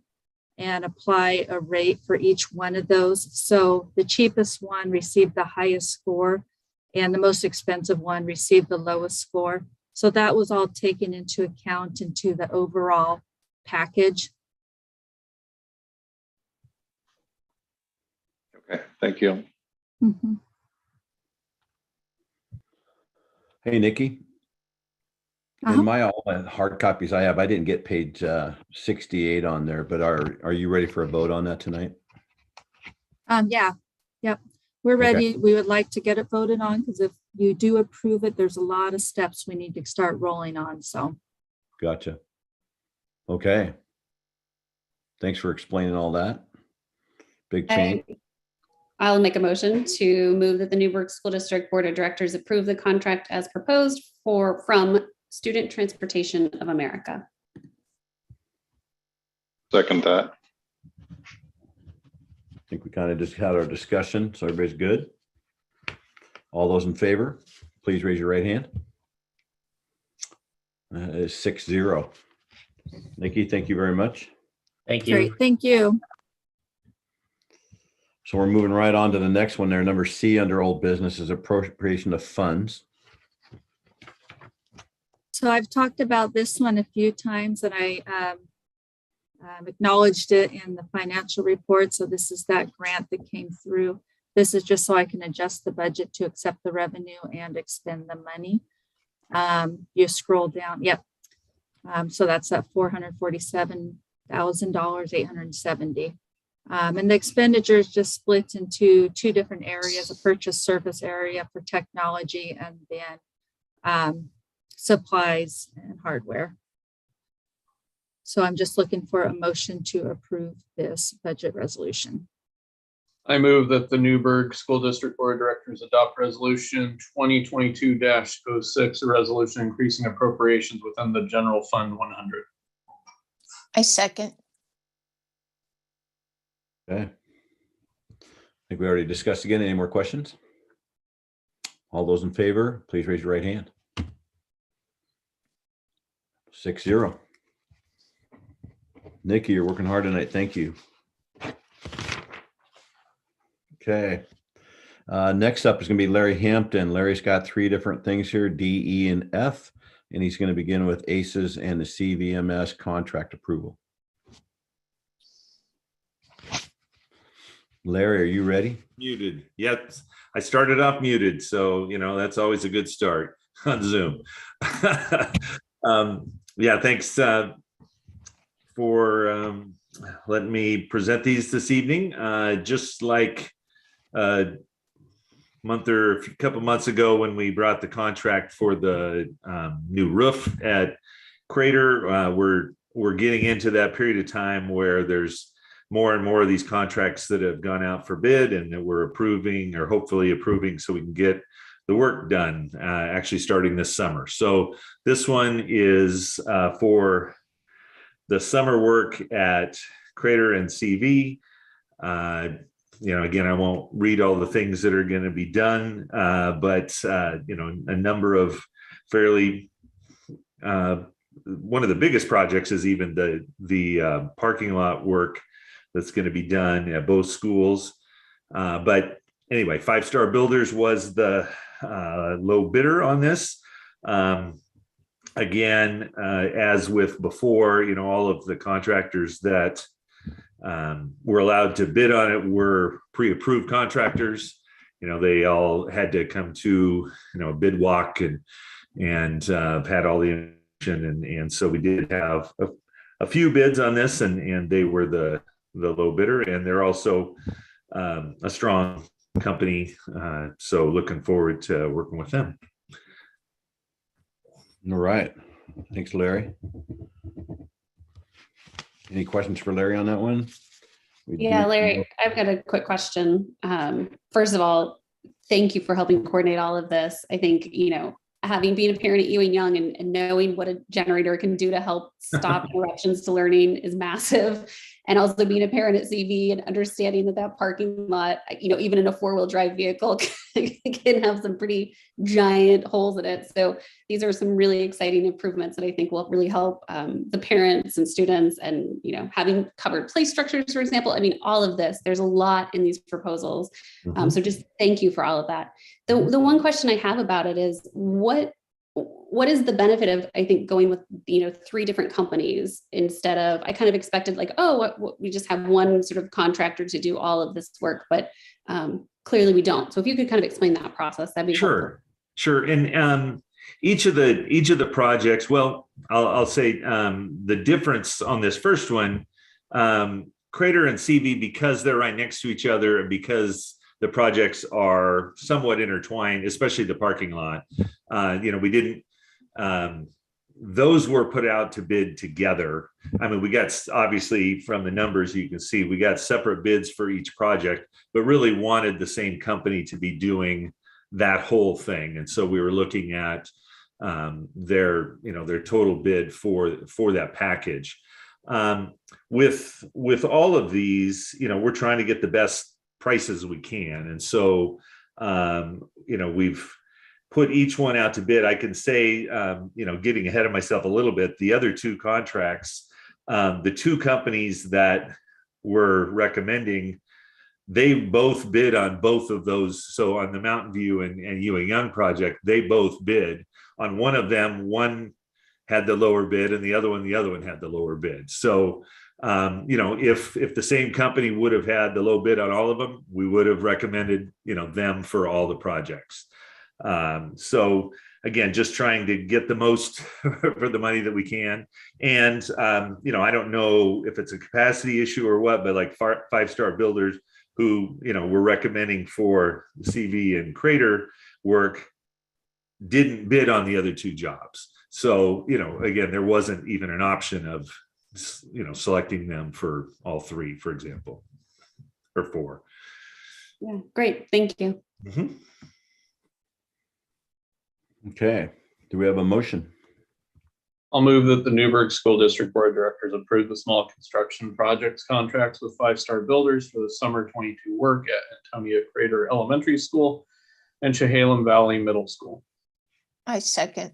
[SPEAKER 12] and apply a rate for each one of those. So the cheapest one received the highest score and the most expensive one received the lowest score. So that was all taken into account into the overall package.
[SPEAKER 5] Okay, thank you.
[SPEAKER 12] Mm-hmm.
[SPEAKER 2] Hey, Nikki. In my all hard copies I have, I didn't get page 68 on there, but are you ready for a vote on that tonight?
[SPEAKER 12] Yeah, yep. We're ready. Okay. We would like to get it voted on because if you do approve it, there's a lot of steps we need to start rolling on. So.
[SPEAKER 2] Gotcha. Okay. Thanks for explaining all that. Big change.
[SPEAKER 9] I'll make a motion to move that the Newburgh School District Board of Directors approve the contract as proposed from Student Transportation of America.
[SPEAKER 5] Second that.
[SPEAKER 2] think we kind of just had our discussion, so everybody's good. All those in favor, please raise your right hand. It's 6-0. Nikki, thank you very much.
[SPEAKER 20] Thank you.
[SPEAKER 12] Great, thank you.
[SPEAKER 2] So we're moving right on to the next one there. Number C under old business is appropriation of funds.
[SPEAKER 12] So I've talked about this one a few times, and I acknowledged it in the financial report. So this is that grant that came through. This is just so I can adjust the budget to accept the revenue and expend the money. You scroll down. Yep. So that's at $447,000, 870. And the expenditure is just split into two different areas: a purchase service area for technology, and then supplies and hardware. So I'm just looking for a motion to approve this budget resolution.
[SPEAKER 10] I move that the Newburgh School District Board of Directors adopt resolution 2022-06, a resolution increasing appropriations within the general fund 100.
[SPEAKER 8] I second.
[SPEAKER 2] Okay. I think we already discussed again. Any more questions? All those in favor, please raise your right hand. 6-0. Nikki, you're working hard tonight. Thank you. Okay. Next up is going to be Larry Hampton. Larry's got 3 different things here, D, E, and F, and he's going to begin with ACES and the CVMS contract approval. Larry, are you ready?
[SPEAKER 21] Muted. Yep. I started off muted, so that's always a good start on Zoom. Yeah, thanks for letting me present these this evening. Just like a couple months ago when we brought the contract for the new roof at Crater, we're getting into that period of time where there's more and more of these contracts that have gone out for bid and that we're approving or hopefully approving so we can get the work done actually starting this summer. So this one is for the summer work at Crater and CV. Again, I won't read all the things that are going to be done, but a number of fairly one of the biggest projects is even the parking lot work that's going to be done at both schools. But anyway, 5 Star Builders was the low bidder on this. Again, as with before, all of the contractors that were allowed to bid on it were pre-approved contractors. They all had to come to a bid walk and had all the information, and so we did have a few bids on this, and they were the low bidder, and they're also a strong company. So looking forward to working with them.
[SPEAKER 2] All right. Thanks, Larry. Any questions for Larry on that one?
[SPEAKER 9] Yeah, Larry, I've got a quick question. First of all, thank you for helping coordinate all of this. I think, having been a parent at Ewing Young and knowing what a generator can do to help stop interruptions to learning is massive. And also being a parent at CV and understanding that parking lot, even in a 4-wheel drive vehicle can have some pretty giant holes in it. So these are some really exciting improvements that I think will really help the parents and students, and, having covered play structures, for example. I mean, all of this, there's a lot in these proposals. So just thank you for all of that. The one question I have about it is what is the benefit of, I think, going with, 3 different companies instead of, I kind of expected we just have one sort of contractor to do all of this work, but clearly we don't. So if you could kind of explain that process, that'd be helpful.
[SPEAKER 21] Sure. And each of the projects, well, I'll say the difference on this first one, Crater and CV, because they're right next to each other and because the projects are somewhat intertwined, especially the parking lot. We didn't, those were put out to bid together. I mean, we got, obviously from the numbers, you can see we got separate bids for each project, but really wanted the same company to be doing that whole thing. And so we were looking at their total bid for that package. With all of these, we're trying to get the best prices we can. And so, we've put each one out to bid. I can say, getting ahead of myself a little bit, the other two contracts, the two companies that we're recommending, they both bid on both of those. So on the Mountain View and Ewing Young project, they both bid on one of them. One had the lower bid and the other one had the lower bid. So, if the same company would have had the low bid on all of them, we would have recommended, them for all the projects. So again, just trying to get the most for the money that we can. And, I don't know if it's a capacity issue or what, but like Five Star Builders, who, we're recommending for the CV and Crater work, didn't bid on the other two jobs. So, again, there wasn't even an option of, selecting them for all three, for example, or four.
[SPEAKER 9] Yeah, great. Thank you.
[SPEAKER 21] Mm-hmm.
[SPEAKER 2] Okay. Do we have a motion?
[SPEAKER 10] I'll move that the Newburgh School District Board of Directors approve the small construction projects contracts with Five Star Builders for the summer 22 work at Antonia Crater Elementary School and Chehalem Valley Middle School.
[SPEAKER 8] I second.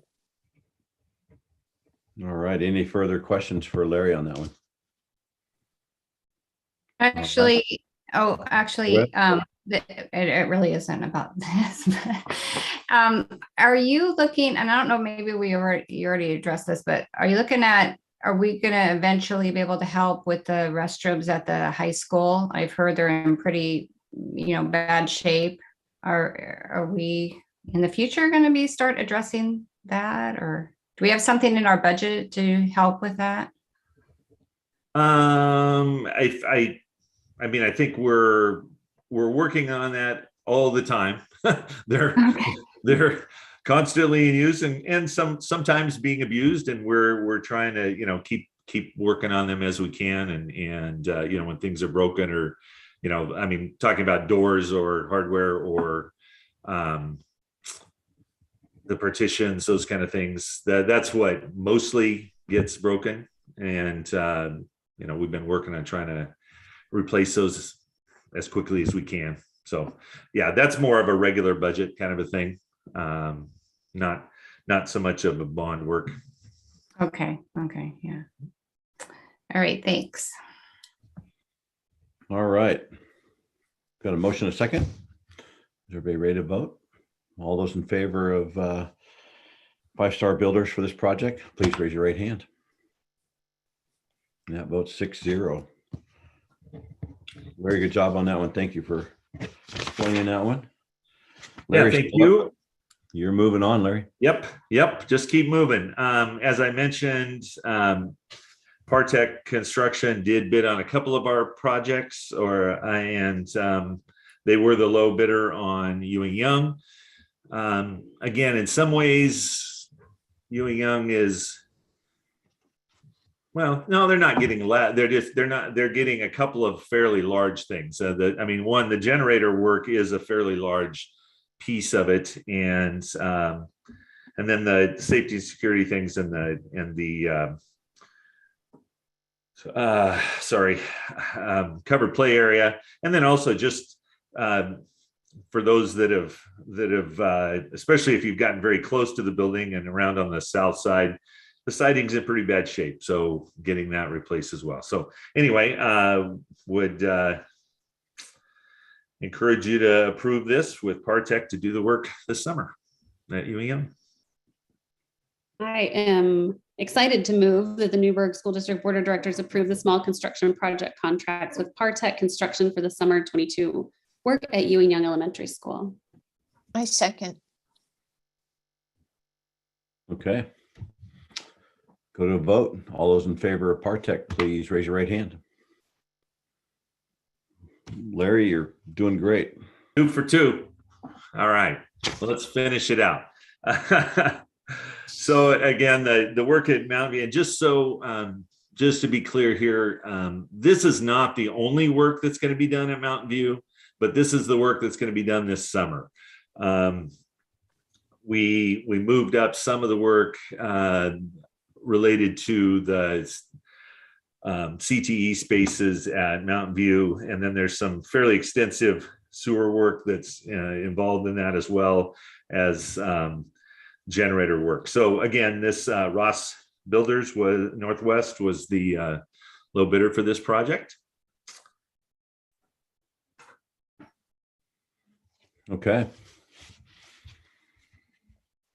[SPEAKER 2] All right. Any further questions for Larry on that one?
[SPEAKER 11] Actually, it really isn't about this. Are you looking, and I don't know, maybe you already addressed this, but are you looking at, are we going to eventually be able to help with the restrooms at the high school? I've heard they're in pretty, bad shape. Are we in the future going to start addressing that, or do we have something in our budget to help with that?
[SPEAKER 21] I think we're working on that all the time. They're constantly in use and sometimes being abused, and we're trying to keep working on them as we can, and when things are broken, or talking about doors or hardware or the partitions, those kind of things, that's what mostly gets broken. And we've been working on trying to replace those as quickly as we can. So yeah, that's more of a regular budget kind of a thing. Not so much of a bond work.
[SPEAKER 11] Okay. Yeah. All right. Thanks.
[SPEAKER 2] All right. Got a motion, a second. Is everybody ready to vote? All those in favor of Five Star Builders for this project, please raise your right hand. That vote's 6-0. Very good job on that one. Thank you for explaining that one. Larry,
[SPEAKER 21] thank you.
[SPEAKER 2] You're moving on, Larry.
[SPEAKER 21] Yep. Just keep moving. As I mentioned, Partech Construction did bid on a couple of our projects, and they were the low bidder on Ewing Young. Again, in some ways, Ewing Young is, well, no, they're not getting they're getting a couple of fairly large things. One, the generator work is a fairly large piece of it, and then the safety and security things and the covered play area, and then also just for those that have especially if you've gotten very close to the building and around on the south side, the siding's in pretty bad shape, so getting that replaced as well. So anyway, would encourage you to approve this with Partech to do the work this summer at Ewing Young.
[SPEAKER 9] I am excited to move that the Newburgh School District Board of Directors approve the small construction project contracts with Partech Construction for the summer 22 work at Ewing Young Elementary School.
[SPEAKER 8] I second.
[SPEAKER 2] Okay. Go to a vote. All those in favor of Partech, please raise your right hand. Larry, you're doing great.
[SPEAKER 21] 2 for 2. All right, let's finish it out. So again, the work at Mountain View, and just to be clear here, this is not the only work that's going to be done at Mountain View, but this is the work that's going to be done this summer. We moved up some of the work related to CTE spaces at Mountain View. And then there's some fairly extensive sewer work that's involved in that, as well as generator work. So again, this Ross Builders Northwest was the low bidder for this project.
[SPEAKER 2] Okay.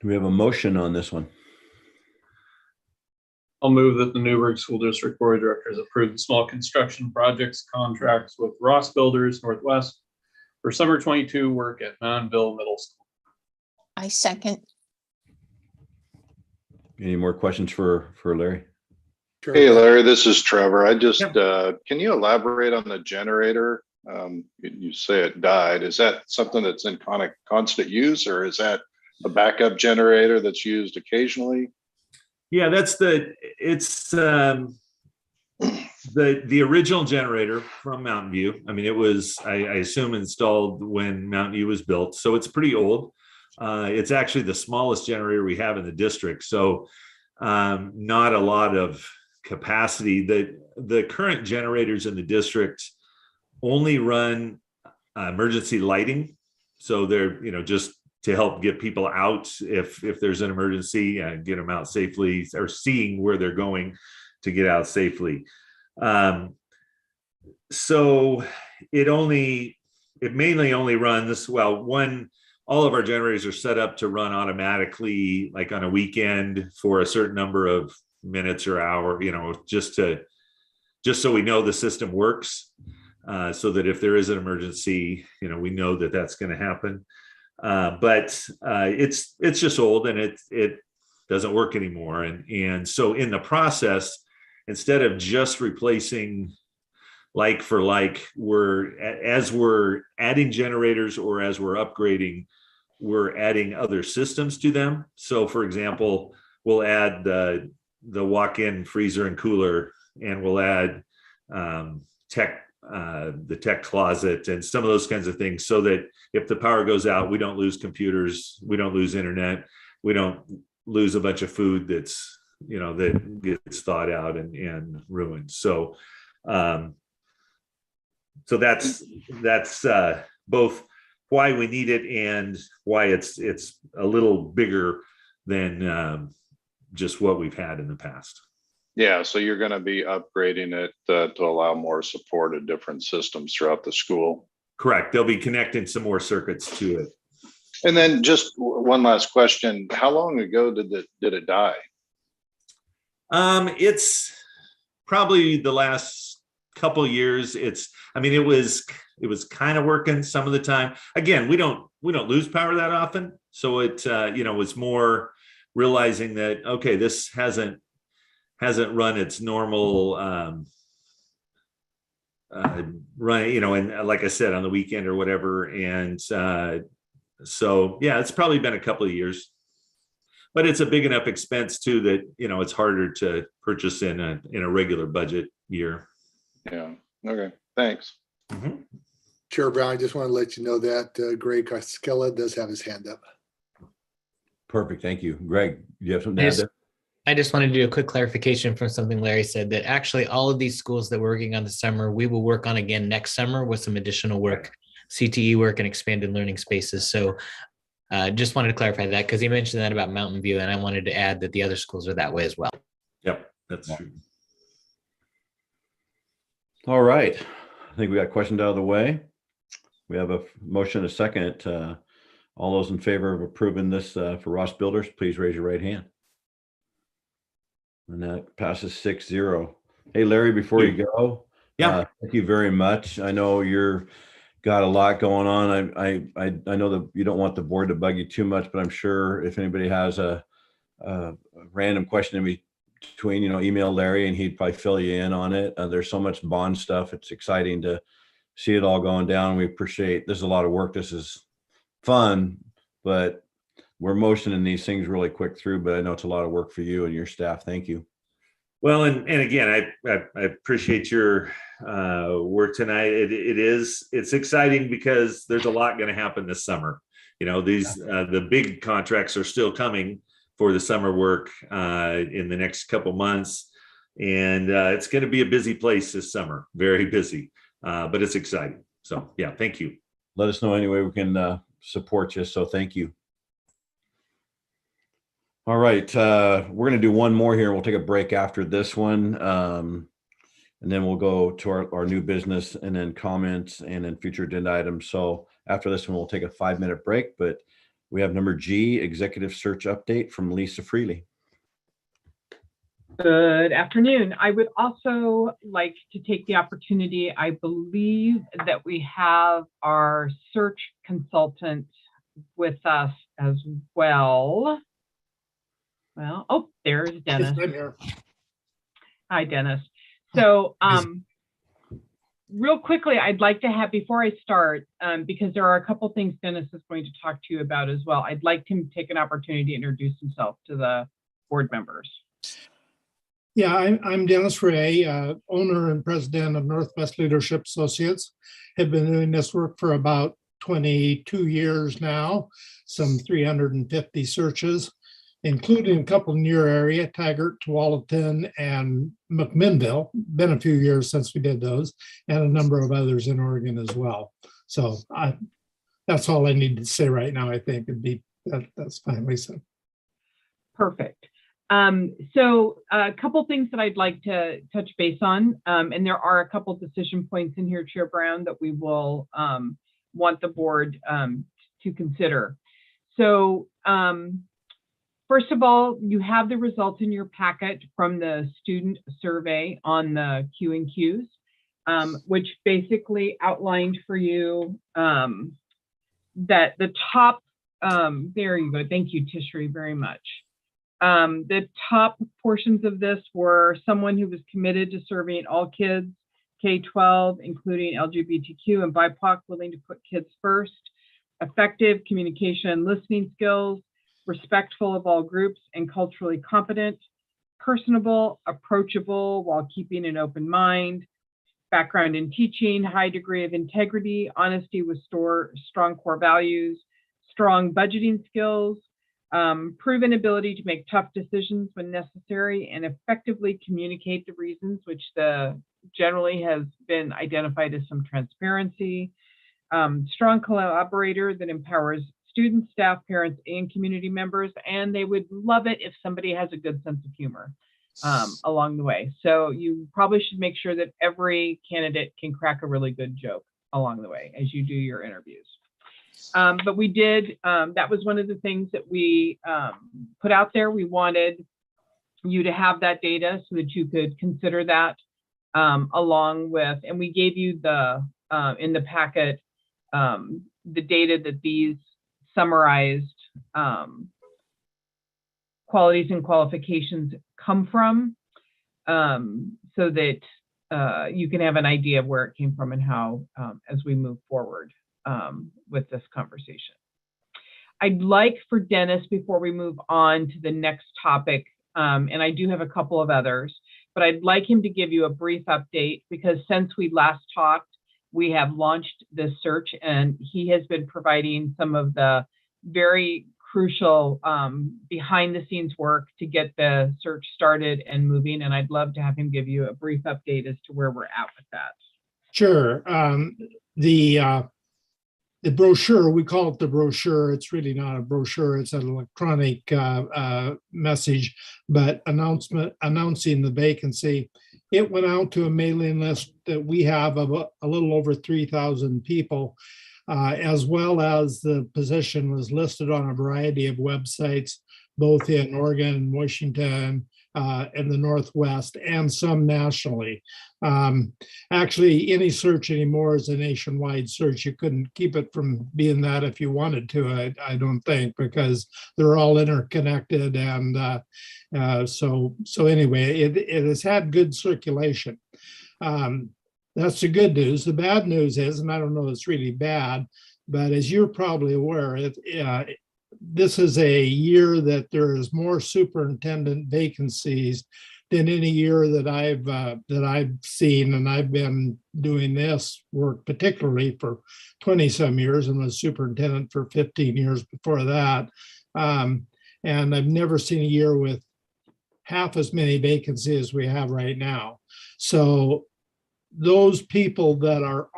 [SPEAKER 2] Do we have a motion on this one?
[SPEAKER 10] I'll move that the Newburgh School District Board of Directors approve the small construction projects contracts with Ross Builders Northwest for summer 22 work at Mountainville Middle School.
[SPEAKER 8] I second.
[SPEAKER 2] Any more questions for Larry?
[SPEAKER 5] Hey, Larry, this is Trevor. I just, can you elaborate on the generator? You say it died. Is that something that's in constant use, or is that a backup generator that's used occasionally?
[SPEAKER 21] Yeah, it's the original generator from Mountain View. I mean, it was, I assume, installed when Mountain View was built. So it's pretty old. It's actually the smallest generator we have in the district. So not a lot of capacity. The current generators in the district only run emergency lighting. So they're, just to help get people out if there's an emergency and get them out safely, or seeing where they're going to get out safely. So it mainly only runs, all of our generators are set up to run automatically, like on a weekend for a certain number of minutes or hour, just so we know the system works, so that if there is an emergency, we know that that's going to happen. But it's just old, and it doesn't work anymore. And so in the process, instead of just replacing like for like, as we're adding generators or as we're upgrading, we're adding other systems to them. So for example, we'll add the walk-in freezer and cooler, and we'll add the tech closet and some of those kinds of things, so that if the power goes out, we don't lose computers, we don't lose internet, we don't lose a bunch of food that's, that gets thawed out and ruined. So so that's both why we need it and why it's a little bigger than just what we've had in the past.
[SPEAKER 5] Yeah, so you're going to be upgrading it to allow more support of different systems throughout the school.
[SPEAKER 21] Correct. They'll be connecting some more circuits to it.
[SPEAKER 5] And then just one last question: how long ago did it die?
[SPEAKER 21] It's probably the last couple of years. It was kind of working some of the time. Again, we don't lose power that often, so it it's more realizing that, okay, this hasn't run its normal run, and like I said, on the weekend or whatever. And so yeah, it's probably been a couple of years, but it's a big enough expense too that it's harder to purchase in a regular budget year.
[SPEAKER 5] Yeah. Okay. Thanks.
[SPEAKER 21] Mm-hmm.
[SPEAKER 4] Chair Brown, I just want to let you know that Greg Coskella does have his hand up.
[SPEAKER 2] Perfect. Thank you. Greg, do you have something to add there?
[SPEAKER 1] I just wanted to do a quick clarification from something Larry said, that actually all of these schools that we're working on this summer, we will work on again next summer with some additional work, CTE work and expanded learning spaces. So just wanted to clarify that, because he mentioned that about Mountain View, and I wanted to add that the other schools are that way as well.
[SPEAKER 21] Yep, that's true.
[SPEAKER 2] All right. I think we got questions out of the way. We have a motion, a second. All those in favor of approving this for Ross Builders, please raise your right hand. And that passes 6-0. Hey, Larry, before you go, thank you very much. I know you're got a lot going on. I know that you don't want the board to bug you too much, but I'm sure if anybody has a random question in between, email Larry and he'd probably fill you in on it. There's so much bond stuff. It's exciting to see it all going down. We appreciate, this is a lot of work. This is fun, but we're motioning these things really quick through, but I know it's a lot of work for you and your staff. Thank you.
[SPEAKER 21] Well, and again, I appreciate your work tonight. It's exciting because there's a lot going to happen this summer. The big contracts are still coming for the summer work in the next couple months. And it's going to be a busy place this summer, very busy, but it's exciting. So yeah, thank you.
[SPEAKER 2] Let us know any way we can support you. So thank you. All right, we're going to do one more here. We'll take a break after this one. And then we'll go to our new business and then comments and then future agenda items. So after this one, we'll take a 5-minute break, but we have number G, executive search update from Lisa Freely.
[SPEAKER 6] Good afternoon. I would also like to take the opportunity. I believe that we have our search consultant with us as well. Well, oh, there's Dennis.
[SPEAKER 7] Yes, I'm here.
[SPEAKER 6] Hi, Dennis. So real quickly, I'd like to have, before I start, because there are a couple things Dennis is going to talk to you about as well, I'd like him to take an opportunity to introduce himself to the board members.
[SPEAKER 7] Yeah, I'm Dennis Ray, owner and president of Northwest Leadership Associates. Have been doing this work for about 22 years now, some 350 searches, including a couple in your area, Taggart, Tualatin, and McMinnville. Been a few years since we did those, and a number of others in Oregon as well. So that's all I need to say right now. I think it'd be that's fine, Lisa.
[SPEAKER 6] Perfect. So a couple things that I'd like to touch base on, and there are a couple decision points in here, Chair Brown, that we will want the board to consider. So first of all, you have the results in your packet from the student survey on the Q and Qs, which basically outlined for you that the top, there you go. Thank you, Tishri, very much. The top portions of this were someone who was committed to serving all kids, K-12, including LGBTQ and BIPOC, willing to put kids first, effective communication and listening skills, respectful of all groups and culturally competent, personable, approachable while keeping an open mind, background in teaching, high degree of integrity, honesty with strong core values, strong budgeting skills, proven ability to make tough decisions when necessary and effectively communicate the reasons, which generally has been identified as some transparency, strong collaborator that empowers students, staff, parents, and community members, and they would love it if somebody has a good sense of humor along the way. So you probably should make sure that every candidate can crack a really good joke along the way as you do your interviews. But we did, that was one of the things that we put out there. We wanted you to have that data so that you could consider that along with, and we gave you the, in the packet, the data that these summarized qualities and qualifications come from, so that you can have an idea of where it came from and how, as we move forward with this conversation. I'd like for Dennis, before we move on to the next topic, and I do have a couple of others, but I'd like him to give you a brief update, because since we last talked, we have launched this search and he has been providing some of the very crucial behind the scenes work to get the search started and moving. And I'd love to have him give you a brief update as to where we're at with that.
[SPEAKER 7] Sure. The brochure, we call it the brochure. It's really not a brochure. It's an electronic message, but announcing the vacancy. It went out to a mailing list that we have of a little over 3,000 people, as well as the position was listed on a variety of websites, both in Oregon, Washington, and the Northwest, and some nationally. Actually, any search anymore is a nationwide search. You couldn't keep it from being that if you wanted to, I don't think, because they're all interconnected. And so anyway, it has had good circulation. That's the good news. The bad news is, and I don't know if it's really bad, but as you're probably aware, this is a year that there is more superintendent vacancies than any year that I've seen, and I've been doing this work particularly for 20 some years and was superintendent for 15 years before that. And I've never seen a year with half as many vacancies as we have right now. So those people that are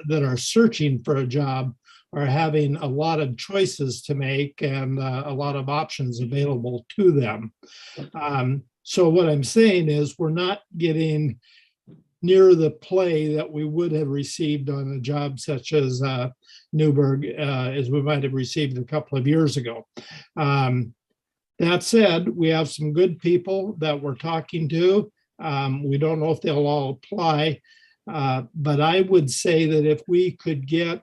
[SPEAKER 7] that are searching for a job are having a lot of choices to make and a lot of options available to them. So what I'm saying is we're not getting near the play that we would have received on a job such as Newberg, as we might have received a couple of years ago. That said, we have some good people that we're talking to. We don't know if they'll all apply, but I would say that if we could get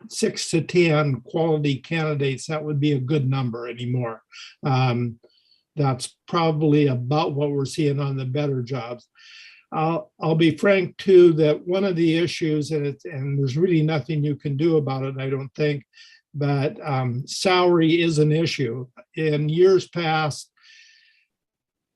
[SPEAKER 7] 6 to 10 quality candidates, that would be a good number anymore. That's probably about what we're seeing on the better jobs. I'll be frank too, that one of the issues, and there's really nothing you can do about it, I don't think, but salary is an issue. In years past,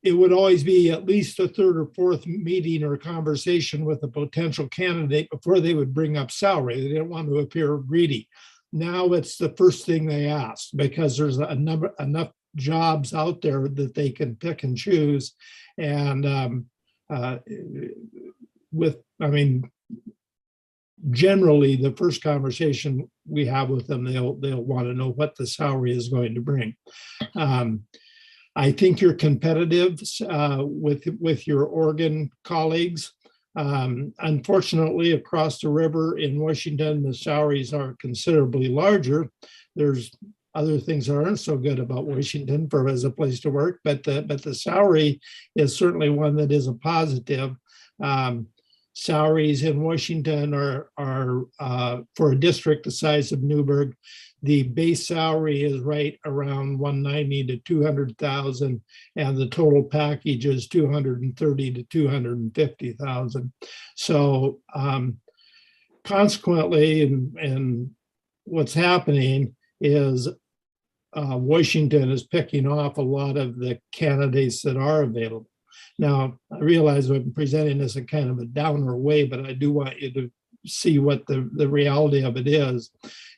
[SPEAKER 7] it would always be at least a third or fourth meeting or conversation with a potential candidate before they would bring up salary. They didn't want to appear greedy. Now it's the first thing they ask because there's enough jobs out there that they can pick and choose. And generally the first conversation we have with them, they'll want to know what the salary is going to bring. I think you're competitive with your Oregon colleagues. Unfortunately, across the river in Washington, the salaries are considerably larger. There's other things that aren't so good about Washington as a place to work, but the salary is certainly one that is a positive. Salaries in Washington are for a district the size of Newburgh, the base salary is right around 190 to 200,000, and the total package is 230 to 250,000. So consequently, and what's happening is Washington is picking off a lot of the candidates that are available. Now, I realize I'm presenting this in kind of a downer way, but I do want you to see what the reality of it is.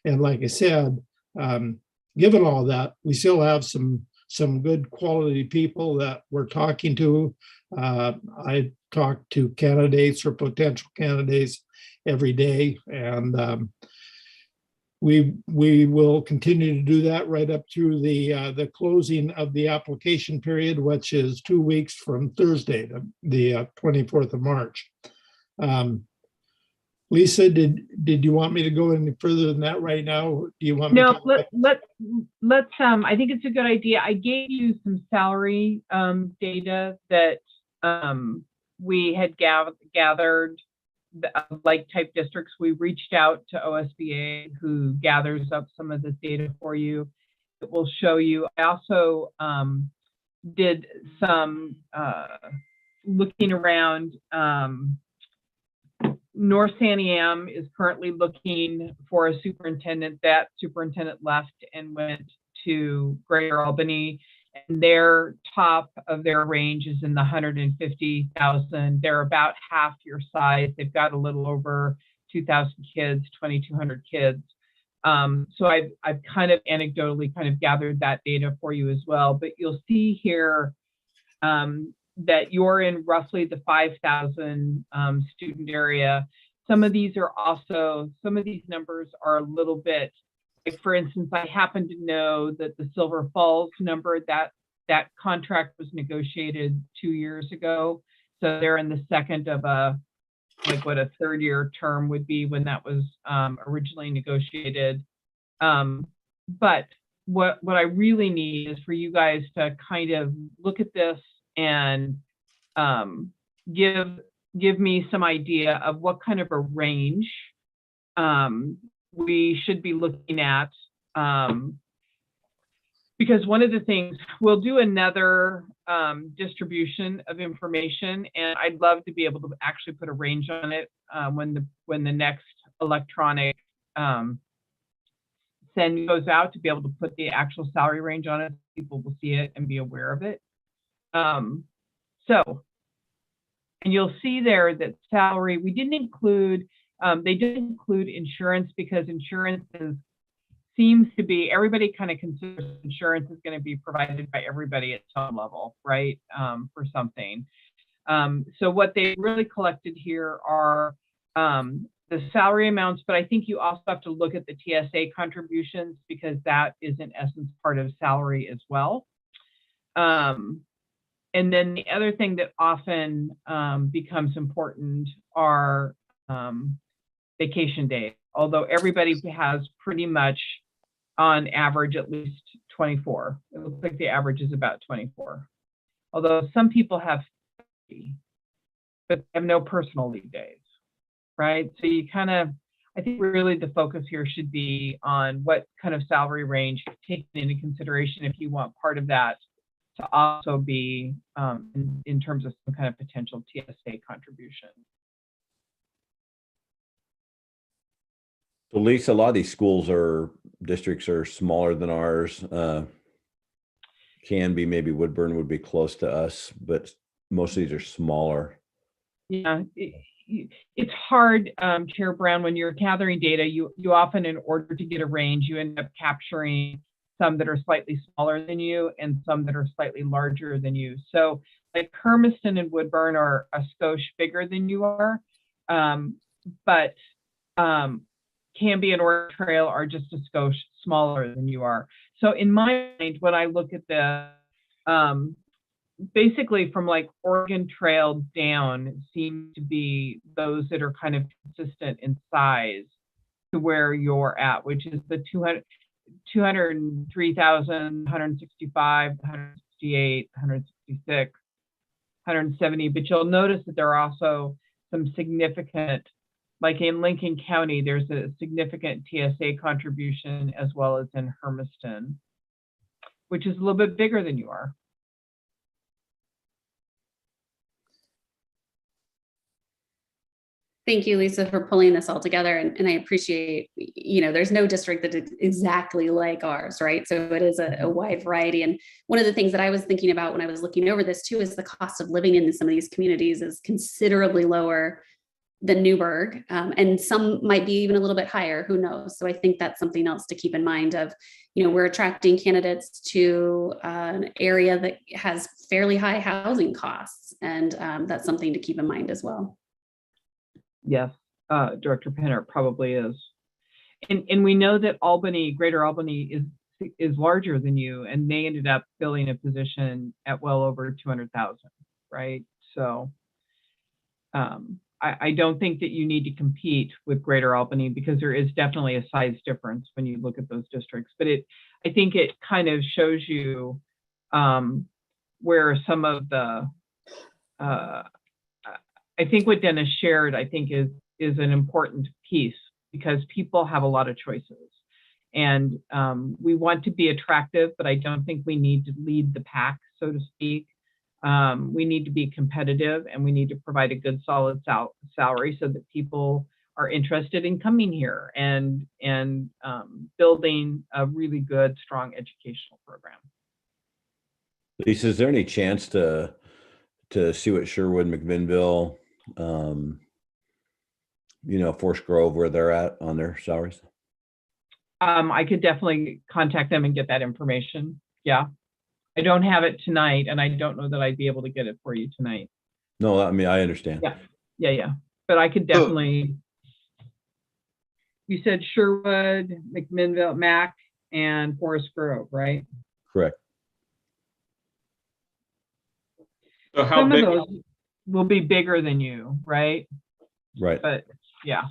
[SPEAKER 7] And like I said, given all that, we still have some good quality people that we're talking to. I talk to candidates or potential candidates every day, and we will continue to do that right up through the closing of the application period, which is 2 weeks from Thursday, the 24th of March. Lisa, did you want me to go any further than that right now? Do you want me
[SPEAKER 6] no,
[SPEAKER 7] to?
[SPEAKER 6] let's I think it's a good idea. I gave you some salary data that we had gathered like type districts. We reached out to OSBA, who gathers up some of this data for you. It will show you. I also did some looking around. North Santiam is currently looking for a superintendent. That superintendent left and went to Greater Albany, and their top of their range is in the 150,000. They're about half your size. They've got a little over 2,000 kids, 2,200 kids. So I've kind of anecdotally kind of gathered that data for you as well. But you'll see here that you're in roughly the 5,000 student area. Some of these numbers are a little bit, like for instance, I happen to know that the Silver Falls number, that contract was negotiated 2 years ago. So they're in the second of what a third-year term would be when that was originally negotiated. But what I really need is for you guys to kind of look at this and give me some idea of what kind of a range we should be looking at. Because one of the things, we'll do another distribution of information, and I'd love to be able to actually put a range on it when the next electronic send goes out, to be able to put the actual salary range on it. People will see it and be aware of it. And you'll see there that salary, we didn't include, they didn't include insurance because insurance is seems to be everybody kind of considers insurance is going to be provided by everybody at some level, right? For something. So what they really collected here are the salary amounts, but I think you also have to look at the TSA contributions because that is in essence part of salary as well. And then the other thing that often becomes important are vacation days, although everybody has pretty much on average at least 24. It looks like the average is about 24. Although some people have 30, but have no personal leave days, right? So you kind of, I think really the focus here should be on what kind of salary range you're taking into consideration if you want part of that to also be in terms of some kind of potential TSA contribution.
[SPEAKER 2] So Lisa, a lot of these districts are smaller than ours. Can be, maybe Woodburn would be close to us, but most of these are smaller.
[SPEAKER 6] Yeah, it's hard, Chair Brown, when you're gathering data, you often, in order to get a range, you end up capturing some that are slightly smaller than you and some that are slightly larger than you. So like Hermiston and Woodburn are a skosh bigger than you are, but Canby and Oregon Trail are just a skosh smaller than you are. So in my mind, when I look at the, basically from like Oregon Trail down seem to be those that are kind of consistent in size to where you're at, which is the 203,000, 165, 168, 166, 170. But you'll notice that there are also some significant, like in Lincoln County, there's a significant TSA contribution as well as in Hermiston, which is a little bit bigger than you are.
[SPEAKER 9] Thank you, Lisa, for pulling this all together. And I appreciate, there's no district that is exactly like ours, right? So it is a wide variety. And one of the things that I was thinking about when I was looking over this too, is the cost of living in some of these communities is considerably lower than Newburgh. And some might be even a little bit higher, who knows? So I think that's something else to keep in mind of, we're attracting candidates to an area that has fairly high housing costs. And that's something to keep in mind as well.
[SPEAKER 6] Yes, Director Penner, probably is. And we know that Greater Albany is larger than you, and they ended up filling a position at well over 200,000, right? So I don't think that you need to compete with Greater Albany because there is definitely a size difference when you look at those districts. But I think it kind of shows you where some of the I think what Dennis shared, I think is an important piece because people have a lot of choices, and we want to be attractive, but I don't think we need to lead the pack, so to speak. We need to be competitive, and we need to provide a good, solid salary so that people are interested in coming here and building a really good, strong educational program.
[SPEAKER 2] Lisa, is there any chance to see what Sherwood, McMinnville, Forest Grove, where they're at on their salaries?
[SPEAKER 6] I could definitely contact them and get that information. Yeah. I don't have it tonight, and I don't know that I'd be able to get it for you tonight.
[SPEAKER 2] No, I mean, I understand.
[SPEAKER 6] Yeah. But I could definitely, you said Sherwood, McMinnville, Mac, and Forest Grove, right?
[SPEAKER 2] Correct.
[SPEAKER 10] So how
[SPEAKER 6] Some
[SPEAKER 10] big
[SPEAKER 6] of those will be bigger than you, right?
[SPEAKER 2] Right.
[SPEAKER 6] But yeah,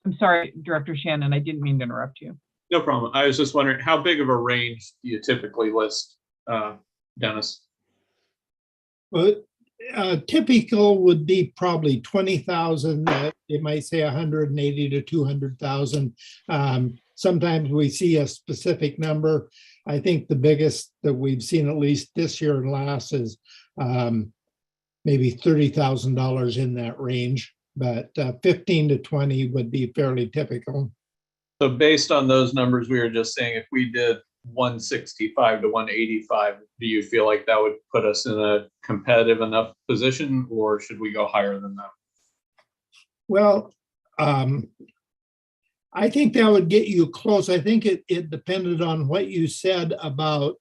[SPEAKER 6] I'm sorry, Director Shannon, I didn't mean to interrupt you.
[SPEAKER 10] No problem. I was just wondering, how big of a range do you typically list, Dennis?
[SPEAKER 7] Well, typical would be probably 20,000. It might say 180 to 200,000. Sometimes we see a specific number. I think the biggest that we've seen, at least this year and last, is maybe $30,000 in that range, but 15 to 20 would be fairly typical.
[SPEAKER 10] So based on those numbers we were just saying, if we did 165 to 185, do you feel like that would put us in a competitive enough position, or should we go higher than that?
[SPEAKER 7] Well, I think that would get you close. I think it depended on what you said about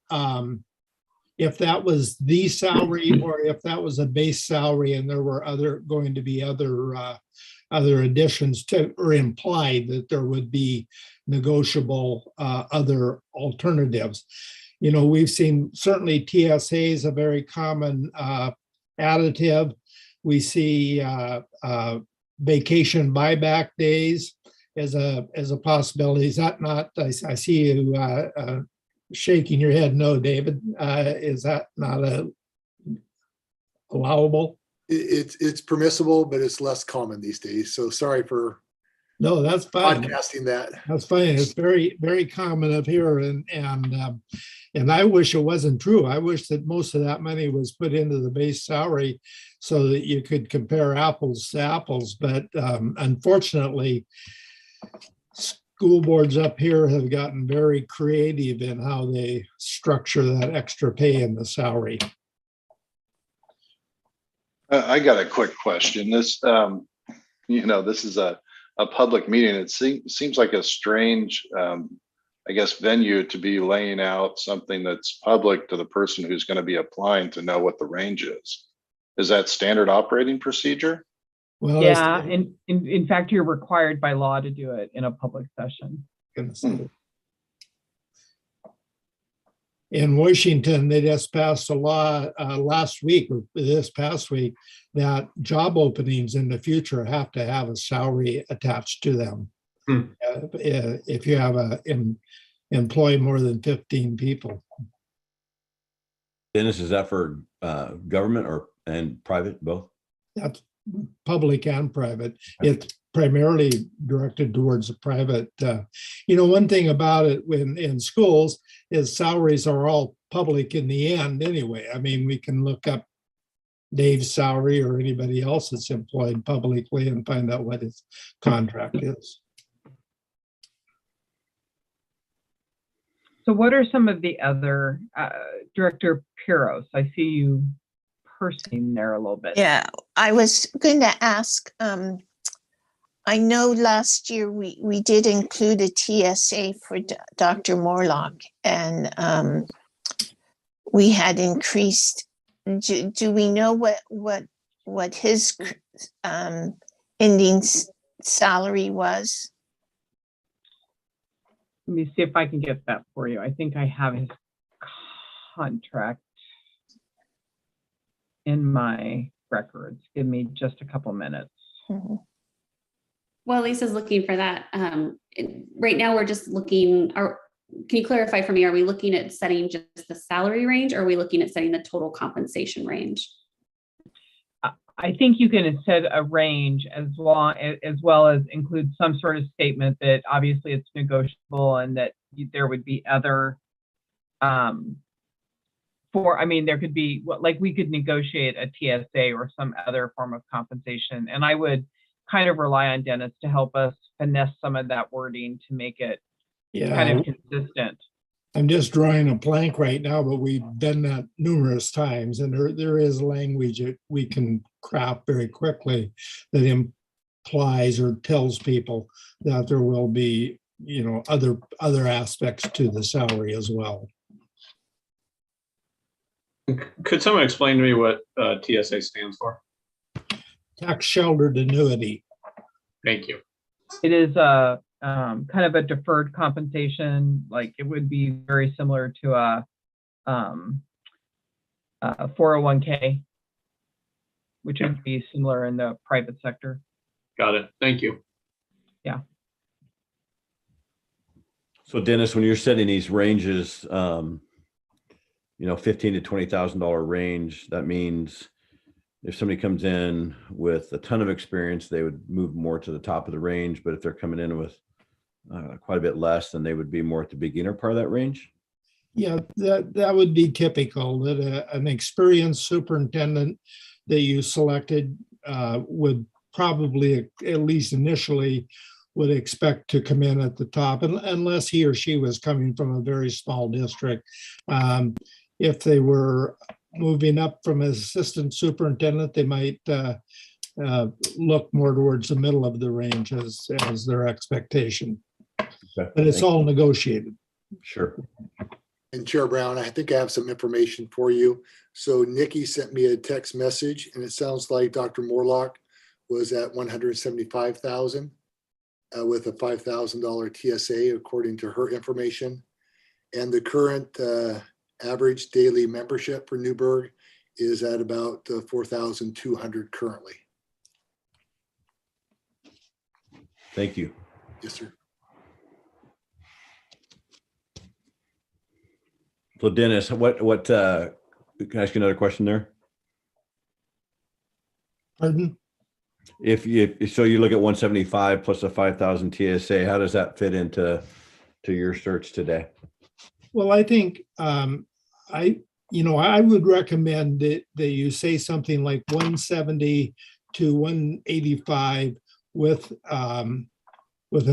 [SPEAKER 7] if that was the salary or if that was a base salary and there were going to be other additions to, or implied that there would be negotiable other alternatives. You know, we've seen certainly TSA is a very common additive. We see vacation buyback days as a possibility. Is that not? I see you shaking your head. No, David. Is that not allowable?
[SPEAKER 4] It's permissible, but it's less common these days. So sorry for
[SPEAKER 7] no, that's fine.
[SPEAKER 4] Podcasting that.
[SPEAKER 7] That's fine. It's very, very common up here, and I wish it wasn't true. I wish that most of that money was put into the base salary so that you could compare apples to apples. But unfortunately, school boards up here have gotten very creative in how they structure that extra pay in the salary.
[SPEAKER 5] I got a quick question. This, this is a public meeting. It seems like a strange, I guess, venue to be laying out something that's public to the person who's going to be applying to know what the range is. Is that standard operating procedure?
[SPEAKER 6] Well, yeah, and in fact, you're required by law to do it in a public session.
[SPEAKER 7] In Washington, they just passed a law last week, or this past week, that job openings in the future have to have a salary attached to them. If you have employ more than 15 people.
[SPEAKER 2] Dennis, is that for government and private, both?
[SPEAKER 7] That's public and private. It's primarily directed towards the private. One thing about it in schools is salaries are all public in the end anyway. I mean, we can look up Dave's salary or anybody else that's employed publicly and find out what his contract is.
[SPEAKER 6] So what are some of the other, Director Piros, I see you pursing there a little bit.
[SPEAKER 8] Yeah, I was going to ask, I know last year we did include a TSA for Dr. Morlock, and we had increased. Do we know what his ending salary was?
[SPEAKER 6] Let me see if I can get that for you. I think I have his contract in my records. Give me just a couple minutes.
[SPEAKER 8] Mm-hmm.
[SPEAKER 9] Well, Lisa's looking for that. Right now, we're just looking. Can you clarify for me? Are we looking at setting just the salary range, or are we looking at setting the total compensation range?
[SPEAKER 6] I think you can set a range as well as include some sort of statement that obviously it's negotiable and that there would be other. There could be we could negotiate a TSA or some other form of compensation, and I would kind of rely on Dennis to help us finesse some of that wording to make it kind of consistent.
[SPEAKER 7] I'm just drawing a blank right now, but we've done that numerous times, and there is language that we can craft very quickly that implies or tells people that there will be, other aspects to the salary as well.
[SPEAKER 10] Could someone explain to me what TSA stands for?
[SPEAKER 7] Tax sheltered annuity.
[SPEAKER 10] Thank you.
[SPEAKER 6] It is a kind of a deferred compensation. Like it would be very similar to a 401k, which would be similar in the private sector.
[SPEAKER 10] Got it. Thank you.
[SPEAKER 6] Yeah.
[SPEAKER 2] So Dennis, when you're setting these ranges, $15,000 to $20,000 range, that means if somebody comes in with a ton of experience, they would move more to the top of the range. But if they're coming in with quite a bit less, then they would be more at the beginner part of that range.
[SPEAKER 7] Yeah, that would be typical. That an experienced superintendent that you selected would probably, at least initially, would expect to come in at the top, unless he or she was coming from a very small district. If they were moving up from assistant superintendent, they might look more towards the middle of the range as their expectation.
[SPEAKER 2] Okay,
[SPEAKER 7] but it's
[SPEAKER 2] thank
[SPEAKER 7] all
[SPEAKER 2] you.
[SPEAKER 7] negotiated.
[SPEAKER 2] Sure.
[SPEAKER 4] And Chair Brown, I think I have some information for you. So Nikki sent me a text message, and it sounds like Dr. Morlock was at 175,000 with a $5,000 TSA, according to her information. And the current average daily membership for Newburgh is at about 4,200 currently.
[SPEAKER 2] Thank you.
[SPEAKER 4] Yes, sir.
[SPEAKER 2] So Dennis, what can I ask you another question there?
[SPEAKER 7] Pardon?
[SPEAKER 2] If so you look at 175 plus a 5,000 TSA, how does that fit into your search today?
[SPEAKER 7] Well, I think I would recommend that you say something like 170 to 185 with an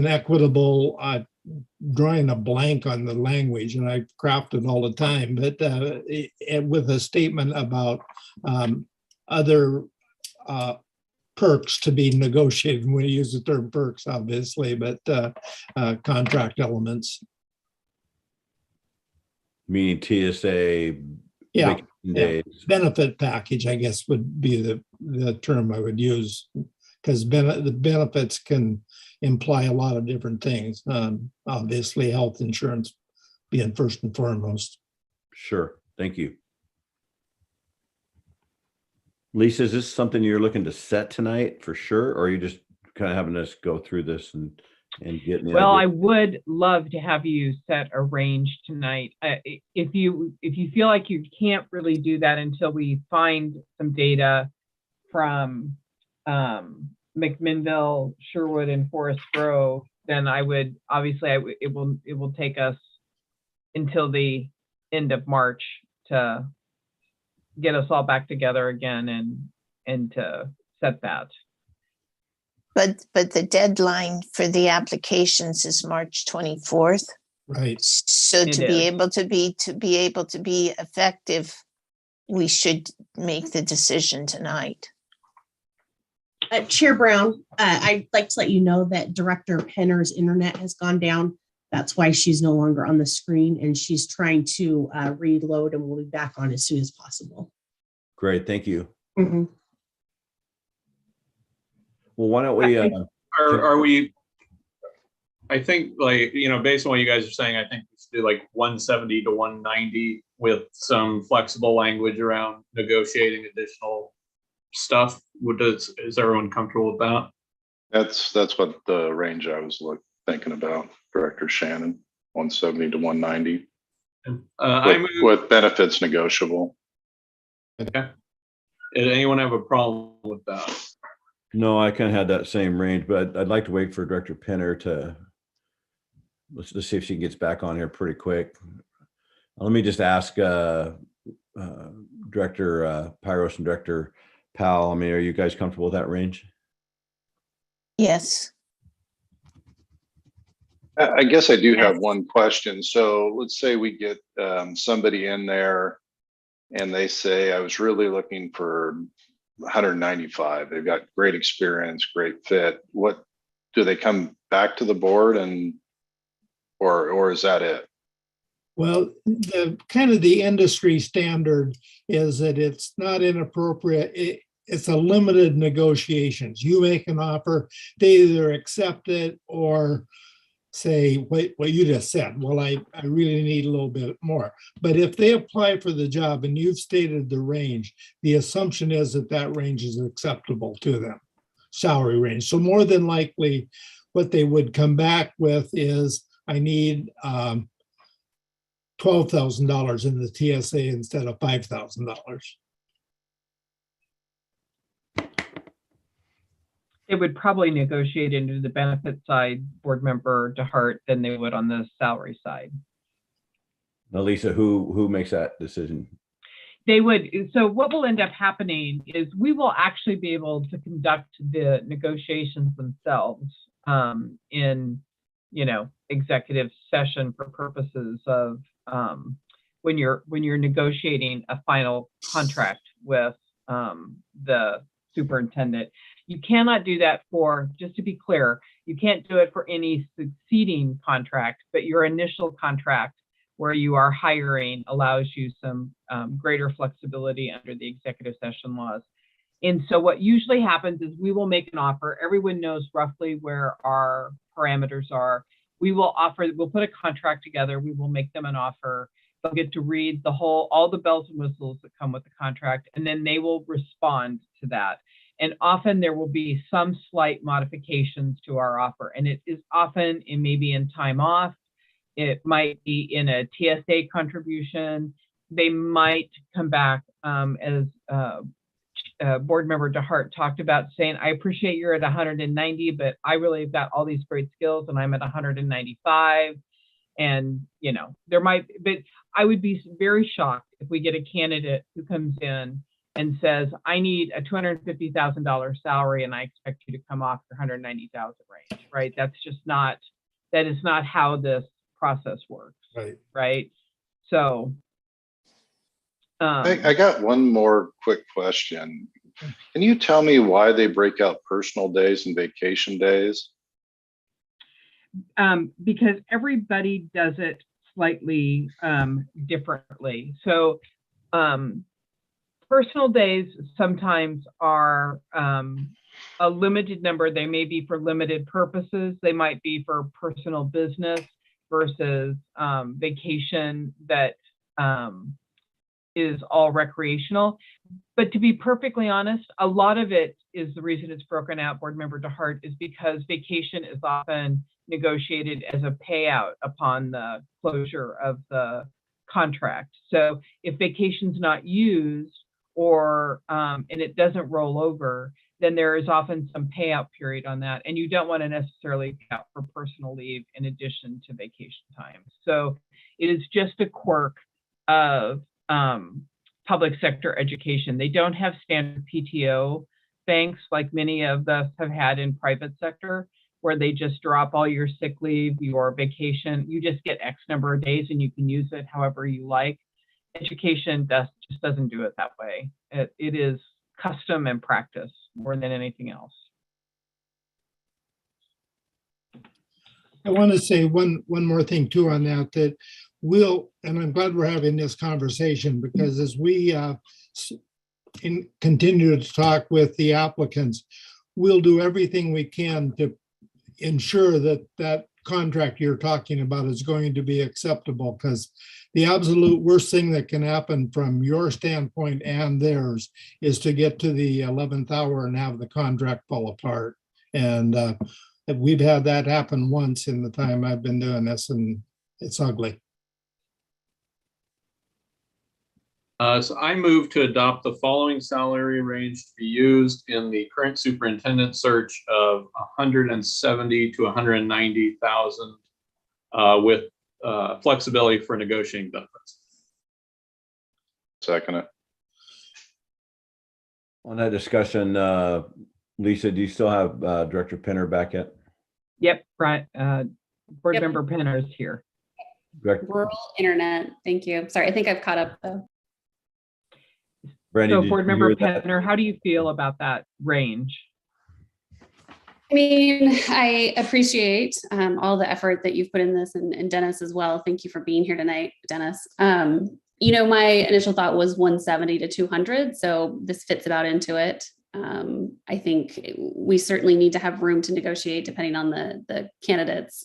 [SPEAKER 7] equitable, drawing a blank on the language, and I craft it all the time, but with a statement about other perks to be negotiated. When you use the term perks, obviously, but contract elements.
[SPEAKER 2] Meaning TSA,
[SPEAKER 7] Yeah,
[SPEAKER 2] vacation days.
[SPEAKER 7] benefit package, I guess, would be the term I would use, because the benefits can imply a lot of different things. Obviously, health insurance being first and foremost.
[SPEAKER 2] Sure, thank you. Lisa, is this something you're looking to set tonight for sure, or are you just kind of having us go through this and get?
[SPEAKER 6] Well, I would love to have you set a range tonight. If you feel like you can't really do that until we find some data from McMinnville, Sherwood, and Forest Grove, then I would obviously it will take us until the end of March to get us all back together again and to set that.
[SPEAKER 8] But the deadline for the applications is March 24th.
[SPEAKER 7] Right.
[SPEAKER 8] So to be able to be effective, we should make the decision tonight.
[SPEAKER 3] Chair Brown, I'd like to let you know that Director Penner's internet has gone down. That's why she's no longer on the screen, and she's trying to reload, and we'll be back on as soon as possible.
[SPEAKER 2] Great, thank you.
[SPEAKER 3] Mm-hmm.
[SPEAKER 2] Well, why don't we?
[SPEAKER 10] Are we? I think, like, based on what you guys are saying, I think we should do like 170 to 190 with some flexible language around negotiating additional stuff. Is everyone comfortable with that?
[SPEAKER 5] That's what the range I was thinking about, Director Shannon, 170 to 190. With benefits negotiable.
[SPEAKER 10] Okay. Did anyone have a problem with that?
[SPEAKER 2] No, I kind of had that same range, but I'd like to wait for Director Penner to, let's see if she gets back on here pretty quick. Let me just ask Director Pyros and Director Powell, are you guys comfortable with that range?
[SPEAKER 8] Yes.
[SPEAKER 5] I guess I do have one question. So let's say we get somebody in there and they say, I was really looking for 195. They've got great experience, great fit. What do they come back to the board or is that it?
[SPEAKER 7] Well, the industry standard is that it's not inappropriate. It's a limited negotiations. You make an offer, they either accept it or say, wait, what you just said, well, I really need a little bit more. But if they apply for the job and you've stated the range, the assumption is that range is acceptable to them, salary range. So more than likely, what they would come back with is, I need $12,000 in the TSA instead of $5,000.
[SPEAKER 6] They would probably negotiate into the benefit side, board member DeHart, than they would on the salary side.
[SPEAKER 2] Now, Lisa, who makes that decision?
[SPEAKER 6] They would. So what will end up happening is we will actually be able to conduct the negotiations themselves in, executive session for purposes of when you're negotiating a final contract with the superintendent. You cannot do that for, just to be clear, you can't do it for any succeeding contract, but your initial contract where you are hiring allows you some greater flexibility under the executive session laws. And so what usually happens is we will make an offer. Everyone knows roughly where our parameters are. We will offer, we'll put a contract together. We will make them an offer. They'll get to read all the bells and whistles that come with the contract, and then they will respond to that. And often there will be some slight modifications to our offer. And it is often, it may be in time off. It might be in a TSA contribution. They might come back as Board Member DeHart talked about, saying, I appreciate you're at 190, but I really have got all these great skills and I'm at 195. And, you know, there might, but I would be very shocked if we get a candidate who comes in and says, I need a $250,000 salary and I expect you to come off your 190,000 range, right? That's just not, that is not how this process works, right? So.
[SPEAKER 5] I got one more quick question. Can you tell me why they break out personal days and vacation days?
[SPEAKER 6] Because everybody does it slightly differently. So personal days sometimes are a limited number. They may be for limited purposes. They might be for personal business versus vacation that is all recreational. But to be perfectly honest, a lot of it is the reason it's broken out, Board Member DeHart, is because vacation is often negotiated as a payout upon the closure of the contract. So if vacation's not used or and it doesn't roll over, then there is often some payout period on that. And you don't want to necessarily pay out for personal leave in addition to vacation time. So it is just a quirk of public sector education. They don't have standard PTO banks like many of us have had in private sector, where they just drop all your sick leave, your vacation. You just get X number of days and you can use it however you like. Education just doesn't do it that way. It is custom and practice more than anything else.
[SPEAKER 7] I want to say one more thing too on that we'll, and I'm glad we're having this conversation, because as we continue to talk with the applicants, we'll do everything we can to ensure that that contract you're talking about is going to be acceptable, because the absolute worst thing that can happen from your standpoint and theirs is to get to the 11th hour and have the contract fall apart. And we've had that happen once in the time I've been doing this, and it's ugly.
[SPEAKER 10] So I move to adopt the following salary range to be used in the current superintendent search of 170 to 190,000 with flexibility for negotiating benefits.
[SPEAKER 5] Second it.
[SPEAKER 2] On that discussion, Lisa, do you still have Director Penner back yet?
[SPEAKER 6] Yep, right. Board Member Penner is here.
[SPEAKER 9] Rural internet. Thank you. Sorry, I think I've caught up though.
[SPEAKER 2] Brandy,
[SPEAKER 6] so Board Member Penner, how do you feel about that range?
[SPEAKER 9] I mean, I appreciate all the effort that you've put in this, and Dennis as well. Thank you for being here tonight, Dennis. You know, my initial thought was 170 to 200, so this fits about into it. I think we certainly need to have room to negotiate depending on the candidate's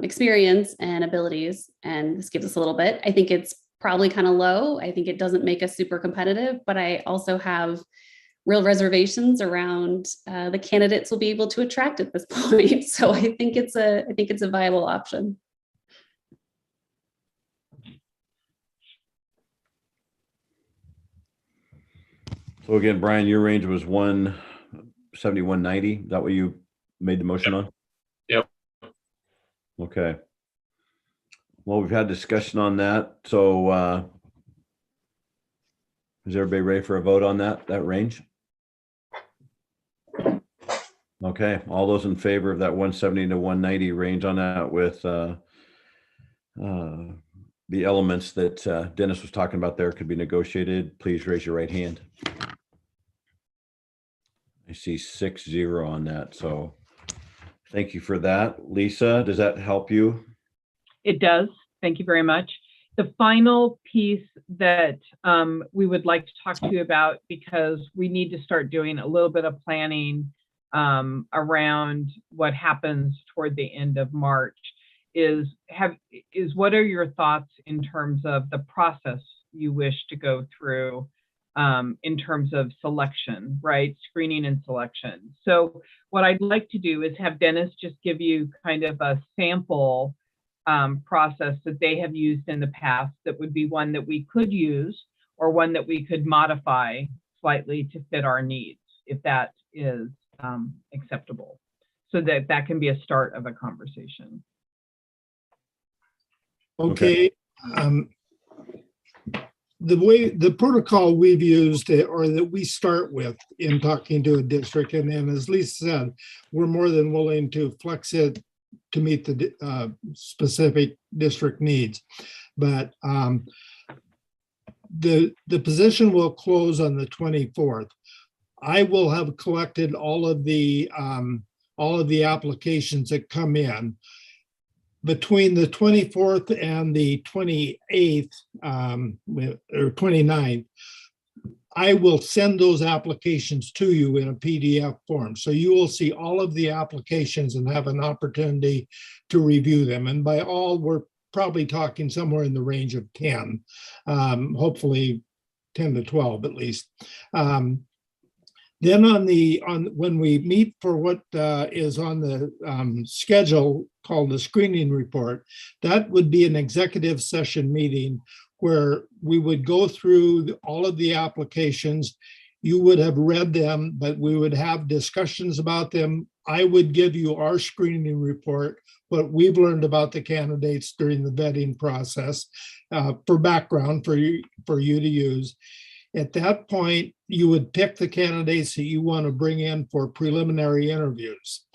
[SPEAKER 9] experience and abilities, and this gives us a little bit. I think it's probably kind of low. I think it doesn't make us super competitive, but I also have real reservations around the candidates we'll be able to attract at this point. So I think it's a viable option.
[SPEAKER 2] So again, Brian, your range was 170, 190. Is that what you made the motion on?
[SPEAKER 10] Yep.
[SPEAKER 2] Okay. Well, we've had discussion on that. So is everybody ready for a vote on that range? Okay. All those in favor of that 170 to 190 range on that with the elements that Dennis was talking about there could be negotiated, please raise your right hand. I see 6-0 on that. So thank you for that. Lisa, does that help you?
[SPEAKER 6] It does. Thank you very much. The final piece that we would like to talk to you about, because we need to start doing a little bit of planning around what happens toward the end of March, is what are your thoughts in terms of the process you wish to go through in terms of selection, right? Screening and selection. So what I'd like to do is have Dennis just give you kind of a sample process that they have used in the past that would be one that we could use, or one that we could modify slightly to fit our needs, if that is acceptable, so that that can be a start of a conversation.
[SPEAKER 7] Okay. The protocol we've used, or that we start with in talking to a district, and then as Lisa said, we're more than willing to flex it to meet the specific district needs. But the position will close on the 24th. I will have collected all of the applications that come in. Between the 24th and the 28th or 29th, I will send those applications to you in a PDF form. So you will see all of the applications and have an opportunity to review them. And by all, we're probably talking somewhere in the range of 10, hopefully 10 to 12 at least. Then when we meet for what is on the schedule called the screening report, that would be an executive session meeting where we would go through all of the applications. You would have read them, but we would have discussions about them. I would give you our screening report, what we've learned about the candidates during the vetting process, for background for you to use. At that point, you would pick the candidates that you want to bring in for preliminary interviews.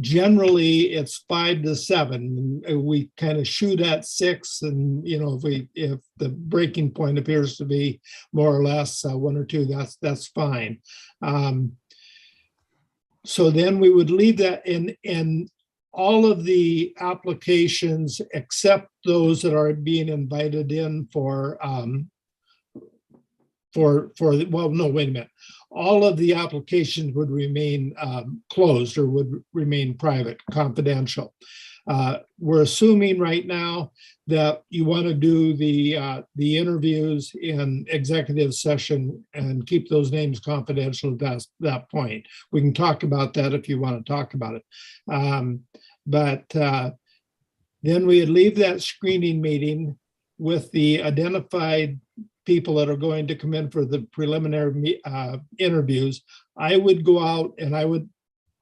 [SPEAKER 7] Generally, it's 5 to 7. We kind of shoot at 6, and if the breaking point appears to be more or less 1 or 2, that's fine. So then we would leave that in all of the applications, except those that are being invited in well, no, wait a minute. All of the applications would remain closed, or would remain private, confidential. We're assuming right now that you want to do the interviews in executive session and keep those names confidential at that point. We can talk about that if you want to talk about it. But then we'd leave that screening meeting with the identified people that are going to come in for the preliminary interviews. I would go out and I would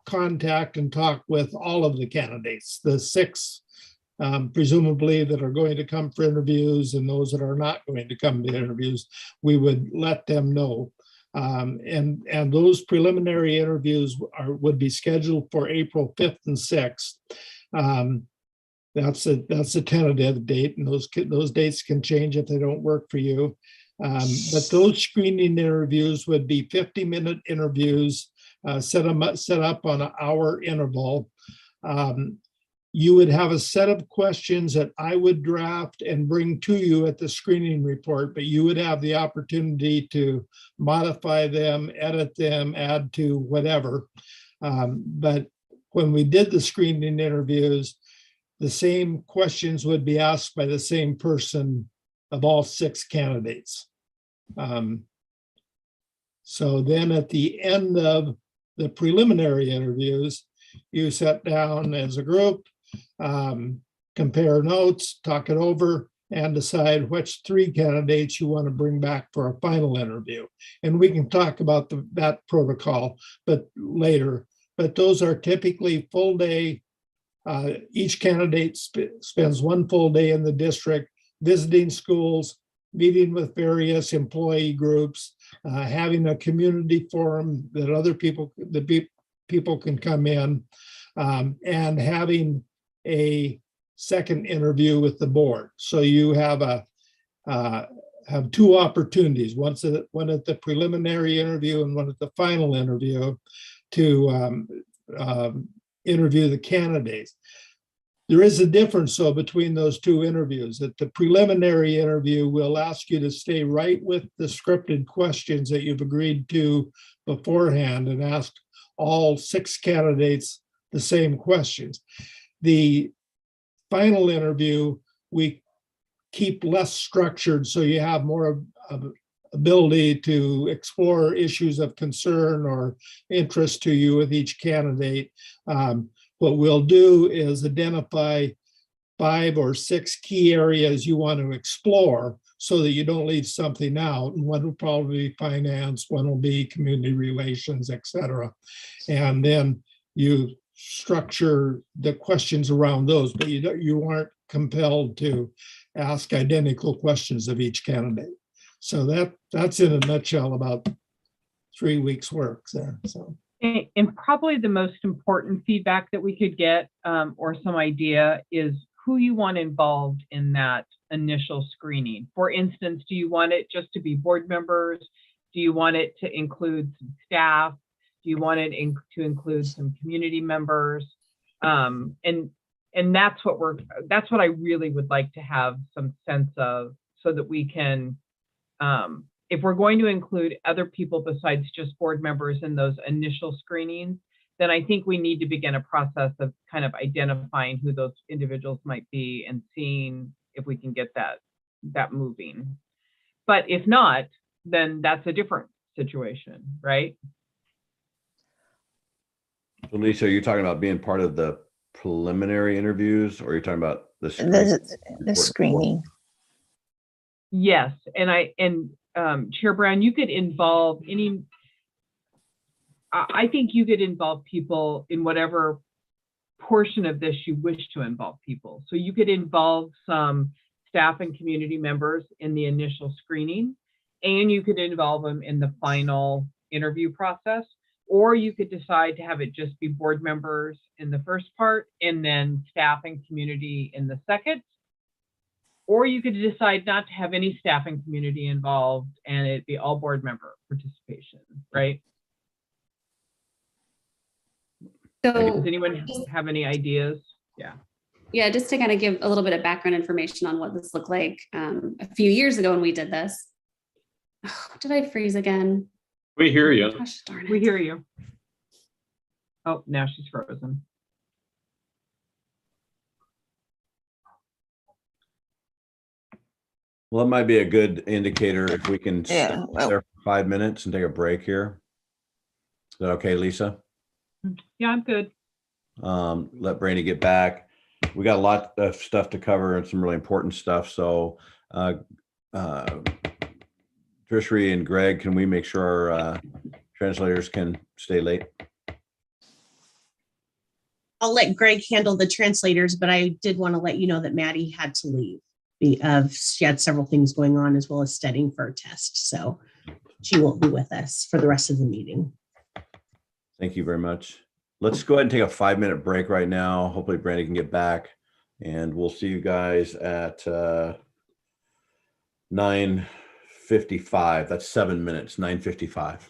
[SPEAKER 7] contact and talk with all of the candidates, the 6 presumably that are going to come for interviews, and those that are not going to come to interviews. We would let them know. And those preliminary interviews would be scheduled for April 5th and 6th. That's a tentative date, and those dates can change if they don't work for you. But those screening interviews would be 50-minute interviews, set up on an hour interval. You would have a set of questions that I would draft and bring to you at the screening report, but you would have the opportunity to modify them, edit them, add to whatever. But when we did the screening interviews, the same questions would be asked by the same person of all 6 candidates. So then at the end of the preliminary interviews, you sit down as a group, compare notes, talk it over, and decide which 3 candidates you want to bring back for a final interview. And we can talk about that protocol later, but those are typically full day. Each candidate spends 1 full day in the district, visiting schools, meeting with various employee groups, having a community forum that other people can come in, and having a second interview with the board. So you have have two opportunities, one at the preliminary interview and one at the final interview to interview the candidates. There is a difference, though, between those two interviews. At the preliminary interview, we'll ask you to stay right with the scripted questions that you've agreed to beforehand and ask all 6 candidates the same questions. The final interview, we keep less structured, so you have more of ability to explore issues of concern or interest to you with each candidate. What we'll do is identify 5 or 6 key areas you want to explore so that you don't leave something out. And one will probably be finance, one will be community relations, et cetera. And then you structure the questions around those, but you aren't compelled to ask identical questions of each candidate. So that's in a nutshell about 3 weeks' work there. So.
[SPEAKER 6] And probably the most important feedback that we could get or some idea is who you want involved in that initial screening. For instance, do you want it just to be board members? Do you want it to include some staff? Do you want it to include some community members? And that's what I really would like to have some sense of, so that we can, if we're going to include other people besides just board members in those initial screenings, then I think we need to begin a process of kind of identifying who those individuals might be and seeing if we can get that moving. But if not, then that's a different situation, right?
[SPEAKER 2] So Lisa, are you talking about being part of the preliminary interviews, or are you talking about the
[SPEAKER 8] screening?
[SPEAKER 6] Yes, and Chair Brown, you could involve I think you could involve people in whatever portion of this you wish to involve people. So you could involve some staff and community members in the initial screening, and you could involve them in the final interview process, or you could decide to have it just be board members in the first part and then staff and community in the second. Or you could decide not to have any staff and community involved and it be all board member participation, right?
[SPEAKER 9] So
[SPEAKER 6] does anyone have any ideas? Yeah.
[SPEAKER 9] Yeah, just to kind of give a little bit of background information on what this looked like a few years ago when we did this. Oh, did I freeze again?
[SPEAKER 10] We hear you.
[SPEAKER 6] Gosh, darn it. We hear you. Oh, now she's frozen.
[SPEAKER 2] Well, it might be a good indicator if we can stop there for 5 minutes and take a break here. Is that okay, Lisa?
[SPEAKER 6] Yeah, I'm good.
[SPEAKER 2] Let Brandy get back. We got a lot of stuff to cover and some really important stuff. So Trishri and Greg, can we make sure our translators can stay late?
[SPEAKER 3] I'll let Greg handle the translators, but I did want to let you know that Maddie had to leave. She had several things going on as well as studying for a test. So she won't be with us for the rest of the meeting.
[SPEAKER 2] Thank you very much. Let's go ahead and take a 5-minute break right now. Hopefully Brandy can get back, and we'll see you guys at 9:55. That's 7 minutes, 9:55.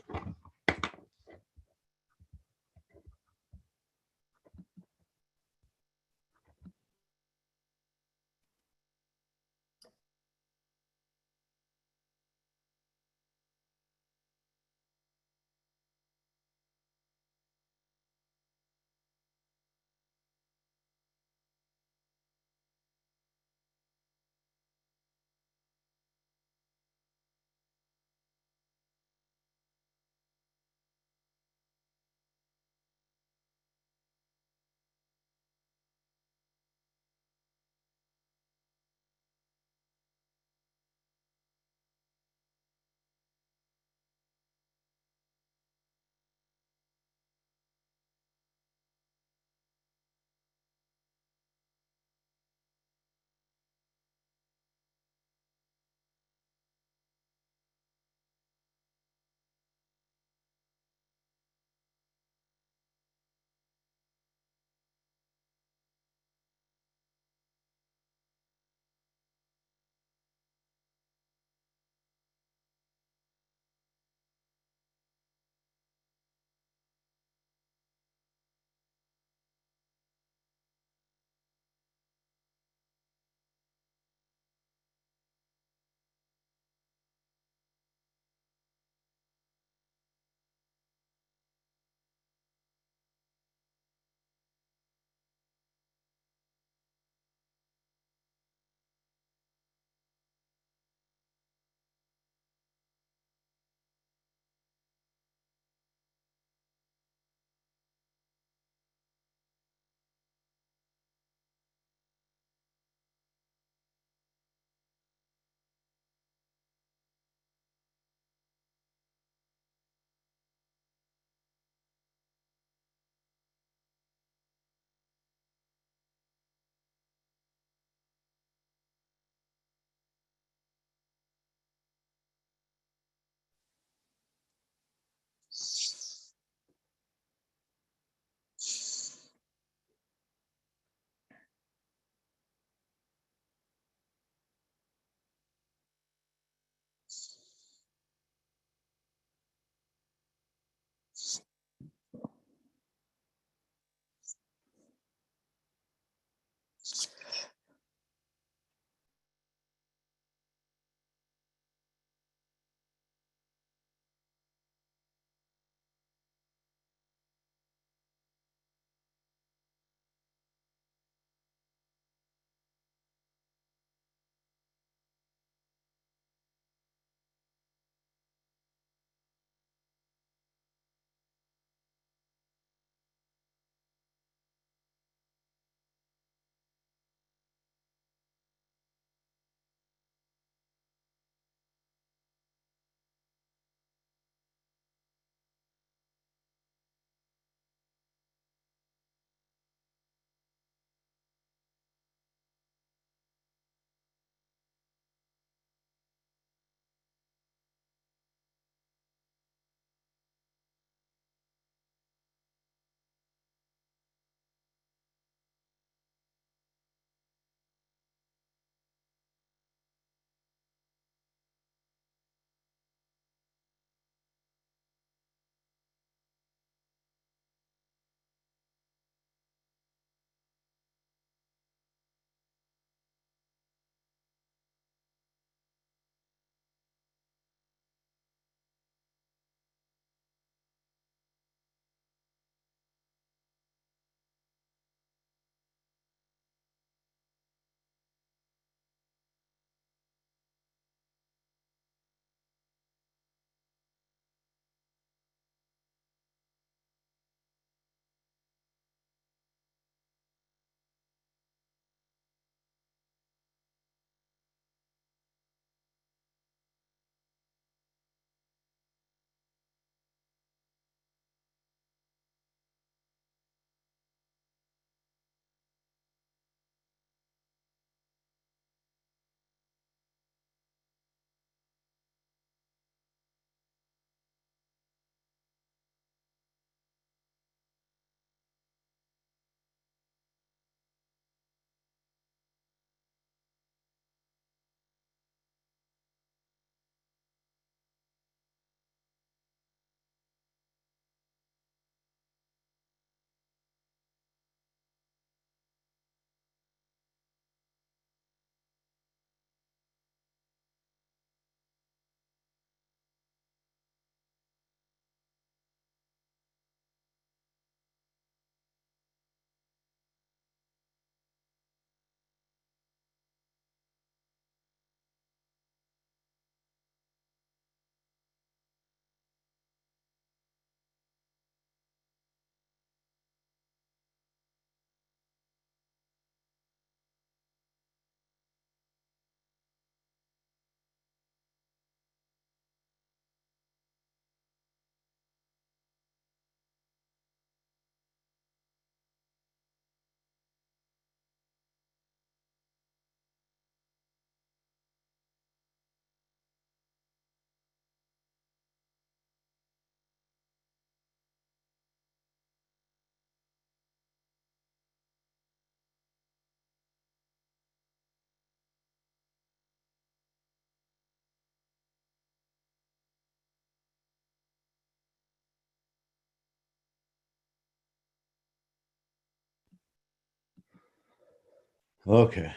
[SPEAKER 2] Okay.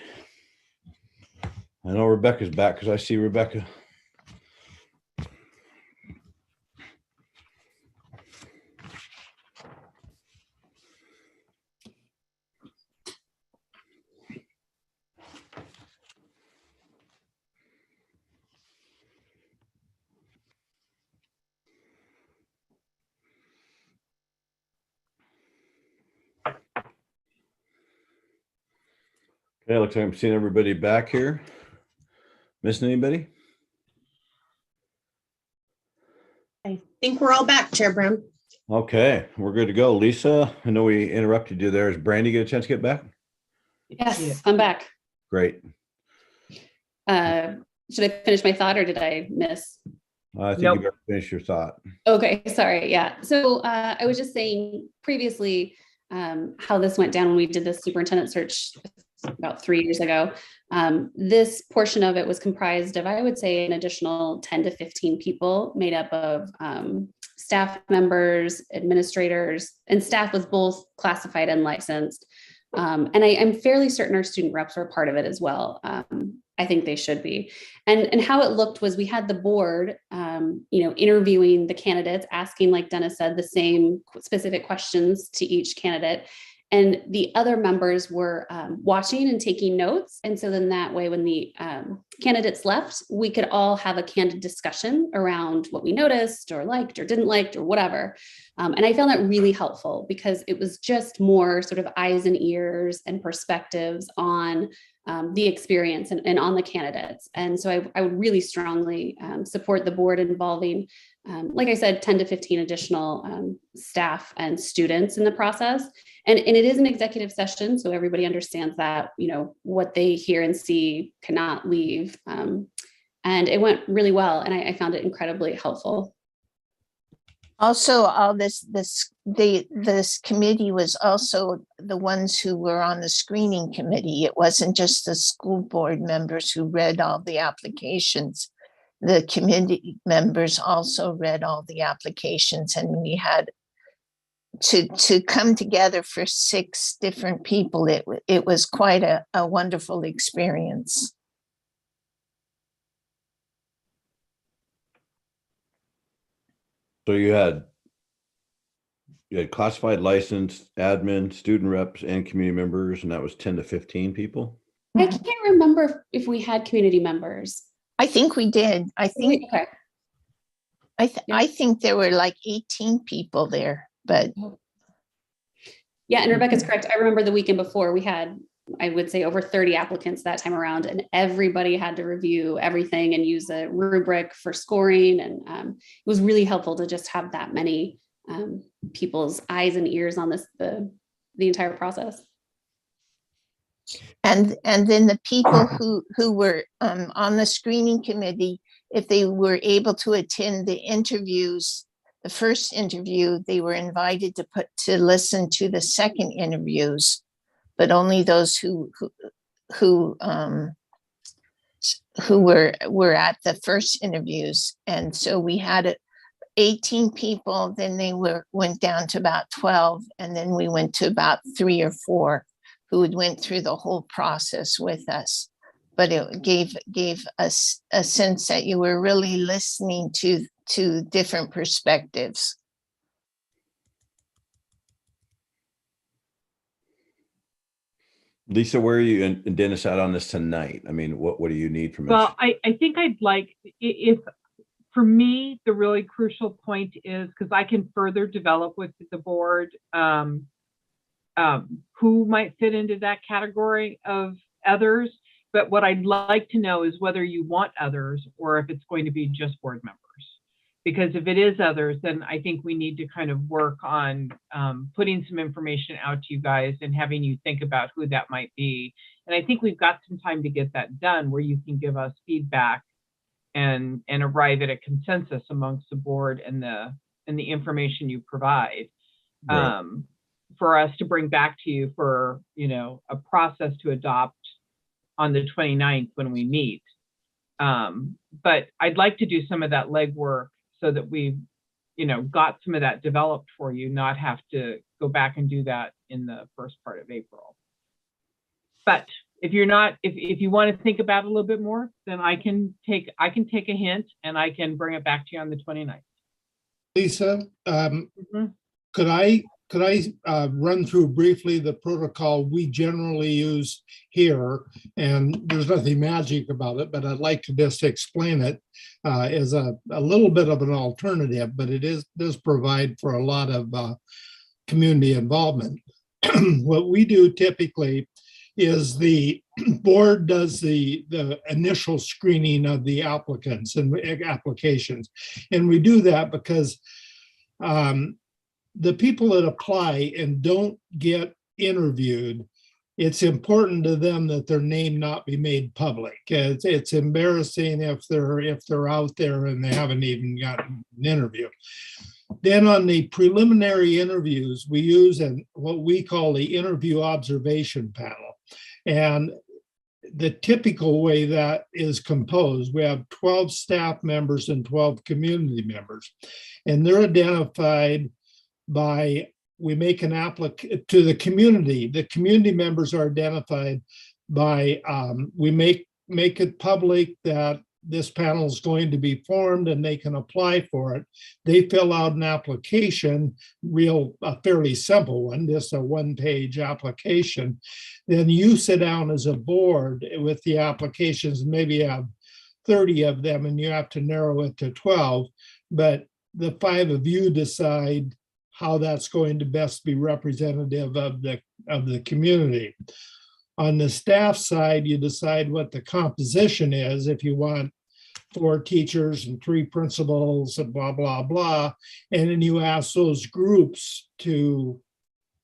[SPEAKER 2] I know Rebecca's back because I see Rebecca. Okay, looks like I'm seeing everybody back here. Missing anybody?
[SPEAKER 3] I think we're all back, Chair Brown.
[SPEAKER 2] Okay, we're good to go. Lisa, I know we interrupted you there. Is Brandy get a chance to get back?
[SPEAKER 9] Yes, I'm back.
[SPEAKER 2] Great.
[SPEAKER 9] Should I finish my thought or did I miss?
[SPEAKER 2] I think you better finish your thought.
[SPEAKER 9] Okay, sorry. Yeah. So I was just saying previously how this went down when we did the superintendent search about 3 years ago. This portion of it was comprised of, I would say, an additional 10 to 15 people made up of staff members, administrators, and staff was both classified and licensed. And I'm fairly certain our student reps were part of it as well. I think they should be. And how it looked was we had the board, interviewing the candidates, asking, like Dennis said, the same specific questions to each candidate. And the other members were watching and taking notes. And so then that way, when the candidates left, we could all have a candid discussion around what we noticed or liked or didn't like or whatever. And I found that really helpful because it was just more sort of eyes and ears and perspectives on the experience and on the candidates. And so I would really strongly support the board involving, like I said, 10 to 15 additional staff and students in the process. And it is an executive session, so everybody understands that, what they hear and see cannot leave. And it went really well, and I found it incredibly helpful.
[SPEAKER 8] Also, all this committee was also the ones who were on the screening committee. It wasn't just the school board members who read all the applications. The committee members also read all the applications, and we had to come together for 6 different people. It was quite a wonderful experience.
[SPEAKER 2] So you had classified, licensed, admin, student reps, and community members, and that was 10 to 15 people?
[SPEAKER 9] I can't remember if we had community members.
[SPEAKER 8] I think we did. I think
[SPEAKER 9] okay.
[SPEAKER 8] I think there were like 18 people there, but
[SPEAKER 9] yeah, and Rebecca's correct. I remember the weekend before we had, I would say, over 30 applicants that time around, and everybody had to review everything and use a rubric for scoring. And it was really helpful to just have that many people's eyes and ears on the entire process.
[SPEAKER 8] And then the people who were on the screening committee, if they were able to attend the interviews, the first interview, they were invited to listen to the second interviews, but only those who were at the first interviews. And so we had 18 people, then they went down to about 12, and then we went to about 3 or 4 who went through the whole process with us. But it gave us a sense that you were really listening to different perspectives.
[SPEAKER 2] Lisa, where are you and Dennis out on this tonight? I mean, what do you need from us?
[SPEAKER 6] Well, I think I'd like, if for me, the really crucial point is, because I can further develop with the board who might fit into that category of others. But what I'd like to know is whether you want others or if it's going to be just board members. Because if it is others, then I think we need to kind of work on putting some information out to you guys and having you think about who that might be. And I think we've got some time to get that done where you can give us feedback and arrive at a consensus amongst the board and the information you provide. Right. For us to bring back to you for, a process to adopt on the 29th when we meet. But I'd like to do some of that legwork so that we've, got some of that developed for you, not have to go back and do that in the first part of April. But if you're not, if you want to think about it a little bit more, then I can take a hint and I can bring it back to you on the 29th.
[SPEAKER 7] Lisa, could I run through briefly the protocol we generally use here? And there's nothing magic about it, but I'd like to just explain it as a little bit of an alternative, but it does provide for a lot of community involvement. What we do typically is the board does the initial screening of the applicants and applications. And we do that because the people that apply and don't get interviewed, it's important to them that their name not be made public. It's embarrassing if they're out there and they haven't even gotten an interview. Then on the preliminary interviews, we use what we call the interview observation panel. And the typical way that is composed, we have 12 staff members and 12 community members. And they're identified by, we make an application to the community. The community members are identified by, we make it public that this panel is going to be formed and they can apply for it. They fill out an application, a fairly simple one, just a one-page application. Then you sit down as a board with the applications, maybe you have 30 of them and you have to narrow it to 12, but the 5 of you decide how that's going to best be representative of the community. On the staff side, you decide what the composition is, if you want 4 teachers and 3 principals and blah, blah, blah. And then you ask those groups to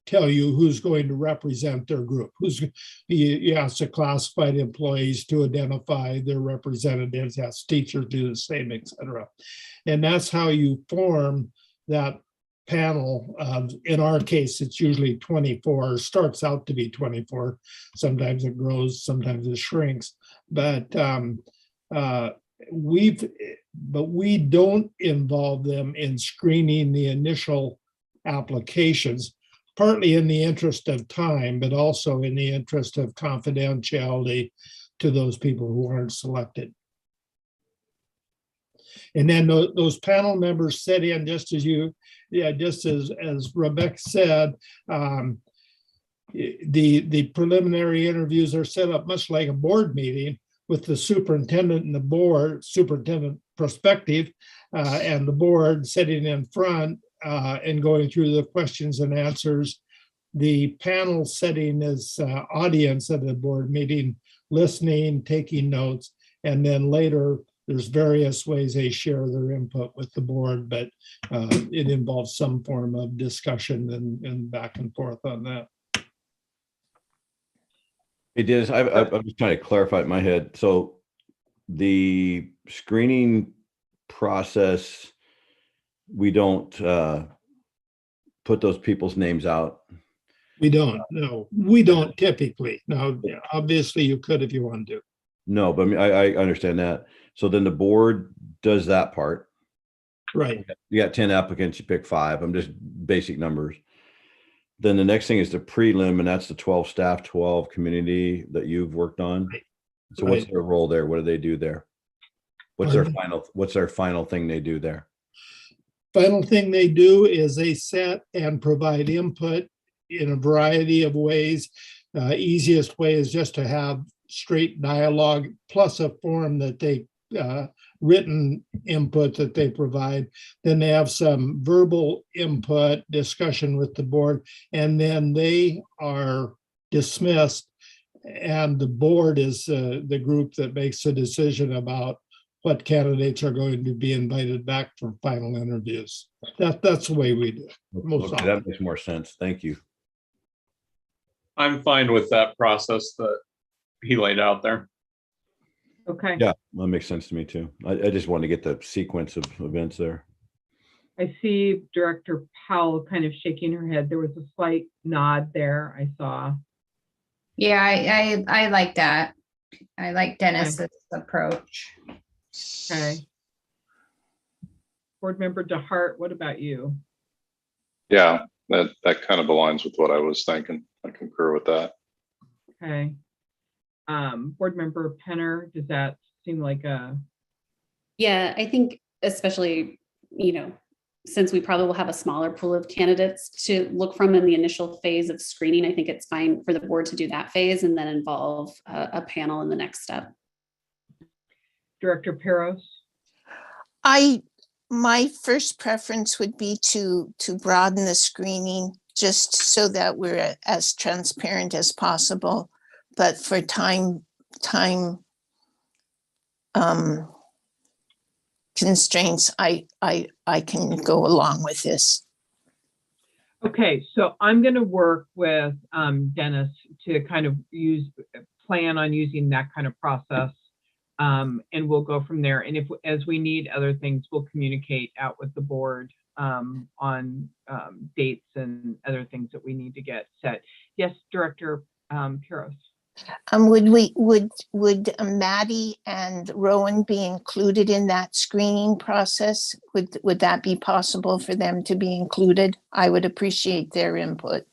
[SPEAKER 7] tell you who's going to represent their group. You ask the classified employees to identify their representatives, ask teachers do the same, et cetera. And that's how you form that panel. In our case, it's usually 24, starts out to be 24. Sometimes it grows, sometimes it shrinks. But we don't involve them in screening the initial applications, partly in the interest of time, but also in the interest of confidentiality to those people who aren't selected. And then those panel members sit in just as Rebecca said, the preliminary interviews are set up much like a board meeting with the superintendent and the board, superintendent prospective, and the board sitting in front and going through the questions and answers. The panel setting is audience at the board meeting, listening, taking notes, and then later there's various ways they share their input with the board, but it involves some form of discussion and back and forth on that.
[SPEAKER 2] It is. I'm just trying to clarify it in my head. So the screening process, we don't put those people's names out.
[SPEAKER 7] We don't. No, we don't typically. Now, obviously, you could if you wanted to.
[SPEAKER 2] No, but I mean, I understand that. So then the board does that part.
[SPEAKER 7] Right.
[SPEAKER 2] You got 10 applicants, you pick 5. I'm just basic numbers. Then the next thing is the prelim, and that's the 12 staff, 12 community that you've worked on. Right. So what's their role there? What do they do there? What's their final thing they do there?
[SPEAKER 7] Final thing they do is they set and provide input in a variety of ways. Easiest way is just to have straight dialogue plus a form that they written input that they provide. Then they have some verbal input, discussion with the board, and then they are dismissed. And the board is the group that makes the decision about what candidates are going to be invited back for final interviews. That's the way we do it.
[SPEAKER 2] Okay, that makes more sense. Thank you.
[SPEAKER 10] I'm fine with that process that he laid out there.
[SPEAKER 6] Okay.
[SPEAKER 2] Yeah, that makes sense to me too. I just wanted to get the sequence of events there.
[SPEAKER 6] I see Director Powell kind of shaking her head. There was a slight nod there, I saw.
[SPEAKER 11] Yeah, I like that. I like Dennis's approach.
[SPEAKER 6] Okay. Board Member DeHart, what about you?
[SPEAKER 5] Yeah, that kind of aligns with what I was thinking. I concur with that.
[SPEAKER 6] Okay. Board Member Penner, does that seem like a?
[SPEAKER 9] Yeah, I think especially, since we probably will have a smaller pool of candidates to look from in the initial phase of screening, I think it's fine for the board to do that phase and then involve a panel in the next step.
[SPEAKER 6] Director Peros?
[SPEAKER 8] My first preference would be to broaden the screening just so that we're as transparent as possible. But for time constraints, I can go along with this.
[SPEAKER 6] Okay, so I'm going to work with Dennis to kind of plan on using that kind of process, and we'll go from there. And as we need other things, we'll communicate out with the board on dates and other things that we need to get set. Yes, Director Peros.
[SPEAKER 8] Would Maddie and Rowan be included in that screening process? Would that be possible for them to be included? I would appreciate their input.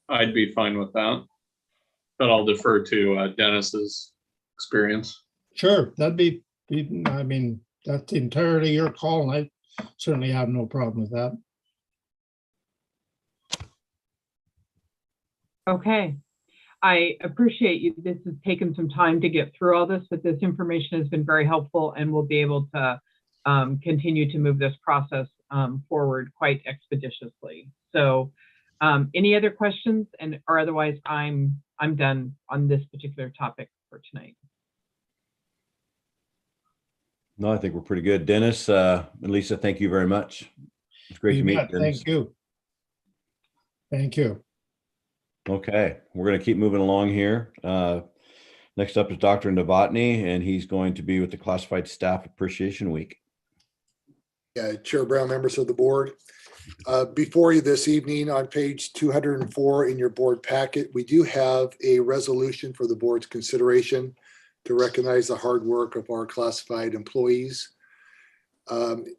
[SPEAKER 10] I'd be fine with that, but I'll defer to Dennis's experience.
[SPEAKER 7] Sure, that'd be, I mean, that's entirely your call, and I certainly have no problem with that.
[SPEAKER 6] Okay. I appreciate you. This has taken some time to get through all this, but this information has been very helpful, and we'll be able to continue to move this process forward quite expeditiously. So any other questions, or otherwise I'm done on this particular topic for tonight.
[SPEAKER 2] No, I think we're pretty good. Dennis and Lisa, thank you very much. It's great to meet you.
[SPEAKER 7] Thank you. Thank you.
[SPEAKER 2] Okay, we're going to keep moving along here. Next up is Dr. Novotny, and he's going to be with the Classified Staff Appreciation Week.
[SPEAKER 4] Yeah, Chair Brown, members of the board. Before you this evening on page 204 in your board packet, we do have a resolution for the board's consideration to recognize the hard work of our classified employees.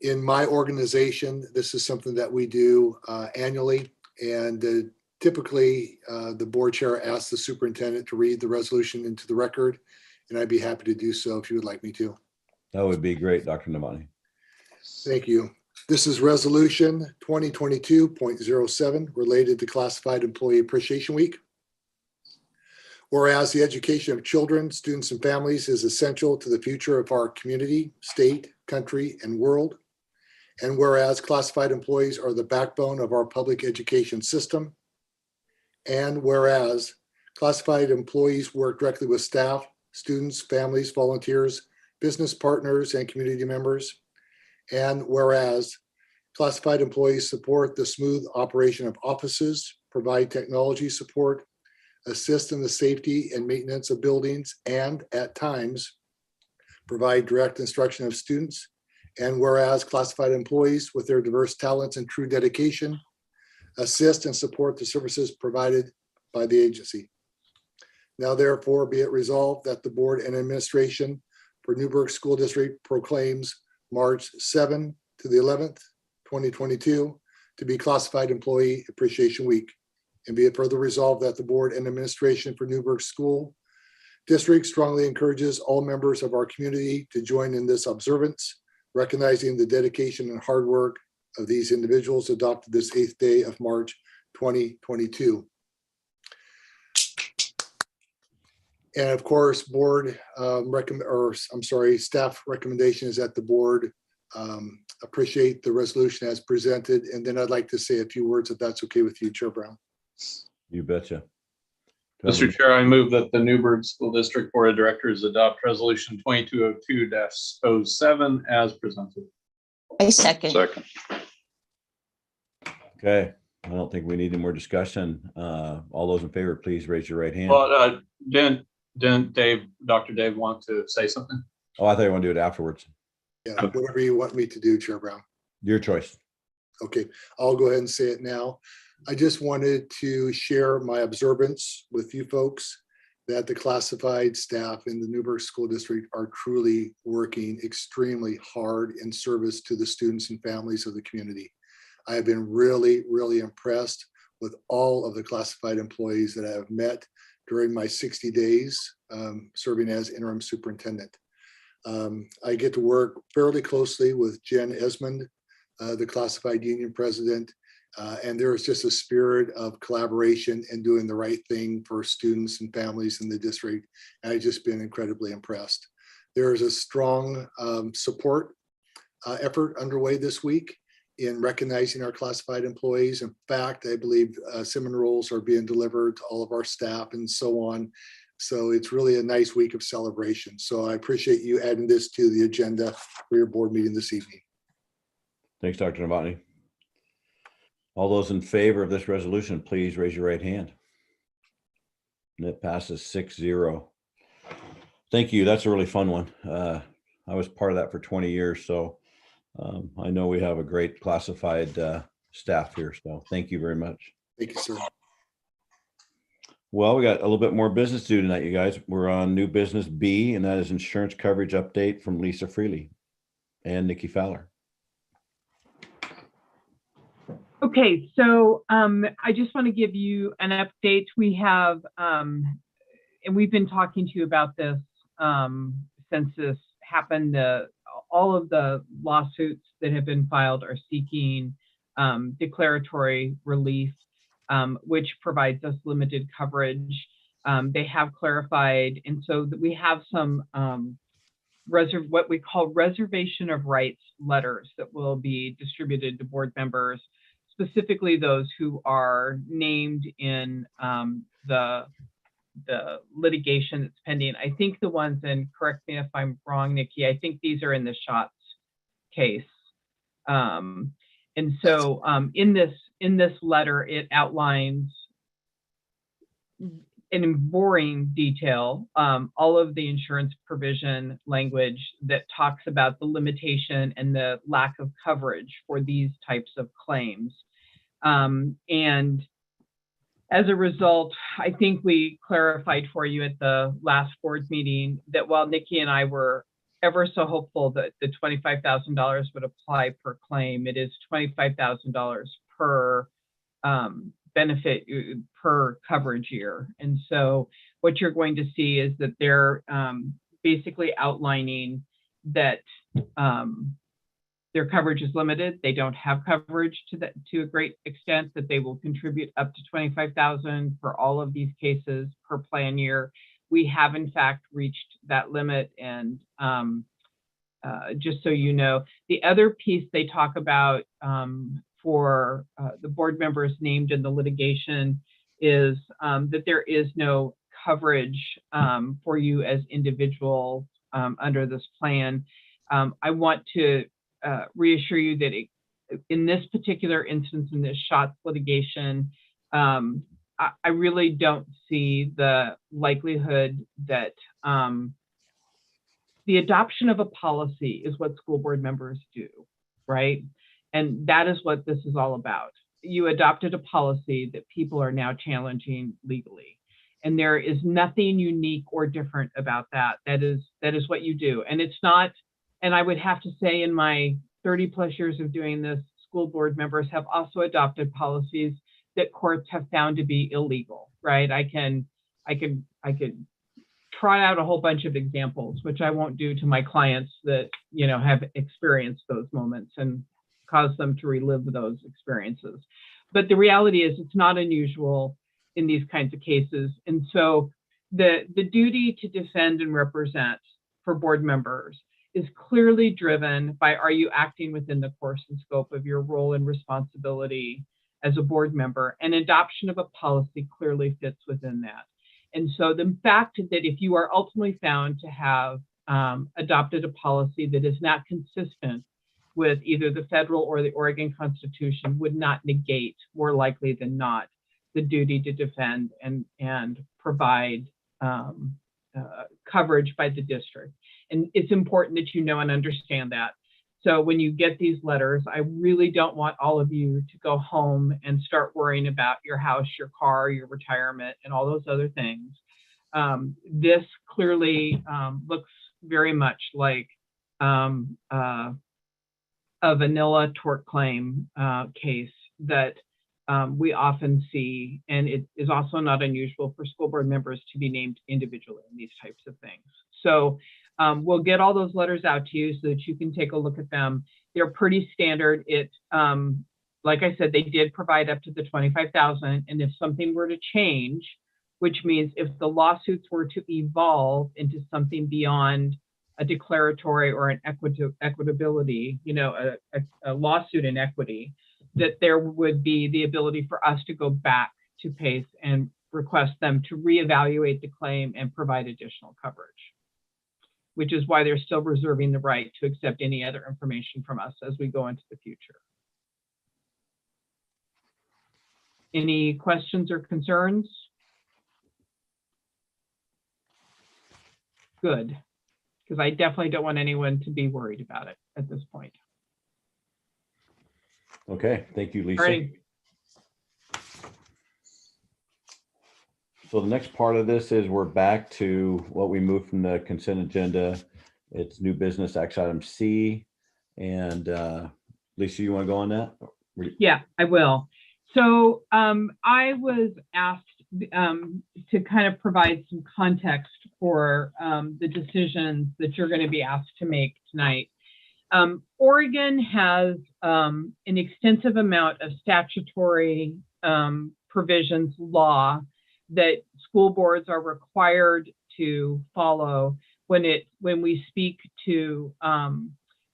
[SPEAKER 4] In my organization, this is something that we do annually, and typically the board chair asks the superintendent to read the resolution into the record, and I'd be happy to do so if you would like me to.
[SPEAKER 2] That would be great, Dr. Novotny.
[SPEAKER 4] Thank you. This is resolution 2022.07 related to Classified Employee Appreciation Week. Whereas the education of children, students, and families is essential to the future of our community, state, country, and world. And whereas classified employees are the backbone of our public education system. And whereas classified employees work directly with staff, students, families, volunteers, business partners, and community members. And whereas classified employees support the smooth operation of offices, provide technology support, assist in the safety and maintenance of buildings, and at times provide direct instruction of students. And whereas classified employees with their diverse talents and true dedication assist and support the services provided by the agency. Now therefore be it resolved that the board and administration for Newburgh School District proclaims March 7 to the 11th, 2022 to be Classified Employee Appreciation Week. And be it further resolved that the board and administration for Newburgh School District strongly encourages all members of our community to join in this observance, recognizing the dedication and hard work of these individuals adopted this 8th day of March 2022. And of course, staff recommendation is that the board appreciate the resolution as presented. And then I'd like to say a few words if that's okay with you, Chair Brown.
[SPEAKER 2] You betcha.
[SPEAKER 10] Mr. Chair, I move that the Newburgh School District Board of Directors adopt Resolution 2202-07 as presented.
[SPEAKER 8] I second.
[SPEAKER 2] Okay, I don't think we need any more discussion. All those in favor, please raise your right hand.
[SPEAKER 10] Well, didn't Dr. Dave want to say something?
[SPEAKER 2] Oh, I thought you want to do it afterwards.
[SPEAKER 4] Yeah, whatever you want me to do, Chair Brown.
[SPEAKER 2] Your choice.
[SPEAKER 4] Okay, I'll go ahead and say it now. I just wanted to share my observance with you folks that the classified staff in the Newburgh School District are truly working extremely hard in service to the students and families of the community. I have been really, really impressed with all of the classified employees that I have met during my 60 days serving as interim superintendent. I get to work fairly closely with Jen Esmond, the classified union president, and there is just a spirit of collaboration and doing the right thing for students and families in the district. And I've just been incredibly impressed. There is a strong support effort underway this week in recognizing our classified employees. In fact, I believe cinnamon rolls are being delivered to all of our staff and so on. So it's really a nice week of celebration. So I appreciate you adding this to the agenda for your board meeting this evening.
[SPEAKER 2] Thanks, Dr. Novotny. All those in favor of this resolution, please raise your right hand. And it passes 6-0. Thank you. That's a really fun one. I was part of that for 20 years. So I know we have a great classified staff here. So thank you very much.
[SPEAKER 4] Thank you, sir.
[SPEAKER 2] Well, we got a little bit more business to do tonight, you guys. We're on new business B, and that is insurance coverage update from Lisa Freely and Nikki Fowler.
[SPEAKER 6] Okay, so I just want to give you an update. We have, and we've been talking to you about this since this happened. All of the lawsuits that have been filed are seeking declaratory relief, which provides us limited coverage. They have clarified, and so that we have some what we call reservation of rights letters that will be distributed to board members, specifically those who are named in the litigation that's pending. I think the ones, and correct me if I'm wrong, Nikki, I think these are in the Schatz case. And so in this letter, it outlines in boring detail all of the insurance provision language that talks about the limitation and the lack of coverage for these types of claims. And as a result, I think we clarified for you at the last board meeting that while Nikki and I were ever so hopeful that the $25,000 would apply per claim, it is $25,000 per benefit per coverage year. And so what you're going to see is that they're basically outlining that their coverage is limited. They don't have coverage to a great extent, that they will contribute up to $25,000 for all of these cases per plan year. We have in fact reached that limit, and just so you know, the other piece they talk about for the board members named in the litigation is that there is no coverage for you as individuals under this plan. I want to reassure you that in this particular instance, in this Schatz litigation, I really don't see the likelihood that the adoption of a policy is what school board members do, right? And that is what this is all about. You adopted a policy that people are now challenging legally. And there is nothing unique or different about that. That is what you do. And it's not, and I would have to say in my 30 plus years of doing this, school board members have also adopted policies that courts have found to be illegal, right? I could trot out a whole bunch of examples, which I won't do to my clients that, have experienced those moments and cause them to relive those experiences. But the reality is it's not unusual in these kinds of cases. And so the duty to defend and represent for board members is clearly driven by, are you acting within the course and scope of your role and responsibility as a board member? And adoption of a policy clearly fits within that. And so the fact that if you are ultimately found to have adopted a policy that is not consistent with either the federal or the Oregon Constitution would not negate, more likely than not, the duty to defend and provide coverage by the district. And it's important that you know and understand that. So when you get these letters, I really don't want all of you to go home and start worrying about your house, your car, your retirement, and all those other things. This clearly looks very much like a vanilla tort claim case that we often see, and it is also not unusual for school board members to be named individually in these types of things. So we'll get all those letters out to you so that you can take a look at them. They're pretty standard. Like I said, they did provide up to the $25,000, and if something were to change, which means if the lawsuits were to evolve into something beyond a declaratory or an equitability, a lawsuit in equity, that there would be the ability for us to go back to PACE and request them to reevaluate the claim and provide additional coverage, which is why they're still reserving the right to accept any other information from us as we go into the future. Any questions or concerns? Good, because I definitely don't want anyone to be worried about it at this point.
[SPEAKER 2] Okay, thank you, Lisa.
[SPEAKER 6] Alrighty.
[SPEAKER 2] So the next part of this is we're back to what we moved from the consent agenda. It's new business, action item C. And Lisa, you want to go on that?
[SPEAKER 6] Yeah, I will. So I was asked to kind of provide some context for the decisions that you're going to be asked to make tonight. Oregon has an extensive amount of statutory provisions, law, that school boards are required to follow when we speak to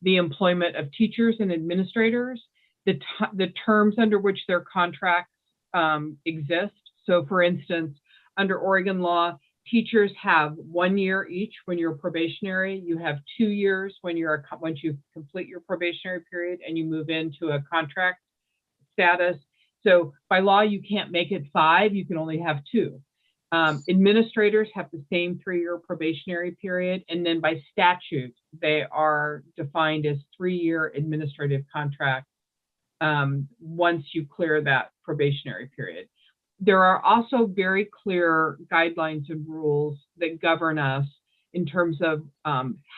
[SPEAKER 6] the employment of teachers and administrators, the terms under which their contracts exist. So for instance, under Oregon law, teachers have 1 year each when you're probationary. You have 2 years when once you complete your probationary period and you move into a contract status. So by law, you can't make it 5, you can only have 2. Administrators have the same 3-year probationary period. And then by statute, they are defined as 3-year administrative contracts once you clear that probationary period. There are also very clear guidelines and rules that govern us in terms of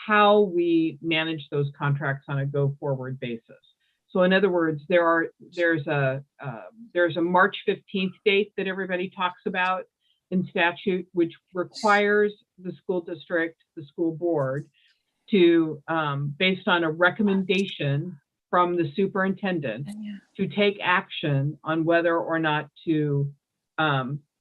[SPEAKER 6] how we manage those contracts on a go-forward basis. So in other words, there's a March 15th date that everybody talks about in statute, which requires the school district, the school board, to, based on a recommendation from the superintendent, to take action on whether or not to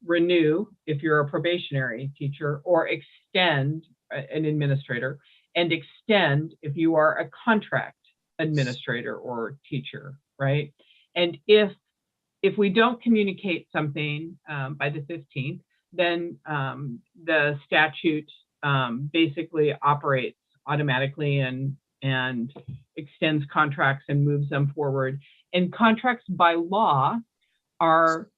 [SPEAKER 6] renew if you're a probationary teacher, or extend an administrator, and extend if you are a contract administrator or teacher, right? And if we don't communicate something by the 15th, then the statute basically operates automatically and extends contracts and moves them forward. And contracts by law are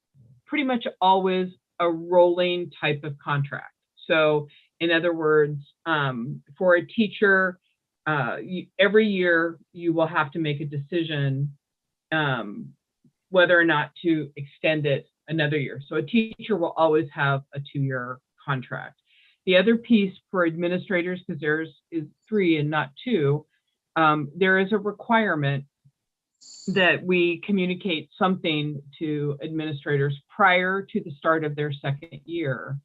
[SPEAKER 6] pretty much always a rolling type of contract. So in other words, for a teacher, every year you will have to make a decision whether or not to extend it another year. So a teacher will always have a 2-year contract. The other piece for administrators, because theirs is 3 and not 2, there is a requirement that we communicate something to administrators prior to the start of their 2nd year,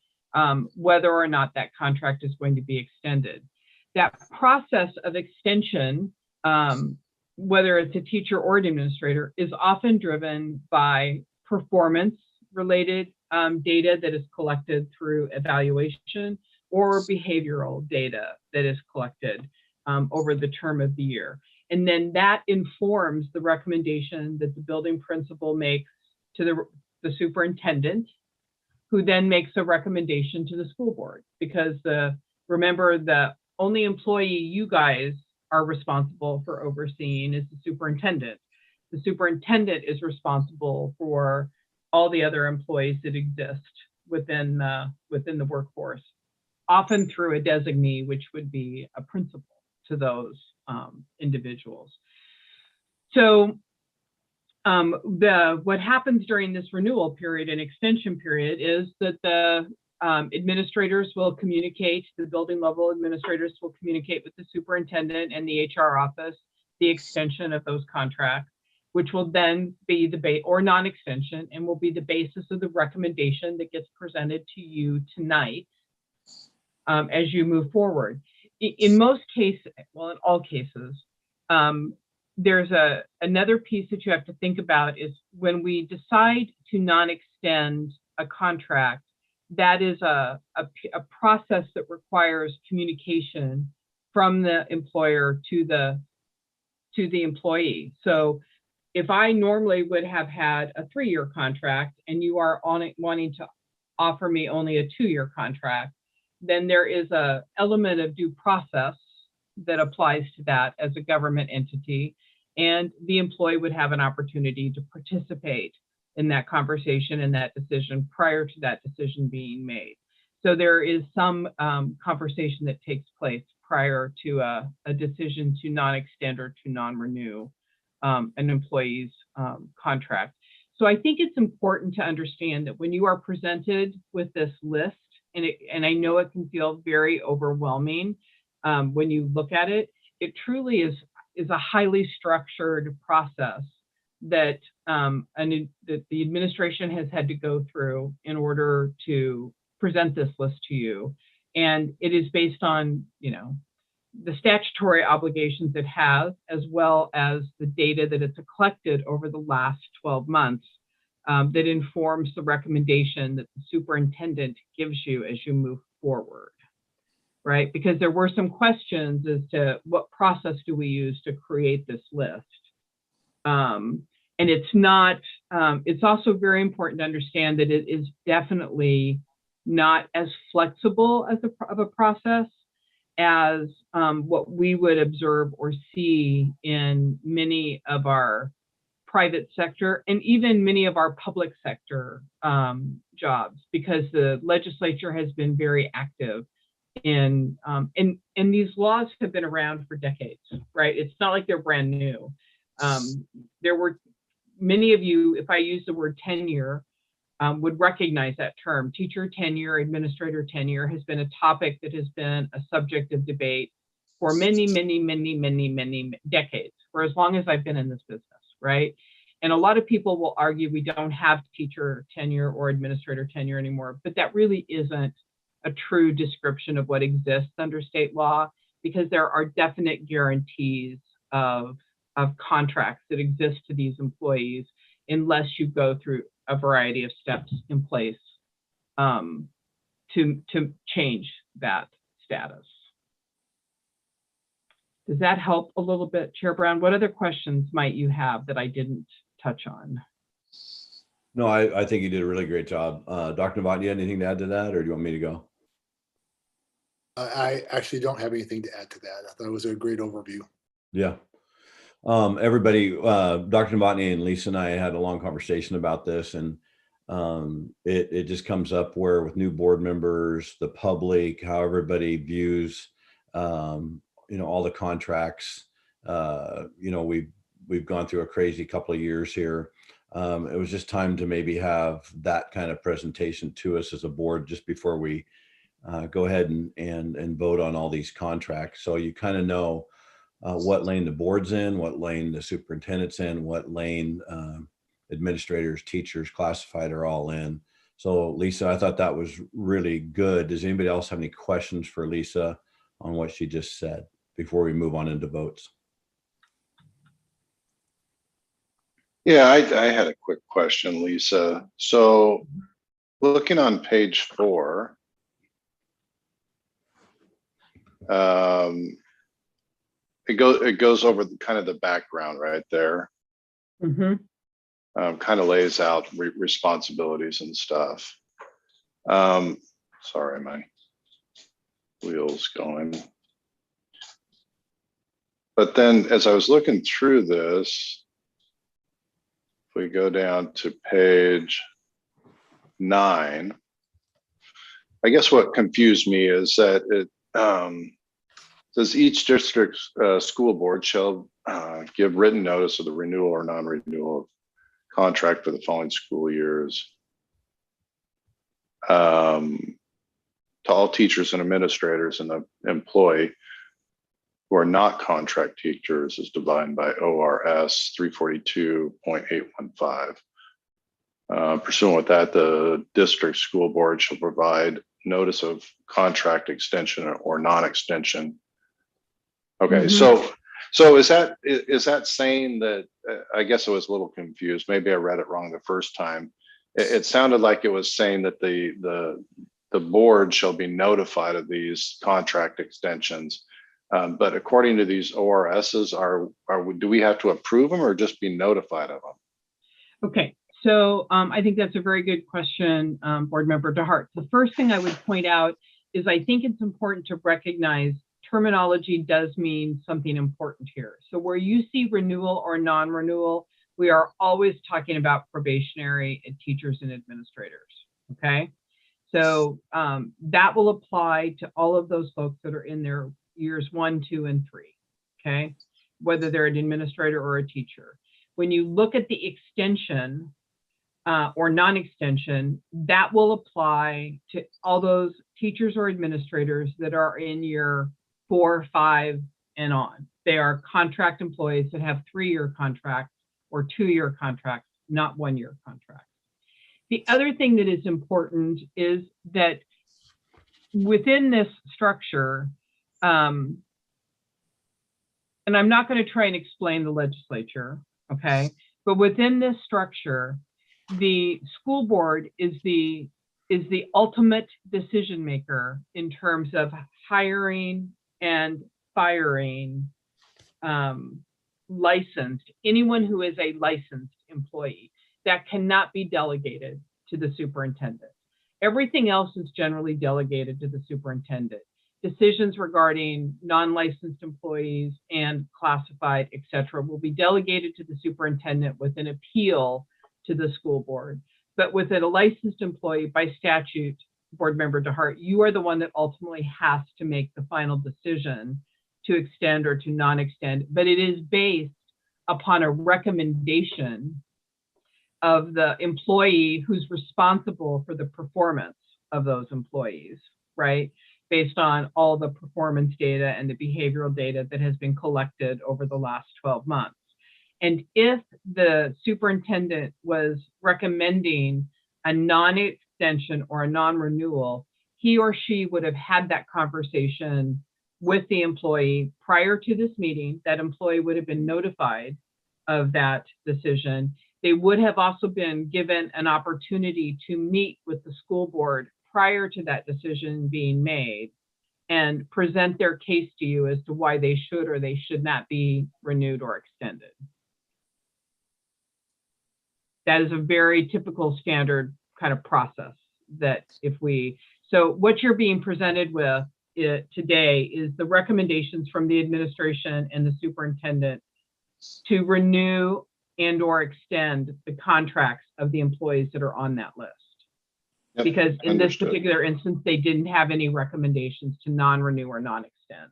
[SPEAKER 6] whether or not that contract is going to be extended. That process of extension, whether it's a teacher or an administrator, is often driven by performance-related data that is collected through evaluation, or behavioral data that is collected over the term of the year. And then that informs the recommendation that the building principal makes to the superintendent, who then makes a recommendation to the school board. Because remember, the only employee you guys are responsible for overseeing is the superintendent. The superintendent is responsible for all the other employees that exist within the workforce, often through a designee, which would be a principal to those individuals. So what happens during this renewal period and extension period is that the administrators will communicate, the building level administrators will communicate with the superintendent and the HR office the extension of those contracts, which will then be the or non-extension, and will be the basis of the recommendation that gets presented to you tonight as you move forward. In most cases, well, in all cases, there's another piece that you have to think about is when we decide to non-extend a contract, that is a process that requires communication from the employer to the employee. So if I normally would have had a 3-year contract and you are wanting to offer me only a 2-year contract, then there is an element of due process that applies to that as a government entity, and the employee would have an opportunity to participate in that conversation and that decision prior to that decision being made. So there is some conversation that takes place prior to a decision to non-extend or to non-renew an employee's contract. So I think it's important to understand that when you are presented with this list, and I know it can feel very overwhelming when you look at it, it truly is a highly structured process that that the administration has had to go through in order to present this list to you. And it is based on, the statutory obligations it has, as well as the data that it's collected over the last 12 months that informs the recommendation that the superintendent gives you as you move forward, right? Because there were some questions as to what process do we use to create this list. And it's not, it's also very important to understand that it is definitely not as flexible as of a process as what we would observe or see in many of our private sector and even many of our public sector jobs, because the legislature has been very active in, and these laws have been around for decades, right? It's not like they're brand new. There were many of you, if I use the word tenure, would recognize that term. Teacher tenure, administrator tenure has been a topic that has been a subject of debate for many, many, many, many, many decades, for as long as I've been in this business, right? And a lot of people will argue we don't have teacher tenure or administrator tenure anymore, but that really isn't a true description of what exists under state law, because there are definite guarantees of contracts that exist to these employees unless you go through a variety of steps in place to change that status. Does that help a little bit, Chair Brown? What other questions might you have that I didn't touch on?
[SPEAKER 2] No, I think you did a really great job. Dr. Novotny, anything to add to that, or do you want me to go?
[SPEAKER 4] I actually don't have anything to add to that. I thought it was a great overview.
[SPEAKER 2] Yeah. Everybody, Dr. Novotny and Lisa and I had a long conversation about this, and it just comes up where with new board members, the public, how everybody views, all the contracts. We've gone through a crazy couple of years here. It was just time to maybe have that kind of presentation to us as a board just before we go ahead and vote on all these contracts. So you kind of know what lane the board's in, what lane the superintendent's in, what lane administrators, teachers, classified are all in. So Lisa, I thought that was really good. Does anybody else have any questions for Lisa on what she just said before we move on into votes?
[SPEAKER 5] Yeah, I had a quick question, Lisa. So looking on page 4, it goes over kind of the background right there.
[SPEAKER 6] Mm-hmm.
[SPEAKER 5] Kind of lays out responsibilities and stuff. Sorry, my wheel's going. But then as I was looking through this, if we go down to page 9, I guess what confused me is that it says each district school board shall give written notice of the renewal or non-renewal of contract for the following school years to all teachers and administrators and the employee who are not contract teachers as defined by ORS 342.815. Pursuant with that, the district school board shall provide notice of contract extension or non-extension. Okay, so is that saying that, I guess I was a little confused. Maybe I read it wrong the first time. It sounded like it was saying that the board shall be notified of these contract extensions. But according to these ORSs, do we have to approve them or just be notified of them?
[SPEAKER 6] Okay, so I think that's a very good question, Board Member DeHart. The first thing I would point out is I think it's important to recognize terminology does mean something important here. So where you see renewal or non-renewal, we are always talking about probationary teachers and administrators, okay? So that will apply to all of those folks that are in their years 1, 2, and 3, okay? Whether they're an administrator or a teacher. When you look at the extension or non-extension, that will apply to all those teachers or administrators that are in year 4, 5, and on. They are contract employees that have 3-year contracts or 2-year contracts, not 1-year contracts. The other thing that is important is that within this structure, and I'm not going to try and explain the legislature, okay? But within this structure, the school board is the ultimate decision maker in terms of hiring and firing anyone who is a licensed employee. That cannot be delegated to the superintendent. Everything else is generally delegated to the superintendent. Decisions regarding non-licensed employees and classified, et cetera, will be delegated to the superintendent with an appeal to the school board. But with a licensed employee, by statute, Board Member DeHart, you are the one that ultimately has to make the final decision to extend or to non-extend, but it is based upon a recommendation of the employee who's responsible for the performance of those employees, right? Based on all the performance data and the behavioral data that has been collected over the last 12 months. And if the superintendent was recommending a non-extension or a non-renewal, he or she would have had that conversation with the employee prior to this meeting. That employee would have been notified of that decision. They would have also been given an opportunity to meet with the school board prior to that decision being made and present their case to you as to why they should or they should not be renewed or extended. That is a very typical standard kind of process that so what you're being presented with today is the recommendations from the administration and the superintendent to renew and or extend the contracts of the employees that are on that list. Yep, because in this particular instance, they didn't have any recommendations to non-renew or non-extend.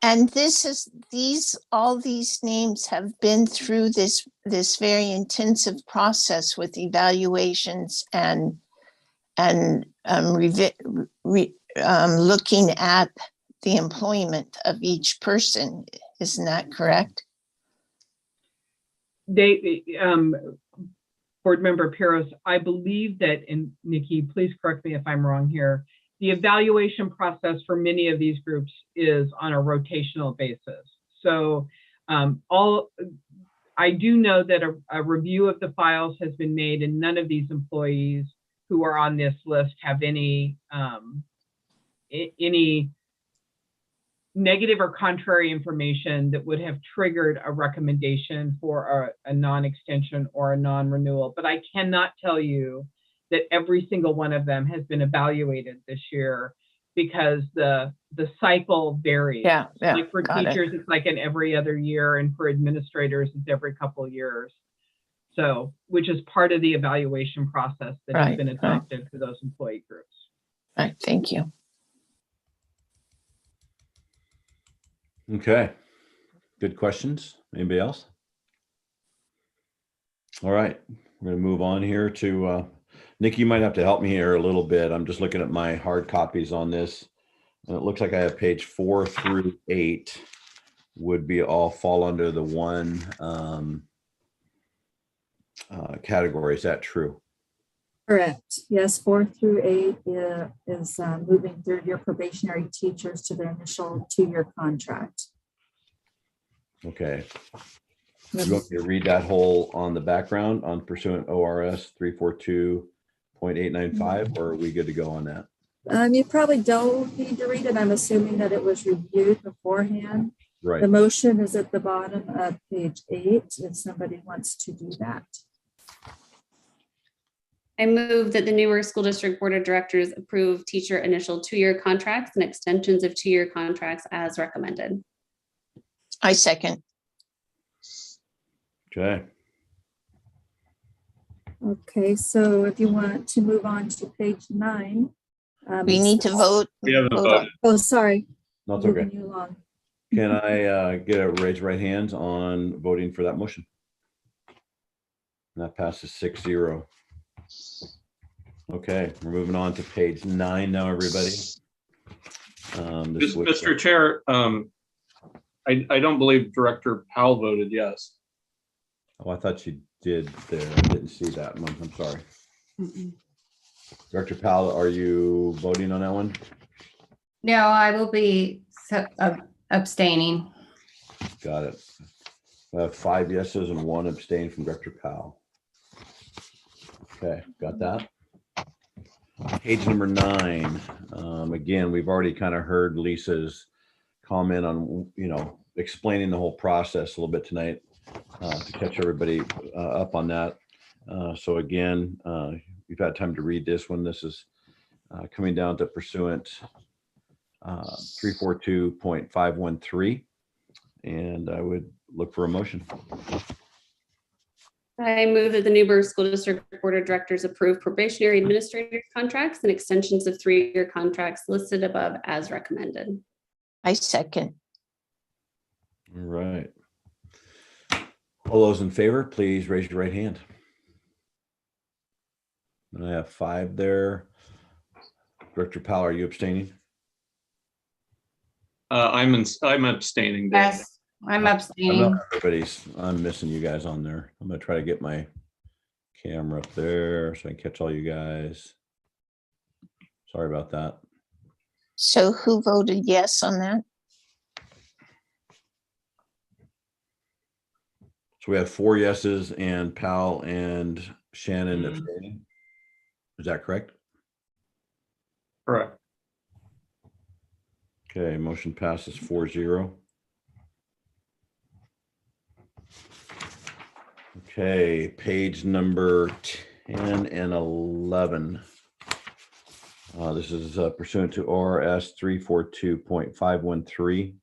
[SPEAKER 8] And all these names have been through this very intensive process with evaluations and looking at the employment of each person. Isn't that correct?
[SPEAKER 6] Board Member Piros, I believe that, and Nikki, please correct me if I'm wrong here, the evaluation process for many of these groups is on a rotational basis. So I do know that a review of the files has been made, and none of these employees who are on this list have any negative or contrary information that would have triggered a recommendation for a non-extension or a non-renewal. But I cannot tell you that every single one of them has been evaluated this year because the cycle varies.
[SPEAKER 8] Yeah,
[SPEAKER 6] like for teachers, it's like in every other year, and for administrators, it's every couple of years. So, which is part of the evaluation process that has been adopted for those employee groups.
[SPEAKER 8] Right, thank you.
[SPEAKER 2] Okay, good questions. Anybody else? All right, we're going to move on here to Nikki. You might have to help me here a little bit. I'm just looking at my hard copies on this, and it looks like I have page 4 through 8 would be all fall under the one category. Is that true?
[SPEAKER 12] Correct. Yes, 4 through 8 is moving through your probationary teachers to their initial 2-year contract.
[SPEAKER 2] Okay. You want me to read that whole on the background on pursuant ORS 342.895, or are we good to go on that?
[SPEAKER 12] You probably don't need to read it. I'm assuming that it was reviewed beforehand.
[SPEAKER 2] Right.
[SPEAKER 12] The motion is at the bottom of page 8 if somebody wants to do that.
[SPEAKER 9] I move that the Newburgh School District Board of Directors approve teacher initial 2-year contracts and extensions of 2-year contracts as recommended.
[SPEAKER 8] I second.
[SPEAKER 2] Okay.
[SPEAKER 12] Okay, so if you want to move on to page 9.
[SPEAKER 8] We need to vote.
[SPEAKER 10] We haven't voted.
[SPEAKER 12] Oh, sorry.
[SPEAKER 2] That's okay.
[SPEAKER 12] Moving you along.
[SPEAKER 2] Can I get a raise right hands on voting for that motion? That passes 6-0. Okay, we're moving on to page 9 now, everybody.
[SPEAKER 10] Mr. Chair, I don't believe Director Powell voted yes.
[SPEAKER 2] Oh, I thought you did there. I didn't see that one. I'm sorry. Director Powell, are you voting on that one?
[SPEAKER 11] No, I will be abstaining.
[SPEAKER 2] Got it. I have 5 yeses and 1 abstain from Director Powell. Okay, got that. Page number 9. Again, we've already kind of heard Lisa's comment on, explaining the whole process a little bit tonight to catch everybody up on that. So again, you've had time to read this one. This is coming down to pursuant 342.513. And I would look for a motion.
[SPEAKER 9] I move that the Newburgh School District Board of Directors approve probationary administrator contracts and extensions of 3-year contracts listed above as recommended.
[SPEAKER 8] I second.
[SPEAKER 2] All right. All those in favor, please raise your right hand. And I have 5 there. Director Powell, are you abstaining?
[SPEAKER 10] I'm abstaining. Dave.
[SPEAKER 11] Yes, I'm abstaining.
[SPEAKER 2] I'm missing you guys on there. I'm gonna try to get my camera up there so I can catch all you guys. Sorry about that.
[SPEAKER 8] So who voted yes on that?
[SPEAKER 2] So we have 4 yeses and Powell and Shannon abstaining. Is that correct?
[SPEAKER 10] Correct.
[SPEAKER 2] Okay, motion passes 4-0. Okay, page number 10 and 11. This is pursuant to ORS 342.513.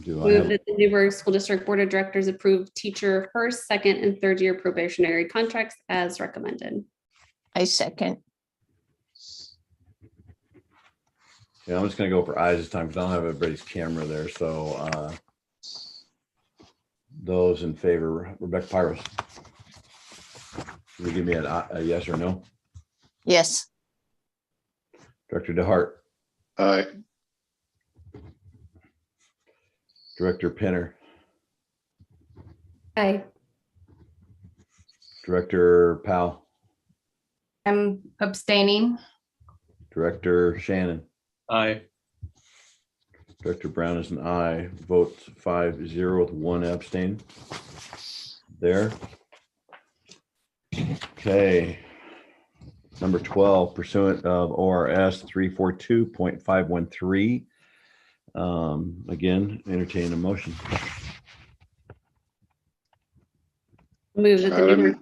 [SPEAKER 9] Move that the Newburgh School District Board of Directors approve teacher 1st, 2nd, and 3rd-year probationary contracts as recommended.
[SPEAKER 8] I second.
[SPEAKER 2] Yeah, I'm just gonna go for ayes this time because I don't have everybody's camera there. So those in favor, Rebecca Pyros. Can you give me a yes or no?
[SPEAKER 8] Yes.
[SPEAKER 2] Director DeHart.
[SPEAKER 5] Aye.
[SPEAKER 2] Director Penner.
[SPEAKER 9] Aye.
[SPEAKER 2] Director Powell.
[SPEAKER 11] I'm abstaining.
[SPEAKER 2] Director Shannon.
[SPEAKER 10] Aye.
[SPEAKER 2] Director Brown is an aye. Votes 5-0 with 1 abstain. There. Okay. Number 12, pursuant of ORS 342.513. Again, entertain a motion.
[SPEAKER 9] Move that the Newburgh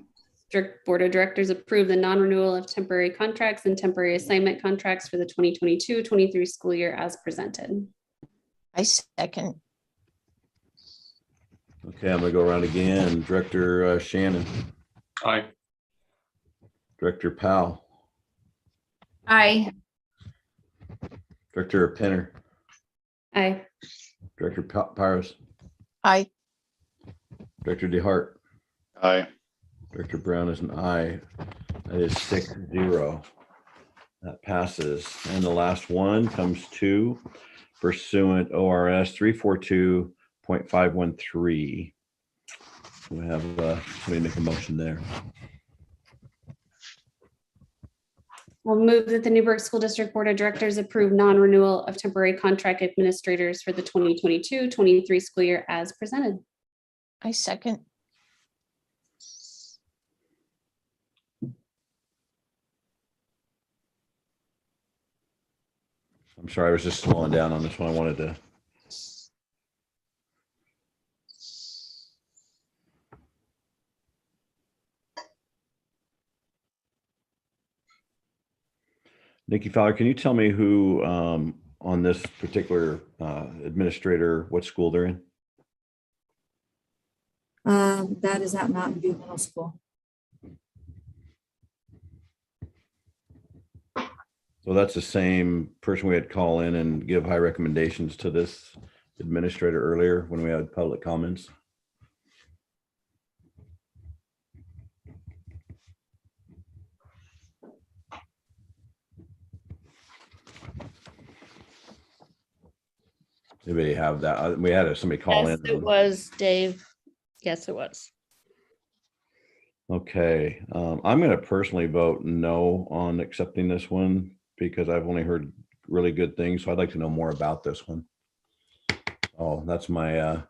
[SPEAKER 9] District Board of Directors approve the non-renewal of temporary contracts and temporary assignment contracts for the 2022-23 school year as presented.
[SPEAKER 8] I second.
[SPEAKER 2] Okay, I'm gonna go around again. Director Shannon.
[SPEAKER 10] Aye.
[SPEAKER 2] Director Powell.
[SPEAKER 11] Aye.
[SPEAKER 2] Director Penner.
[SPEAKER 9] Aye.
[SPEAKER 2] Director Pyros.
[SPEAKER 8] Aye.
[SPEAKER 2] Director DeHart.
[SPEAKER 5] Aye.
[SPEAKER 2] Director Brown is an aye. That is 6-0. That passes. And the last one comes to pursuant ORS 342.513. We have somebody make a motion there.
[SPEAKER 9] I'll move that the Newburgh School District Board of Directors approve non-renewal of temporary contract administrators for the 2022-23 school year as presented.
[SPEAKER 8] I second.
[SPEAKER 2] I'm sorry, I was just slowing down on this one. I wanted to. Nikki Fowler, can you tell me who on this particular administrator, what school they're in?
[SPEAKER 12] That is at Mountain View Middle School.
[SPEAKER 2] So that's the same person we had call in and give high recommendations to this administrator earlier when we had public comments. Anybody have that? We had somebody call
[SPEAKER 9] Yes,
[SPEAKER 2] in.
[SPEAKER 9] it was Dave. Yes, it was.
[SPEAKER 2] Okay, I'm going to personally vote no on accepting this one because I've only heard really good things. So I'd like to know more about this one. Oh, that's my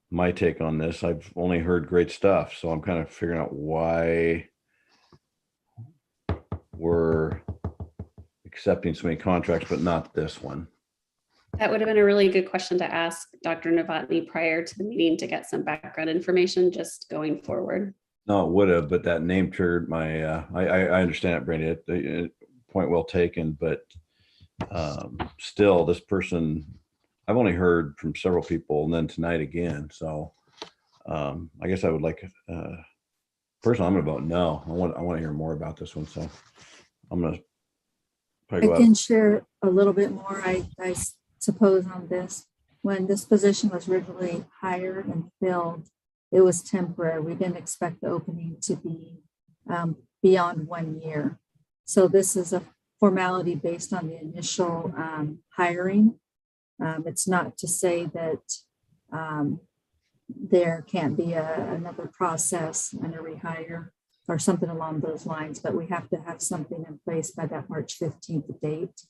[SPEAKER 2] my take on this. I've only heard great stuff, so I'm kind of figuring out why we're accepting so many contracts, but not this one.
[SPEAKER 9] That would have been a really good question to ask Dr. Novotny prior to the meeting to get some background information just going forward.
[SPEAKER 2] No, it would have, but that name triggered my, I understand it, Brandy, point well taken, but still this person, I've only heard from several people and then tonight again. So I guess I would like, personally, I'm gonna vote no. I want to hear more about this one. So I'm gonna probably go
[SPEAKER 12] I can share a little bit more, I suppose, on this. When this position was originally hired and filled, it was temporary. We didn't expect the opening to be beyond 1 year. So this is a formality based on the initial hiring. It's not to say that there can't be another process and a rehire or something along those lines, but we have to have something in place by that March 15th date.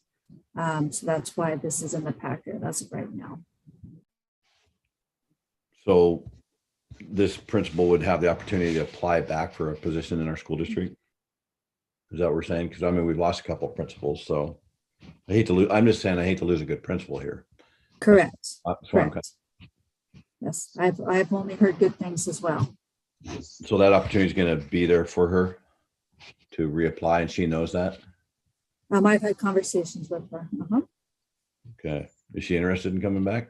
[SPEAKER 12] So that's why this is in the packet as of right now.
[SPEAKER 2] So this principal would have the opportunity to apply back for a position in our school district? Is that what we're saying? Because I mean, we've lost a couple of principals, so I hate to lose. I'm just saying I hate to lose a good principal here.
[SPEAKER 12] Correct.
[SPEAKER 2] Correct.
[SPEAKER 12] Yes, I've only heard good things as well.
[SPEAKER 2] So that opportunity is going to be there for her to reapply, and she knows that.
[SPEAKER 12] I've had conversations with her.
[SPEAKER 2] Okay. Is she interested in coming back?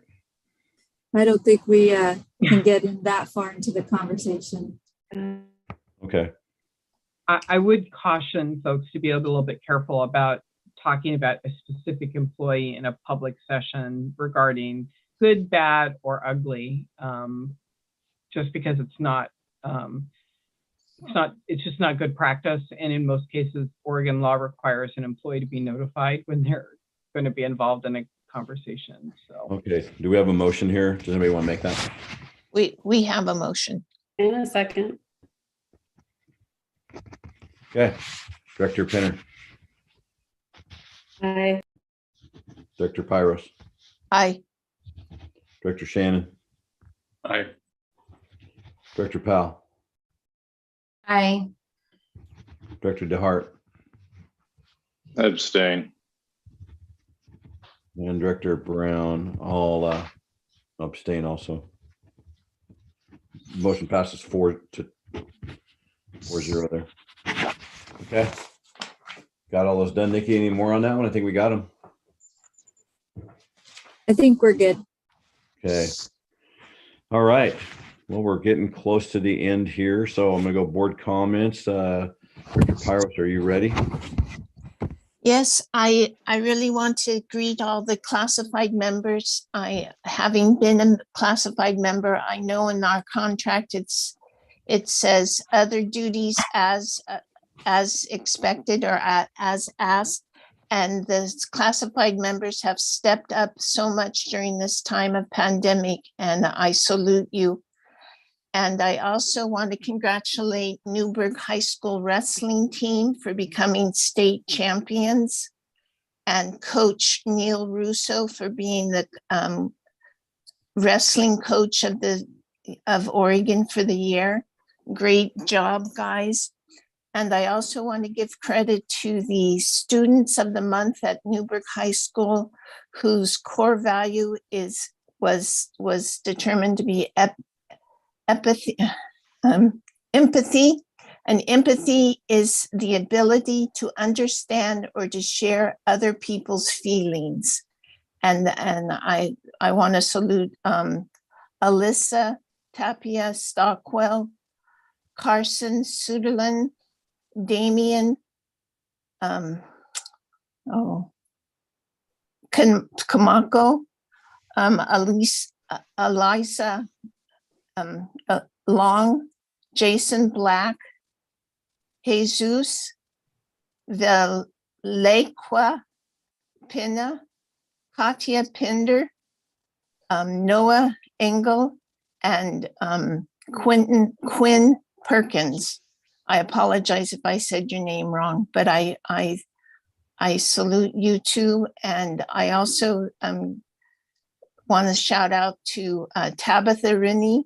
[SPEAKER 12] I don't think we can get in that far into the conversation.
[SPEAKER 2] Okay.
[SPEAKER 6] I would caution folks to be a little bit careful about talking about a specific employee in a public session regarding good, bad, or ugly, just because it's just not good practice. And in most cases, Oregon law requires an employee to be notified when they're going to be involved in a conversation. So,
[SPEAKER 2] okay. Do we have a motion here? Does anybody want to make that?
[SPEAKER 8] We have a motion.
[SPEAKER 9] In a second.
[SPEAKER 2] Okay. Director Pinner.
[SPEAKER 9] Aye.
[SPEAKER 2] Director Pyros.
[SPEAKER 8] Aye.
[SPEAKER 2] Director Shannon.
[SPEAKER 10] Aye.
[SPEAKER 2] Director Powell.
[SPEAKER 11] Aye.
[SPEAKER 2] Director DeHart.
[SPEAKER 5] Abstain.
[SPEAKER 2] And Director Brown. All abstain also. Motion passes 4-0 there. Okay. Got all those done, Nikki? Any more on that one? I think we got them.
[SPEAKER 12] I think we're good.
[SPEAKER 2] Okay. All right. Well, we're getting close to the end here, so I'm going to go board comments. Director Pyros, are you ready?
[SPEAKER 8] Yes, I really want to greet all the classified members. Having been a classified member, I know in our contract it says other duties as expected or as asked, and the classified members have stepped up so much during this time of pandemic, and I salute you. And I also want to congratulate Newburgh High School wrestling team for becoming state champions, and Coach Neil Russo for being the wrestling coach of Oregon for the year. Great job, guys. And I also want to give credit to the students of the month at Newburgh High School, whose core value was determined to be empathy. And empathy is the ability to understand or to share other people's feelings. And I want to salute Alyssa, Tapia, Stockwell, Carson, Suderlin, Damien, Kamako, Eliza Long, Jason Black, Jesus, Velequa Pina, Katya Pinder, Noah Engel, and Quinn Perkins. I apologize if I said your name wrong, but I salute you too. And I also want to shout out to Tabitha Rini,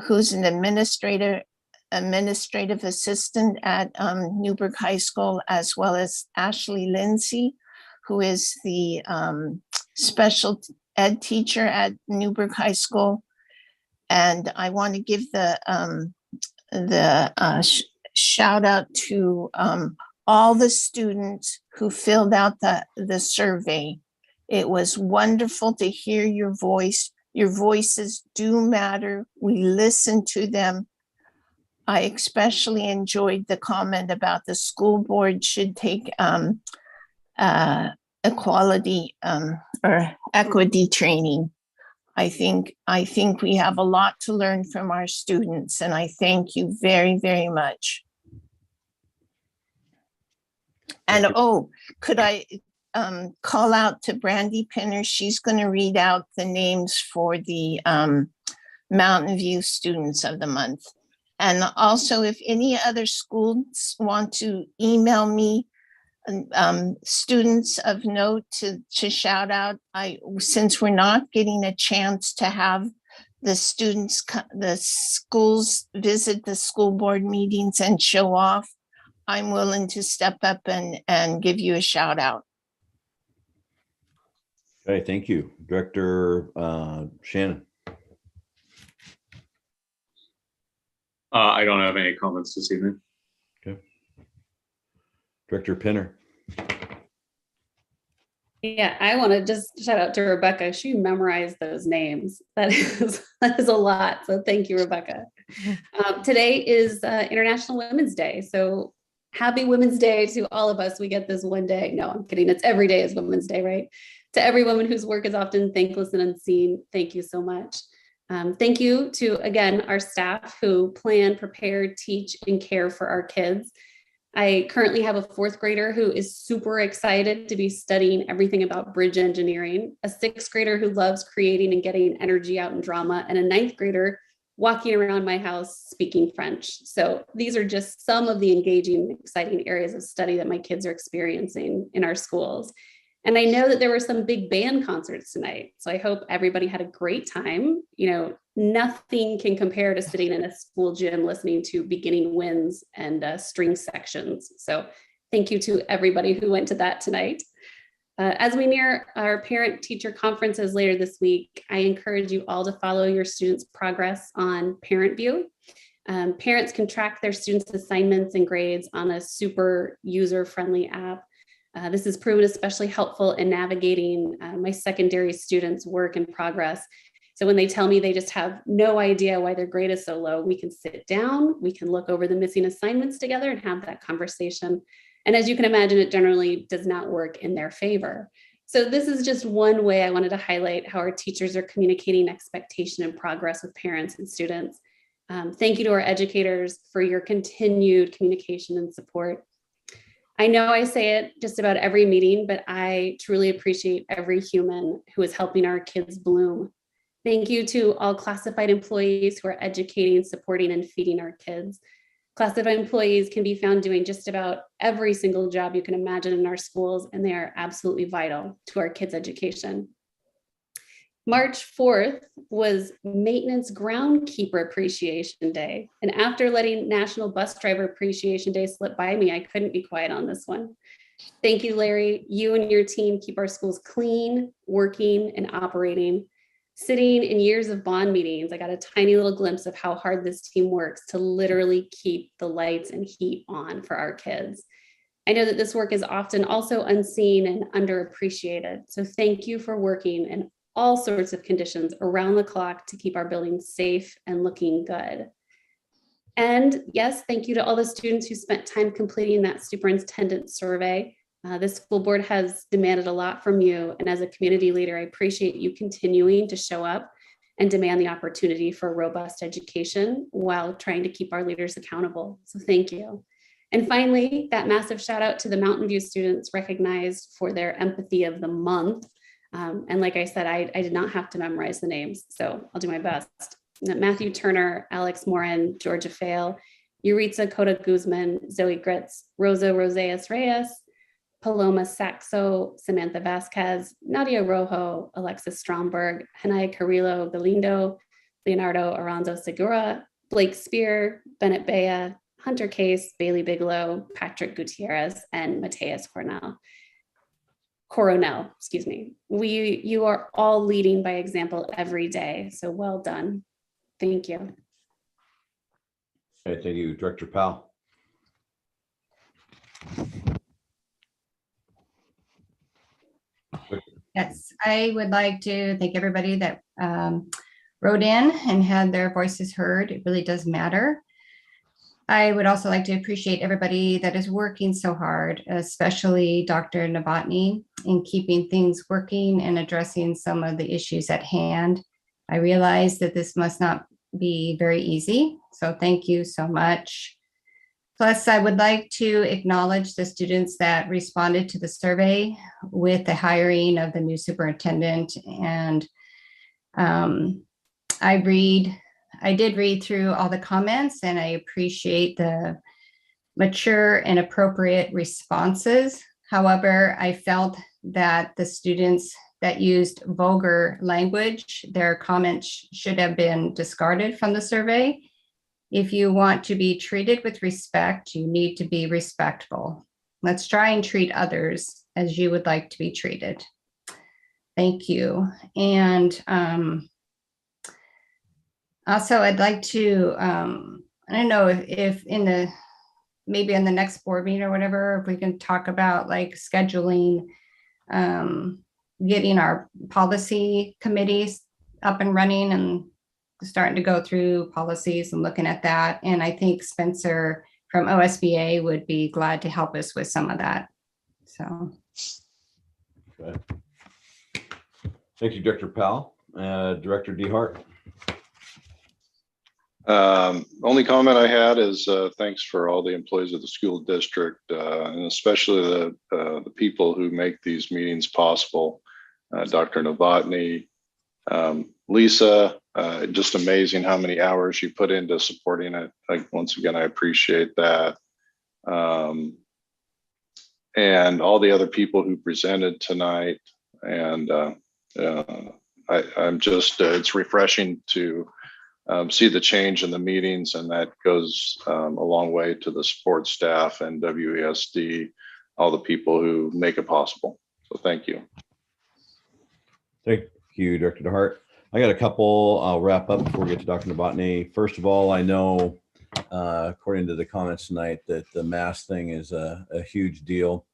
[SPEAKER 8] who's an administrative assistant at Newburgh High School, as well as Ashley Lindsay, who is the special ed teacher at Newburgh High School. And I want to give the shout out to all the students who filled out the survey. It was wonderful to hear your voice. Your voices do matter. We listen to them. I especially enjoyed the comment about the school board should take equality or equity training. I think we have a lot to learn from our students, and I thank you very, very much. And could I call out to Brandy Pinner? She's going to read out the names for the Mountain View Students of the Month. And also, if any other schools want to email me students of note to shout out, since we're not getting a chance to have the schools visit the school board meetings and show off, I'm willing to step up and give you a shout out.
[SPEAKER 2] Okay, thank you. Director Shannon.
[SPEAKER 10] I don't have any comments this evening.
[SPEAKER 2] Okay. Director Pinner.
[SPEAKER 9] Yeah, I want to just shout out to Rebecca. She memorized those names. That is a lot. So thank you, Rebecca. Today is International Women's Day. So happy Women's Day to all of us. We get this one day. No, I'm kidding. It's every day is Women's Day, right? To every woman whose work is often thankless and unseen, thank you so much. Thank you to, again, our staff who plan, prepare, teach, and care for our kids. I currently have a 4th grader who is super excited to be studying everything about bridge engineering, a 6th grader who loves creating and getting energy out in drama, and a 9th grader walking around my house speaking French. So these are just some of the engaging, exciting areas of study that my kids are experiencing in our schools. And I know that there were some big band concerts tonight. So I hope everybody had a great time. You know, nothing can compare to sitting in a school gym listening to beginning winds and string sections. So thank you to everybody who went to that tonight. As we near our parent-teacher conferences later this week, I encourage you all to follow your students' progress on Parent View. Parents can track their students' assignments and grades on a super user-friendly app. This has proven especially helpful in navigating my secondary students' work in progress. So when they tell me they just have no idea why their grade is so low, we can sit down, we can look over the missing assignments together and have that conversation. And as you can imagine, it generally does not work in their favor. So this is just one way I wanted to highlight how our teachers are communicating expectation and progress with parents and students. Thank you to our educators for your continued communication and support. I know I say it just about every meeting, but I truly appreciate every human who is helping our kids bloom. Thank you to all classified employees who are educating, supporting, and feeding our kids. Classified employees can be found doing just about every single job you can imagine in our schools, and they are absolutely vital to our kids' education. March 4th was Maintenance Groundkeeper Appreciation Day. And after letting National Bus Driver Appreciation Day slip by me, I couldn't be quiet on this one. Thank you, Larry. You and your team keep our schools clean, working, and operating. Sitting in years of bond meetings, I got a tiny little glimpse of how hard this team works to literally keep the lights and heat on for our kids. I know that this work is often also unseen and underappreciated. So thank you for working in all sorts of conditions around the clock to keep our buildings safe and looking good. And yes, thank you to all the students who spent time completing that superintendent survey. This school board has demanded a lot from you. And as a community leader, I appreciate you continuing to show up and demand the opportunity for robust education while trying to keep our leaders accountable. So thank you. And finally, that massive shout out to the Mountain View students recognized for their empathy of the month. And like I said, I did not have to memorize the names, so I'll do my best. Matthew Turner, Alex Morin, Georgia Fail, Yuritsa Cota Guzman, Zoe Gritz, Rosa Roseas Reyes, Paloma Saxo, Samantha Vasquez, Nadia Rojo, Alexis Stromberg, Hanaya Carrillo Galindo, Leonardo Aranzo Segura, Blake Spear, Bennett Bea, Hunter Case, Bailey Bigelow, Patrick Gutierrez, and Mateus Coronel, excuse me. You are all leading by example every day, so well done. Thank you.
[SPEAKER 2] Okay, thank you, Director Powell.
[SPEAKER 11] Yes, I would like to thank everybody that wrote in and had their voices heard. It really does matter. I would also like to appreciate everybody that is working so hard, especially Dr. Novotny, in keeping things working and addressing some of the issues at hand. I realize that this must not be very easy, so thank you so much. Plus, I would like to acknowledge the students that responded to the survey with the hiring of the new superintendent. And I did read through all the comments, and I appreciate the mature and appropriate responses. However, I felt that the students that used vulgar language, their comments should have been discarded from the survey. If you want to be treated with respect, you need to be respectful. Let's try and treat others as you would like to be treated. Thank you. And also, I'd like to, I don't know if in the, maybe in the next board meeting or whatever, if we can talk about like scheduling, getting our policy committees up and running and starting to go through policies and looking at that. And I think Spencer from OSBA would be glad to help us with some of that. So.
[SPEAKER 2] Okay. Thank you, Director Powell. Director DeHart.
[SPEAKER 5] Only comment I had is thanks for all the employees of the school district, and especially the people who make these meetings possible. Dr. Novotny, Lisa, just amazing how many hours you put into supporting it. Once again, I appreciate that. And all the other people who presented tonight. And I'm just, it's refreshing to see the change in the meetings, and that goes a long way to the support staff and WESD, all the people who make it possible. So thank you.
[SPEAKER 2] Thank you, Director DeHart. I got a couple. I'll wrap up before we get to Dr. Novotny. First of all, I know, according to the comments tonight, that the mask thing is a huge deal.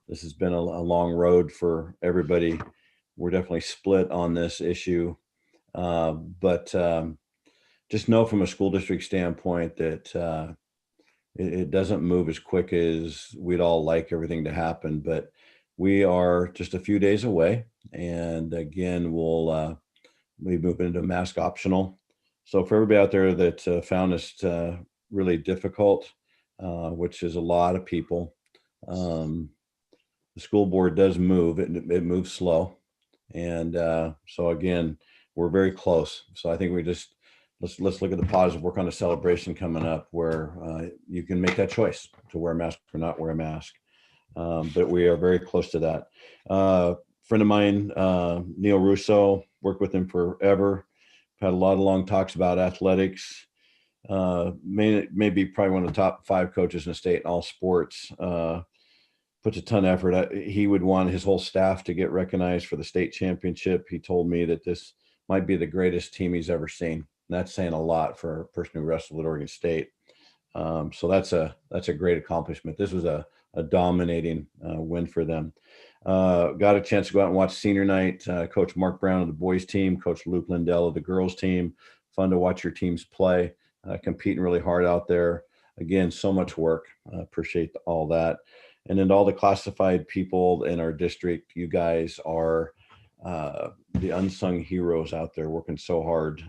[SPEAKER 2] This has been a long road for everybody. We're definitely split on this issue, but just know from a school district standpoint that it doesn't move as quick as we'd all like everything to happen, but we are just a few days away. And again, we'll be moving into mask optional. So for everybody out there that found this really difficult, which is a lot of people, the school board does move. It moves slow. And so again, we're very close. So I think we just, let's look at the positive, work on a celebration coming up where you can make that choice to wear a mask or not wear a mask. But we are very close to that. Friend of mine, Neil Russo, worked with him forever. Had a lot of long talks about athletics. Maybe probably one of the top 5 coaches in the state in all sports. Puts a ton of effort. He would want his whole staff to get recognized for the state championship. He told me that this might be the greatest team he's ever seen. And that's saying a lot for a person who wrestled at Oregon State. So that's a great accomplishment. This was a dominating win for them. Got a chance to go out and watch senior night. Coach Mark Brown of the boys team, Coach Luke Lindell of the girls team. Fun to watch your teams play, competing really hard out there. Again, so much work. Appreciate all that. And then all the classified people in our district, you guys are the unsung heroes out there working so hard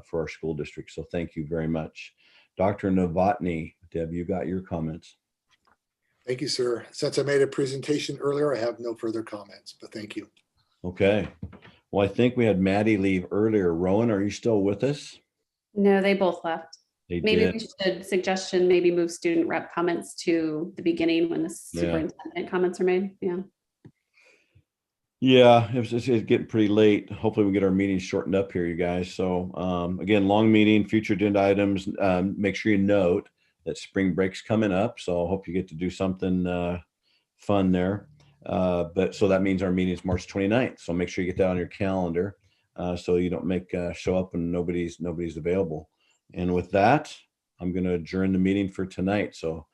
[SPEAKER 2] for our school district. So thank you very much. Dr. Novotny, Deb, you got your comments.
[SPEAKER 4] Thank you, sir. Since I made a presentation earlier, I have no further comments, but thank you.
[SPEAKER 2] Okay. Well, I think we had Maddie leave earlier. Rowan, are you still with us?
[SPEAKER 9] No, they both left.
[SPEAKER 2] They
[SPEAKER 9] Maybe
[SPEAKER 2] did.
[SPEAKER 9] we should suggestion, maybe move student rep comments to the beginning when the
[SPEAKER 2] Yeah.
[SPEAKER 9] superintendent comments are made. Yeah.
[SPEAKER 2] Yeah, it's getting pretty late. Hopefully we get our meetings shortened up here, you guys. So again, long meeting, future agenda items. Make sure you note that spring break's coming up. So I hope you get to do something fun there. But so that means our meeting is March 29th. So make sure you get that on your calendar so you don't show up and nobody's available. And with that, I'm going to adjourn the meeting for tonight. So